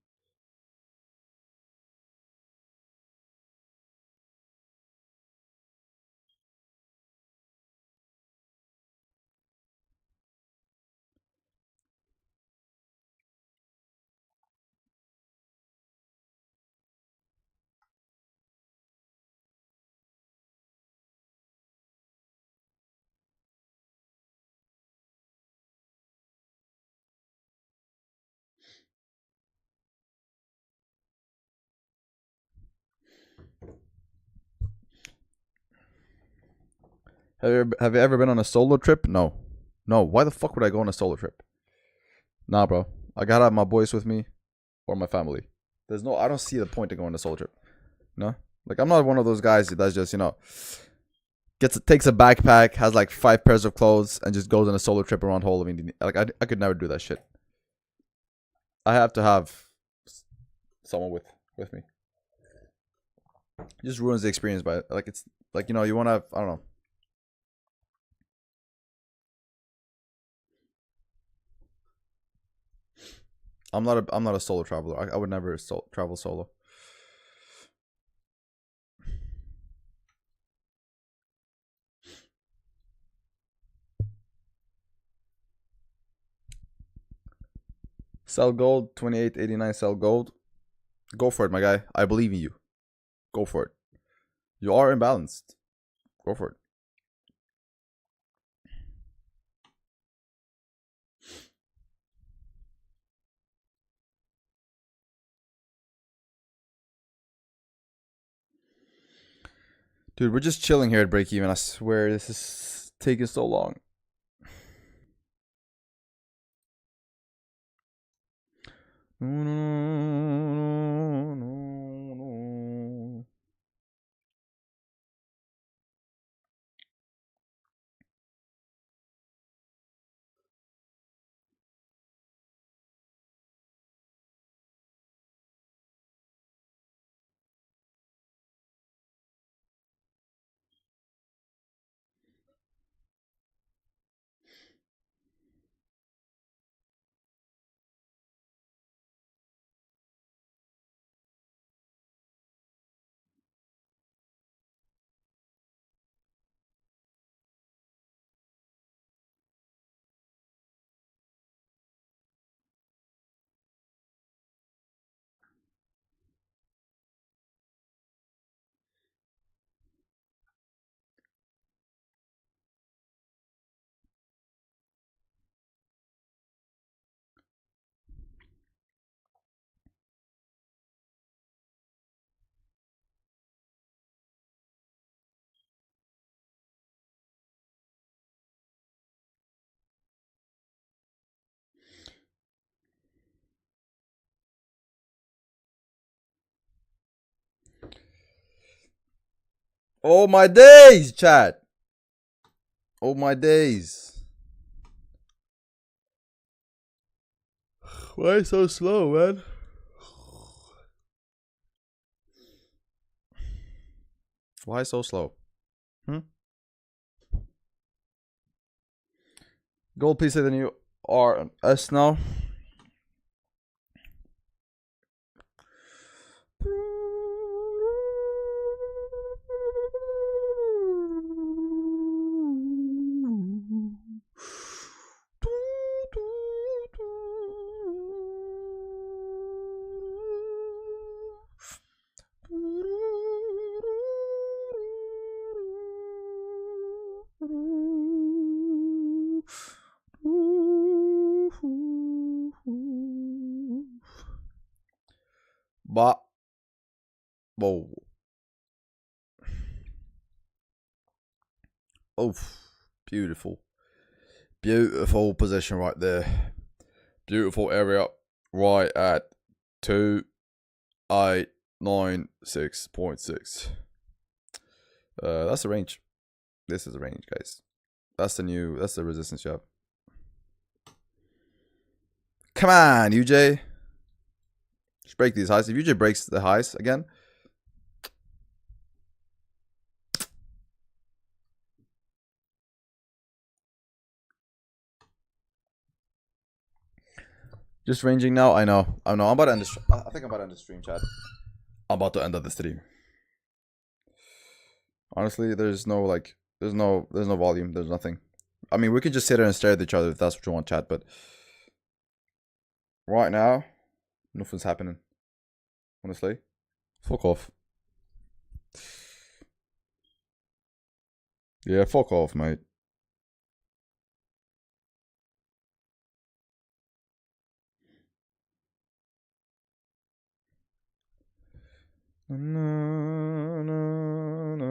Have you ever been on a solo trip? No. No. Why the fuck would I go on a solo trip? Nah, bro. I gotta have my boys with me or my family. I don't see the point of going on a solo trip. No? Like, I'm not one of those guys that's just, takes a backpack, has like 5 pairs of clothes, and just goes on a solo trip around whole of India. Like, I could never do that shit. I have to have someone with me. It just ruins the experience by it. Like, it's like, you want to have, I don't know. I'm not a solo traveler. I would never travel solo. Sell gold, 28.89. Sell gold. Go for it, my guy. I believe in you. Go for it. You are imbalanced. Go for it. Dude, we're just chilling here at break even. I swear this is taking so long. No. Oh my days, chat. Oh my days. Why so slow, man? Why so slow? Gold, please say the new R and S now. But whoa. Oh, beautiful. Beautiful position right there. Beautiful area right at 2896.6. That's the range. This is the range, guys. That's the resistance job. Come on, UJ. Just break these highs. If UJ breaks the highs again. Just ranging now. I know. I'm about to end this. I think I'm about to end the stream, chat. I'm about to end the stream. Honestly, there's no volume. There's nothing. I mean, we could just sit there and stare at each other if that's what you want, chat. But right now, nothing's happening. Honestly, fuck off. Yeah, fuck off, mate. No, no, no.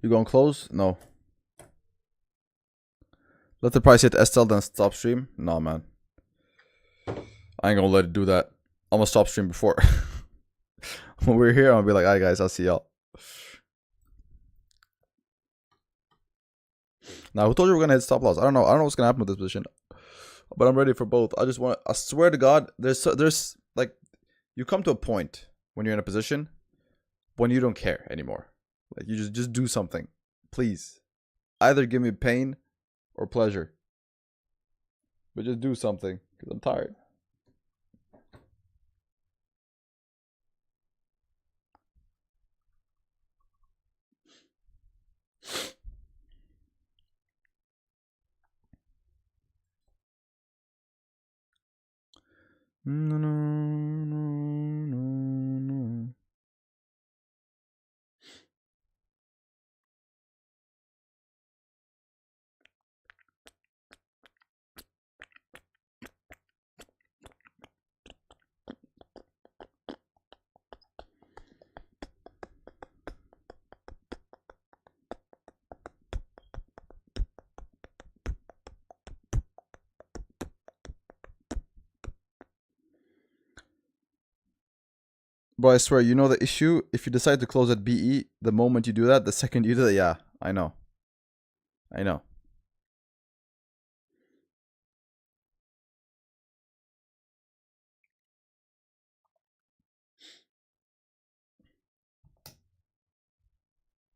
You gonna close? No. Let the price hit SL then stop stream? Nah, man. I ain't gonna let it do that. I'm gonna stop stream before. When we're here, I'm gonna be like, alright guys, I'll see y'all. Now, who told you we're gonna hit stop loss? I don't know what's gonna happen with this position. But I'm ready for both. I swear to God, there's like, you come to a point when you're in a position when you don't care anymore. Like, you just do something. Please. Either give me pain or pleasure. But just do something, because I'm tired. No, no, no, no, no. But I swear, you know the issue? If you decide to close at BE, the moment you do that, the second you do that, yeah, I know. I know.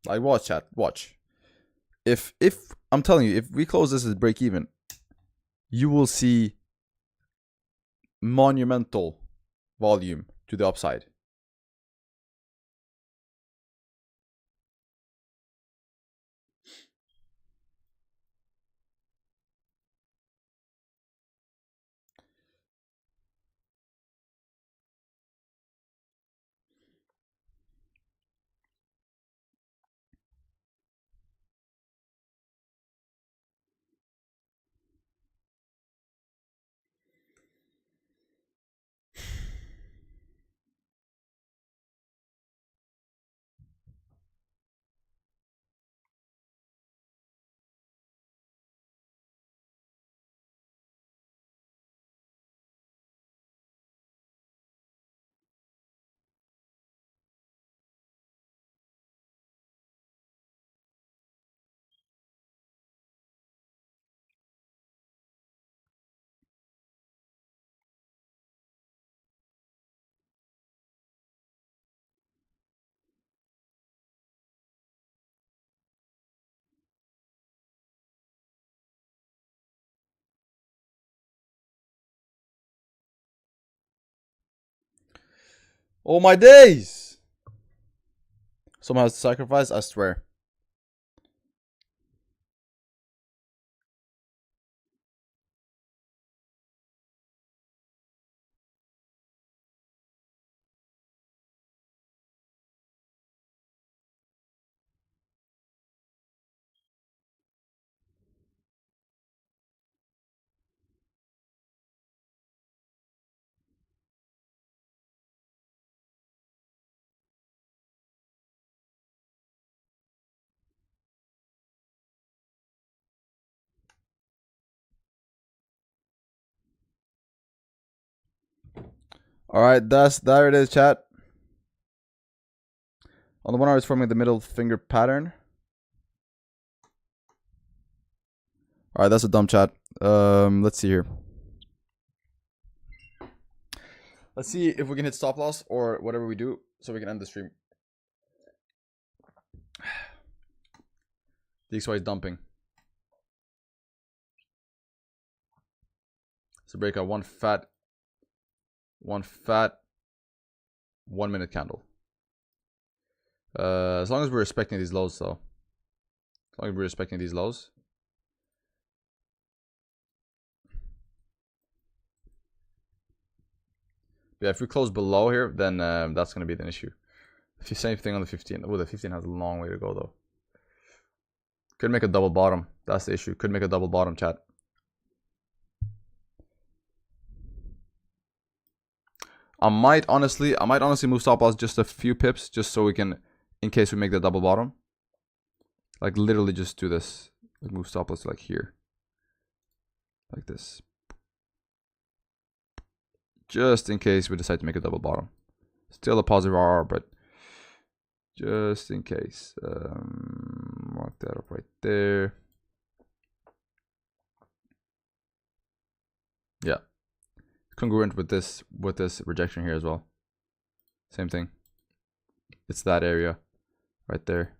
Like, watch, chat, watch. If I'm telling you, if we close this as break even, you will see monumental volume to the upside. Oh my days! Someone has to sacrifice, I swear. Alright, there it is, chat. On the 1 hour, it's forming the middle finger pattern. Alright, that's a dumb chat. Let's see here. Let's see if we can hit stop loss or whatever we do so we can end the stream. The XY is dumping. So breakout, one fat 1 minute candle. As long as we're respecting these lows, though. As long as we're respecting these lows. Yeah, if we close below here, then that's going to be an issue. Same thing on the 15. Oh, the 15 has a long way to go, though. Could make a double bottom. That's the issue. Could make a double bottom, chat. I might honestly move stop loss just a few pips, just so we can, in case we make the double bottom. Like literally just do this. Like move stop loss like here. Like this. Just in case we decide to make a double bottom. Still a positive RR, but just in case. Mark that up right there. Yeah. Congruent with this rejection here as well. Same thing. It's that area right there.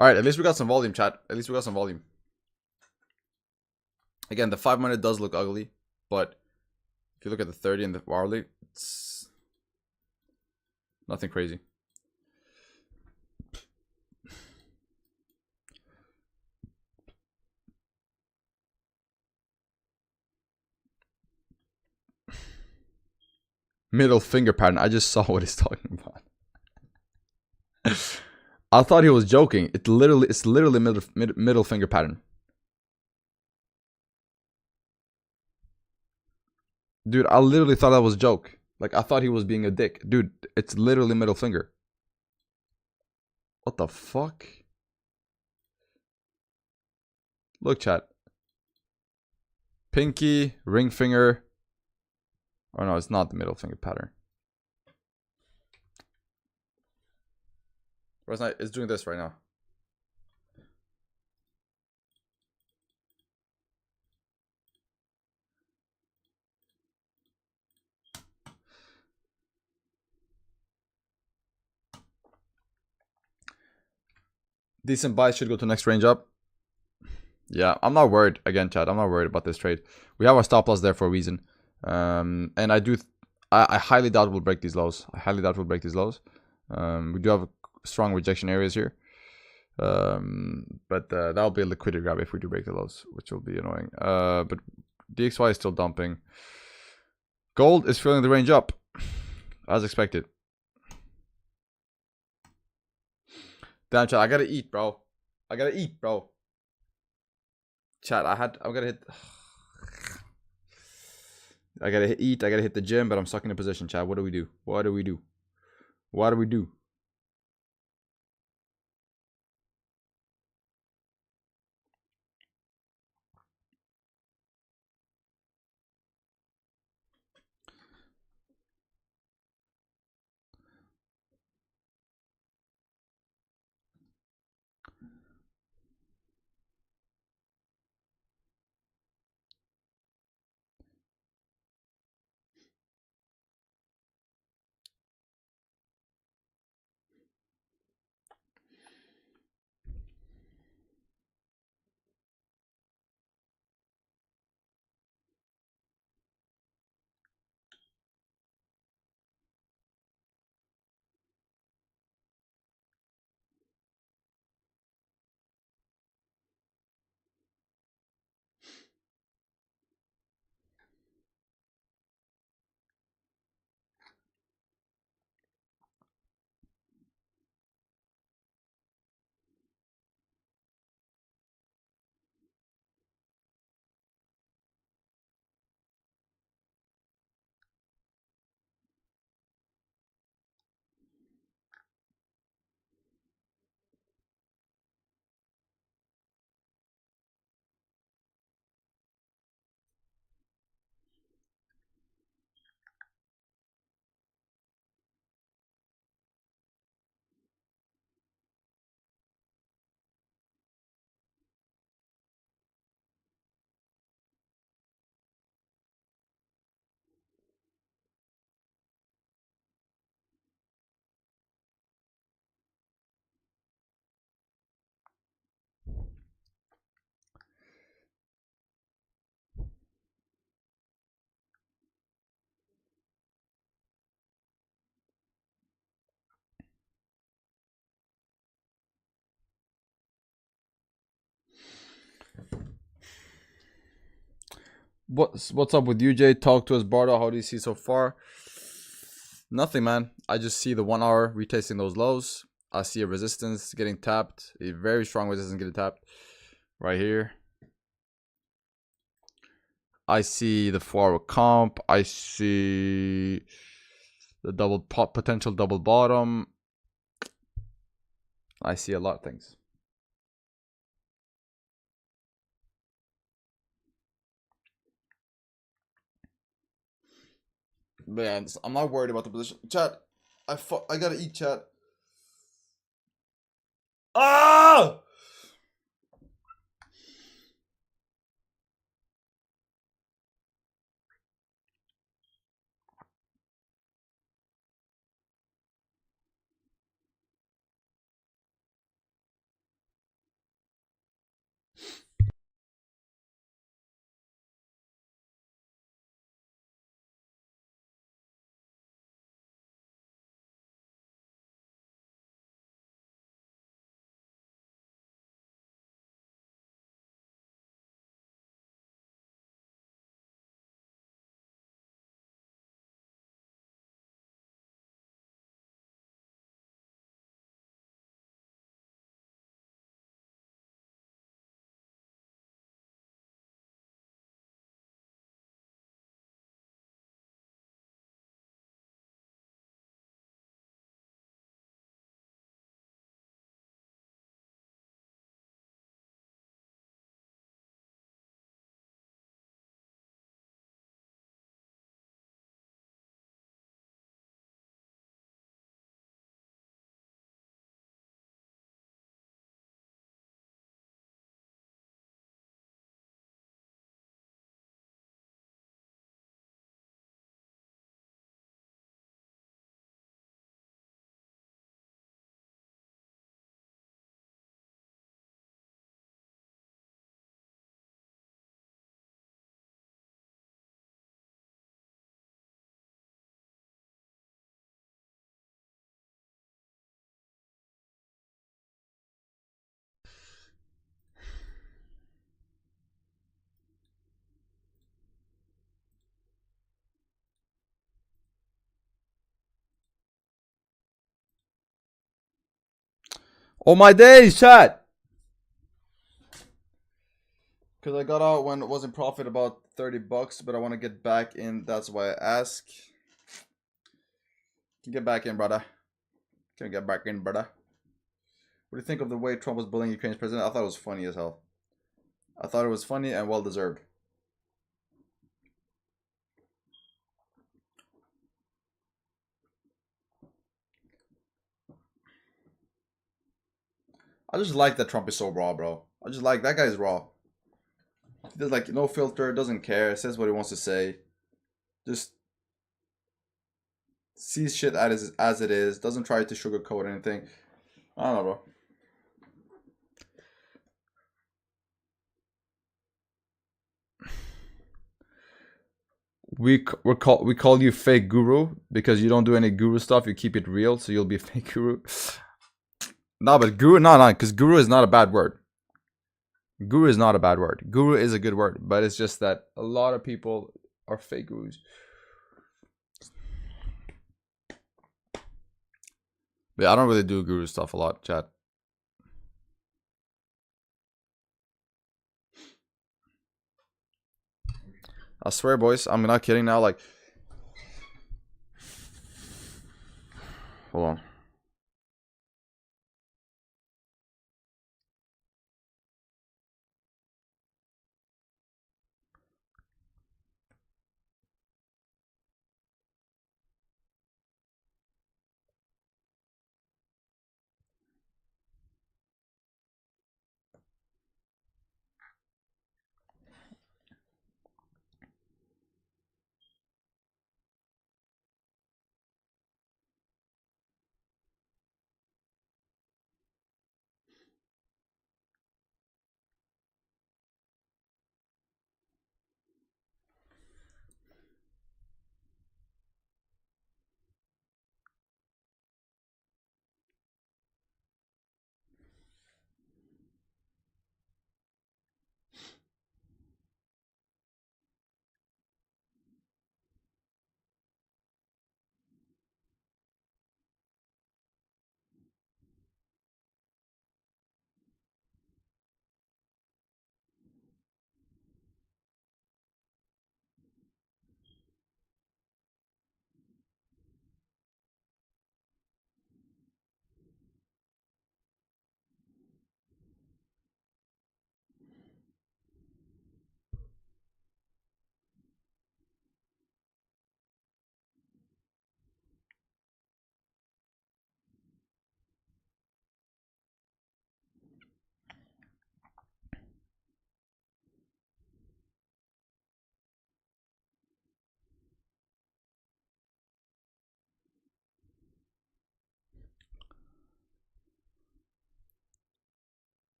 Alright, at least we got some volume, chat. At least we got some volume. Again, the 5 minute does look ugly, but if you look at the 30 and the hourly, it's nothing crazy. Middle finger pattern. I just saw what he's talking about. I thought he was joking. It's literally middle finger pattern. Dude, I literally thought that was a joke. Like, I thought he was being a dick. Dude, it's literally middle finger. What the fuck? Look, chat. Pinky, ring finger. Oh no, it's not the middle finger pattern. It's doing this right now. Decent buy should go to next range up. Yeah, I'm not worried. Again, chat, I'm not worried about this trade. We have our stop loss there for a reason. And I highly doubt we'll break these lows. I highly doubt we'll break these lows. We do have strong rejection areas here. But that'll be a liquidity grab if we do break the lows, which will be annoying. But DXY is still dumping. Gold is filling the range up, as expected. Damn, chat, I gotta eat, bro. I gotta eat, bro. Chat, I'm gonna hit. I gotta eat. I gotta hit the gym, but I'm stuck in a position, chat. What do we do? What do we do? What do we do? What's up with you, Jay? Talk to us, Bardo. How do you see so far? Nothing, man. I just see the 1 hour retesting those lows. I see a resistance getting tapped, a very strong resistance getting tapped right here. I see the 4 hour comp. I see the potential double bottom. I see a lot of things. Man, I'm not worried about the position. Chat, I gotta eat, chat. Ah! Oh my days, chat! Because I got out when it was in profit about 30 bucks, but I want to get back in. That's why I ask. Can get back in, brother. Can get back in, brother. What do you think of the way Trump was bullying Ukraine's president? I thought it was funny as hell. I thought it was funny and well deserved. I just like that Trump is so raw, bro. I just like that guy's raw. There's like no filter, doesn't care, says what he wants to say. Just sees shit as it is, doesn't try to sugarcoat anything. I don't know, bro. We call you fake guru because you don't do any guru stuff. You keep it real, so you'll be a fake guru. No, but guru, no, because guru is not a bad word. Guru is not a bad word. Guru is a good word, but it's just that a lot of people are fake gurus. But I don't really do guru stuff a lot, chat. I swear, boys, I'm not kidding now. Like, hold on.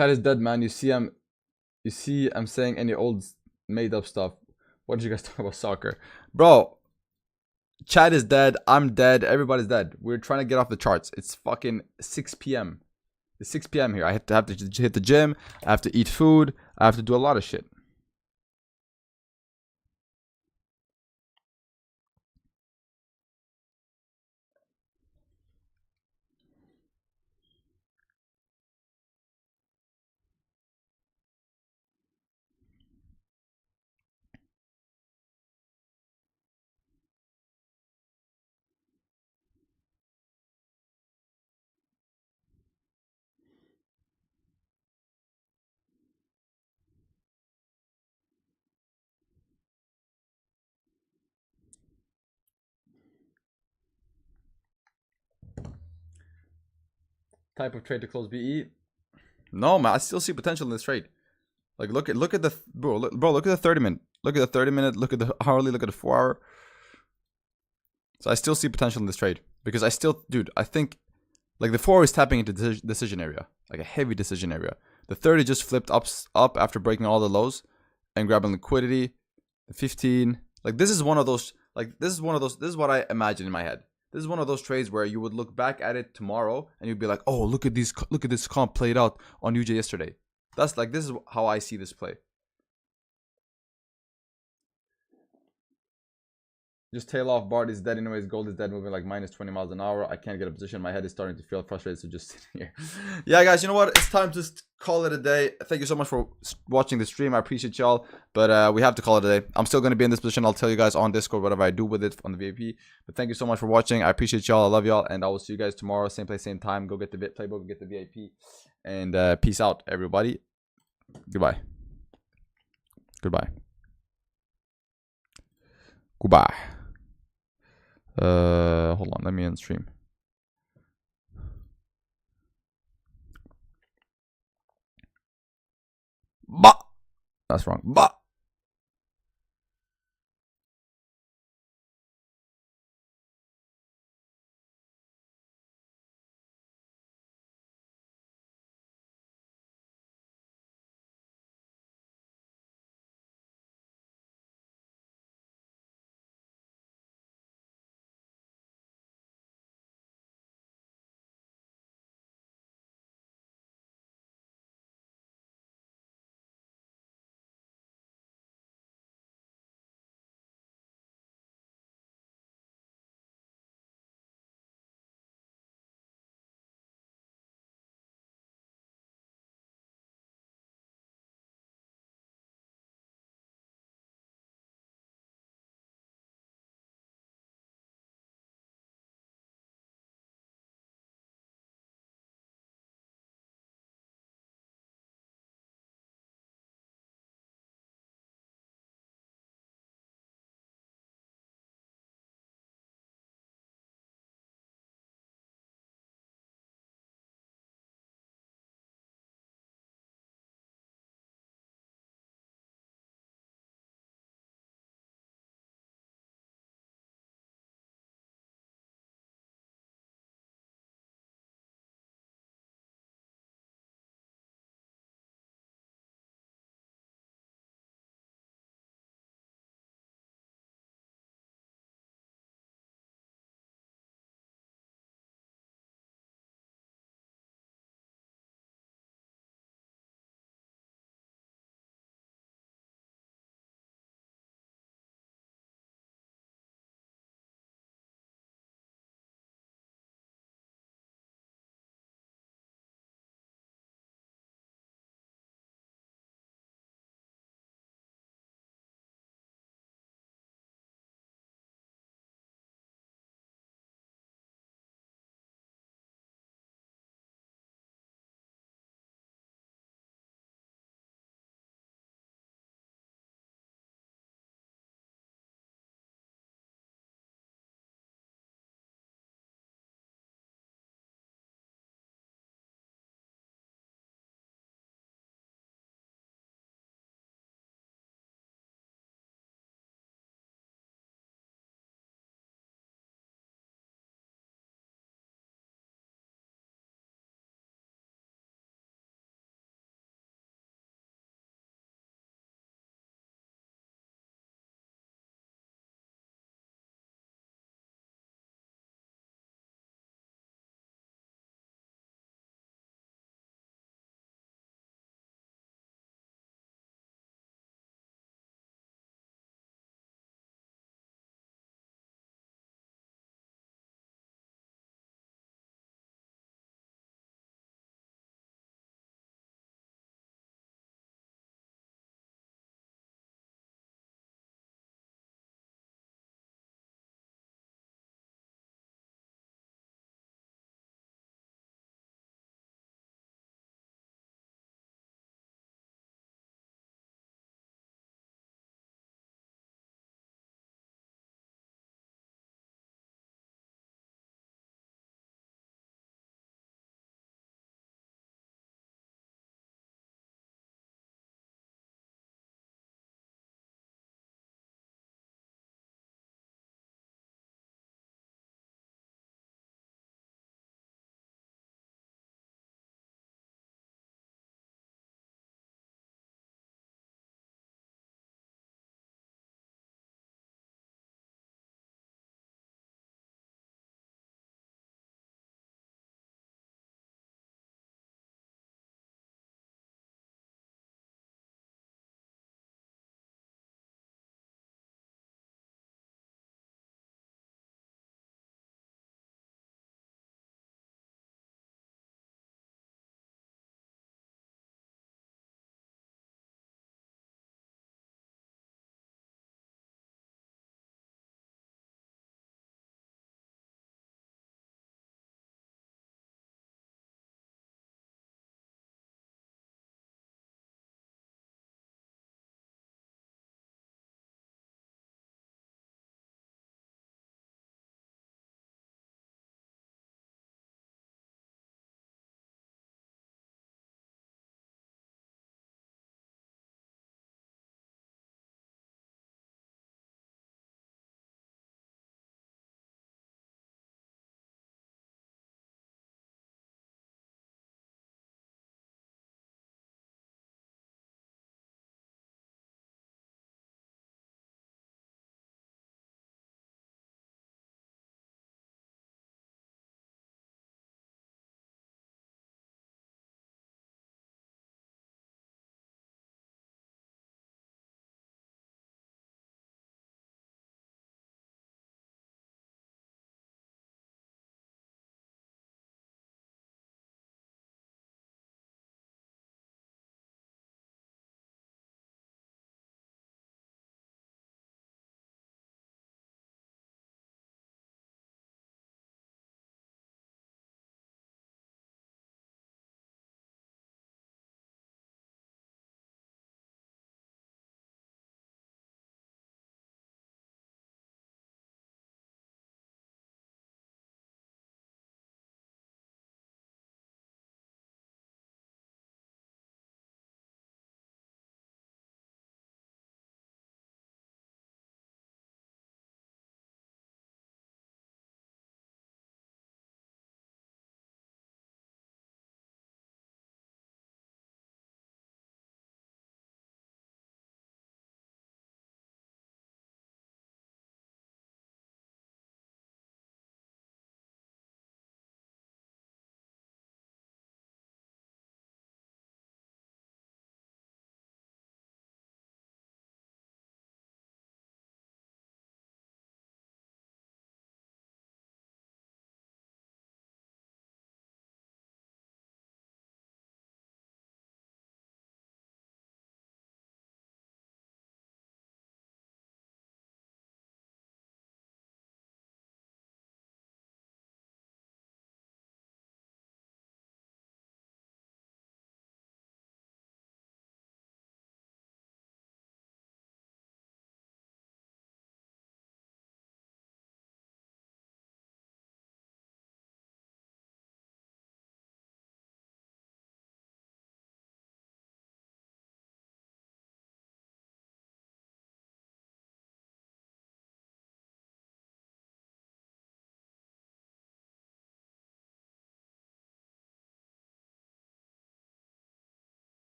Chat is dead, man. You see, I'm saying any old made up stuff. What did you guys talk about soccer, bro? Chat is dead. I'm dead. Everybody's dead. We're trying to get off the charts. It's fucking 6 p.m. It's 6 p.m. here. I have to hit the gym. I have to eat food. I have to do a lot of shit. Type of trade to close BE. No, man, I still see potential in this trade. Like, look at the bro. Look at the 30-minute. Look at the 30-minute. Look at the hourly. Look at the 4-hour. So I still see potential in this trade because I still, dude. I think like the 4 is tapping into decision area, like a heavy decision area. The 30 just flipped up after breaking all the lows and grabbing liquidity. The 15, like this is one of those. Like this is what I imagine in my head. This is one of those trades where you would look back at it tomorrow and you'd be like, oh, look at this comp played out on UJ yesterday. That's like, this is how I see this play. Just tail off. Bard is dead anyways. Gold is dead, moving like minus 20 miles an hour. I can't get a position. My head is starting to feel frustrated, so just sit here. Yeah, guys, you know what? It's time to call it a day. Thank you so much for watching the stream. I appreciate y'all, but we have to call it a day. I'm still going to be in this position. I'll tell you guys on Discord whatever I do with it on the VIP. But thank you so much for watching. I appreciate y'all. I love y'all, and I will see you guys tomorrow. Same place, same time. Go get the playbook, get the VIP, and peace out, everybody. Goodbye. Goodbye. Goodbye. Hold on, let me end stream. Bah! That's wrong. Bah!